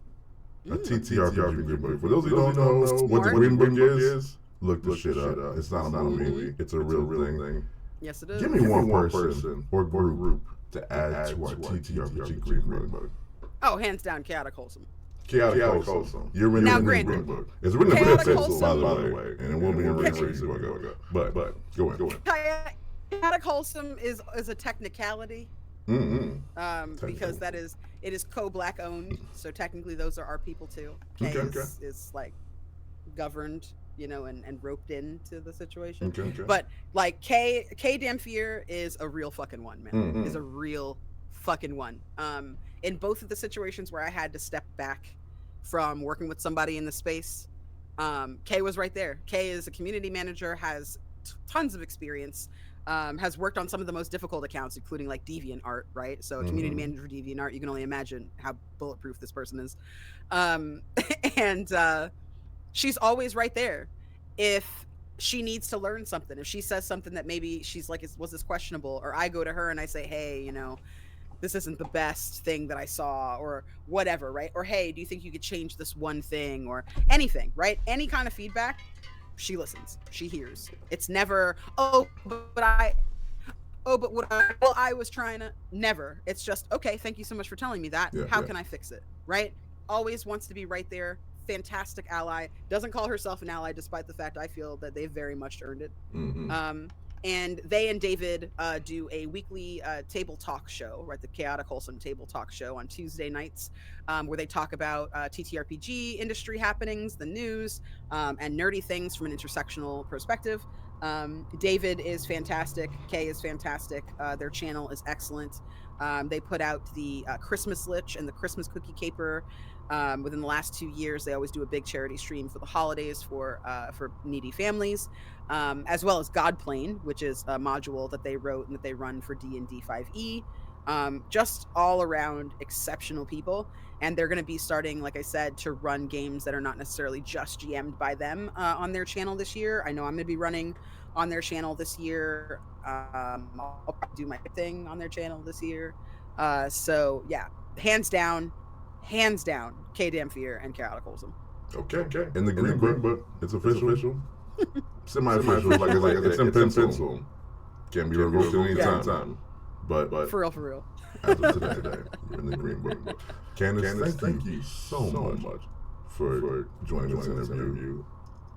A TTRPG Green Book. For those who don't know what the Green Book is, look this shit up. It's not a movie. It's a real thing. Yes, it is. Give me one person or group to add to our TTRPG Green Book. Oh, hands down, Chaotic Wholesome. Chaotic Wholesome. You're in the Green Book. It's written in pencil, by the way, and it will be in reference. But go in. Chaotic Wholesome is a technicality. Because it is co-black owned, so technically those are our people too. K is like governed, and roped into the situation. But like K Damfier is a real fucking one, man. Is a real fucking one. In both of the situations where I had to step back from working with somebody in the space, K was right there. K is a community manager, has tons of experience. Has worked on some of the most difficult accounts, including like DeviantArt, right? So a community manager for DeviantArt, you can only imagine how bulletproof this person is. And she's always right there. If she needs to learn something, if she says something that maybe she's like, was this questionable? Or I go to her and I say, hey, this isn't the best thing that I saw, or whatever, right? Or, hey, do you think you could change this one thing, or anything, right? Any kind of feedback. She listens. She hears. It's never, I was trying to. Never. It's just, okay, thank you so much for telling me that. How can I fix it? Right? Always wants to be right there. Fantastic ally. Doesn't call herself an ally, despite the fact I feel that they've very much earned it. And they and David do a weekly table talk show, right? The Chaotic Wholesome Table Talk Show on Tuesday nights, where they talk about TTRPG industry happenings, the news, and nerdy things from an intersectional perspective. David is fantastic. Kay is fantastic. Their channel is excellent. They put out the Christmas Lich and the Christmas Cookie Caper. Within the last 2 years, they always do a big charity stream for the holidays for needy families, as well as Godplane, which is a module that they wrote and that they run for D&D 5e. Just all around exceptional people. And they're going to be starting, like I said, to run games that are not necessarily just GM'd by them on their channel this year. I know I'm going to be running on their channel this year. I'll probably do my thing on their channel this year. So yeah, hands down, K Damfier and Chaotic Wholesome. Okay. In the Green Book, it's official. Semi-official, like it's in pencil. Can be revoked at any time. But for real. As of today, you're in the Green Book. Candace, thank you so much for joining this interview.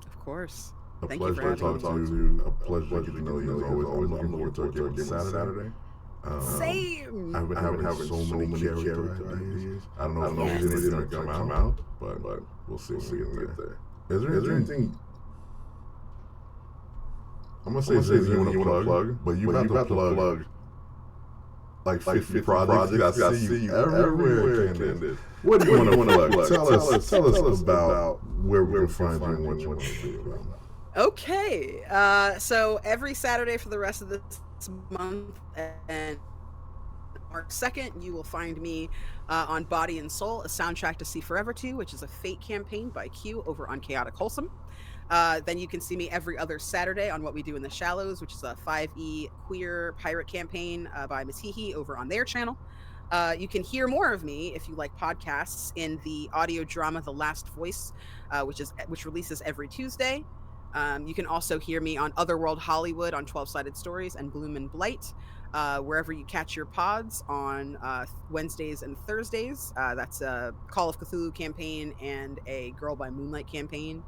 Of course. A pleasure to talk to you. A pleasure to get to know you as always. I'm looking forward to our game on Saturday. Same. I've been having so many character ideas. I don't know if anything's going to come out, but we'll see when we get there. Is there anything... I'm going to say you want to plug, but you have to plug like 50 projects. I see you everywhere, Candace. What do you want to plug? Tell us about where we can find you and what you want to do. Okay. So every Saturday for the rest of this month and March 2nd, you will find me on Body and Soul, a soundtrack to See Forever 2, which is a Fate campaign by Q over on Chaotic Wholesome. Then you can see me every other Saturday on What We Do in the Shallows, which is a 5e queer pirate campaign by Miss Hee over on their channel. You can hear more of me if you like podcasts in the audio drama The Last Voice, which releases every Tuesday. You can also hear me on Otherworld Hollywood on 12-Sided Stories and Bloom and Blight, wherever you catch your pods on Wednesdays and Thursdays. That's a Call of Cthulhu campaign and a Girl by Moonlight campaign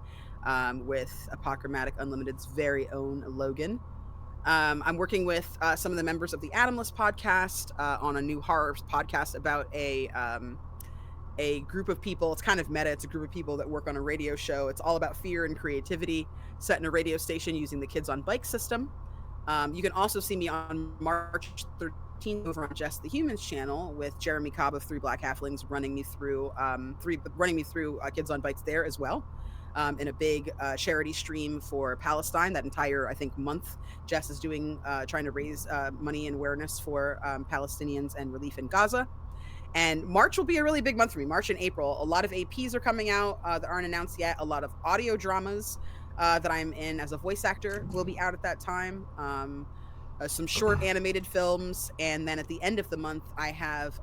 with Apochromatic Unlimited's very own Logan. I'm working with some of the members of the Atomless podcast on a new horror podcast about a group of people. It's kind of meta. It's a group of people that work on a radio show. It's all about fear and creativity set in a radio station using the Kids on Bike system. You can also see me on March 13th over on Just the Humans channel with Jeremy Cobb of Three Black Halflings running me through Kids on Bikes there as well. in a big charity stream for Palestine. That entire, I think, month, Jess is doing trying to raise money and awareness for Palestinians and relief in Gaza. And March will be a really big month for me. March and April, a lot of APs are coming out that aren't announced yet. A lot of audio dramas that I'm in as a voice actor will be out at that time. Some short animated films, and then at the end of the month, I have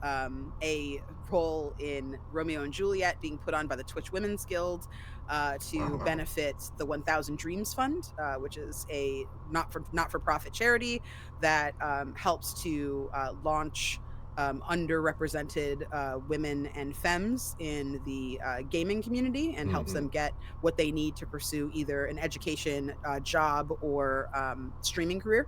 a role in Romeo and Juliet being put on by the Twitch Women's Guild to benefit the 1000 Dreams Fund, which is a not-for-profit charity that helps to launch underrepresented women and femmes in the gaming community and helps them get what they need to pursue either an education, job, or streaming career.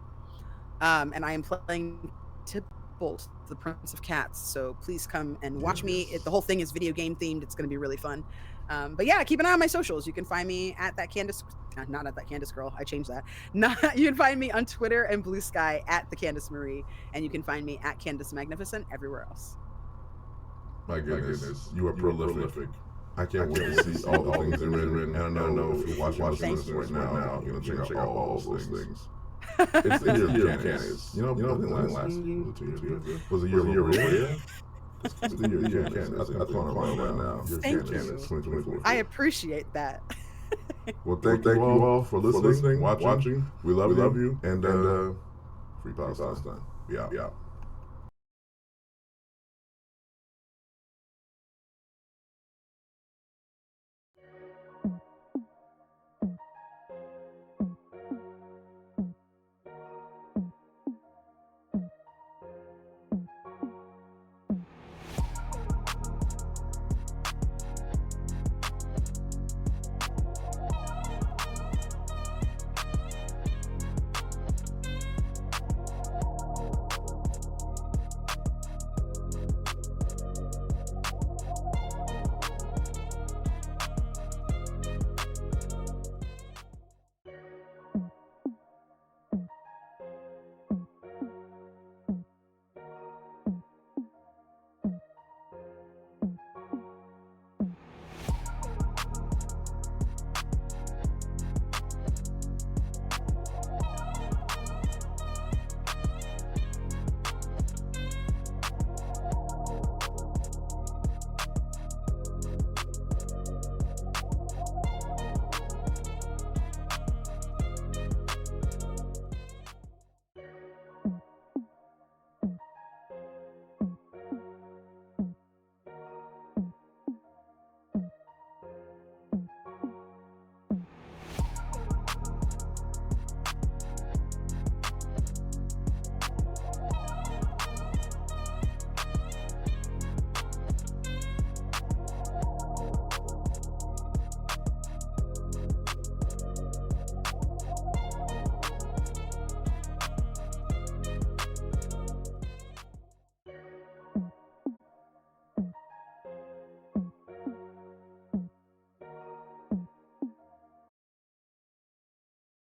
And I am playing Tybalt, the Prince of Cats. So please come and watch me. The whole thing is video game themed. It's going to be really fun. But yeah, keep an eye on my socials. You can find me at that Candace, not at that Candace girl. I changed that. You can find me on Twitter and Blue Sky at the Candace Marie, and you can find me at Candace the Magnificent everywhere else. My goodness, you are prolific. I can't wait to see all the things that are written. And I know if you're watching this right now, you're going to check out all those things. It's the year of Candace. You know, I think last year, 2 years ago, was a year of Maria. It's the year of Candace. That's what I'm on right now. Thank you. 2024. I appreciate that. Well, thank you all for listening, watching. We love you, and free Palestine. We out.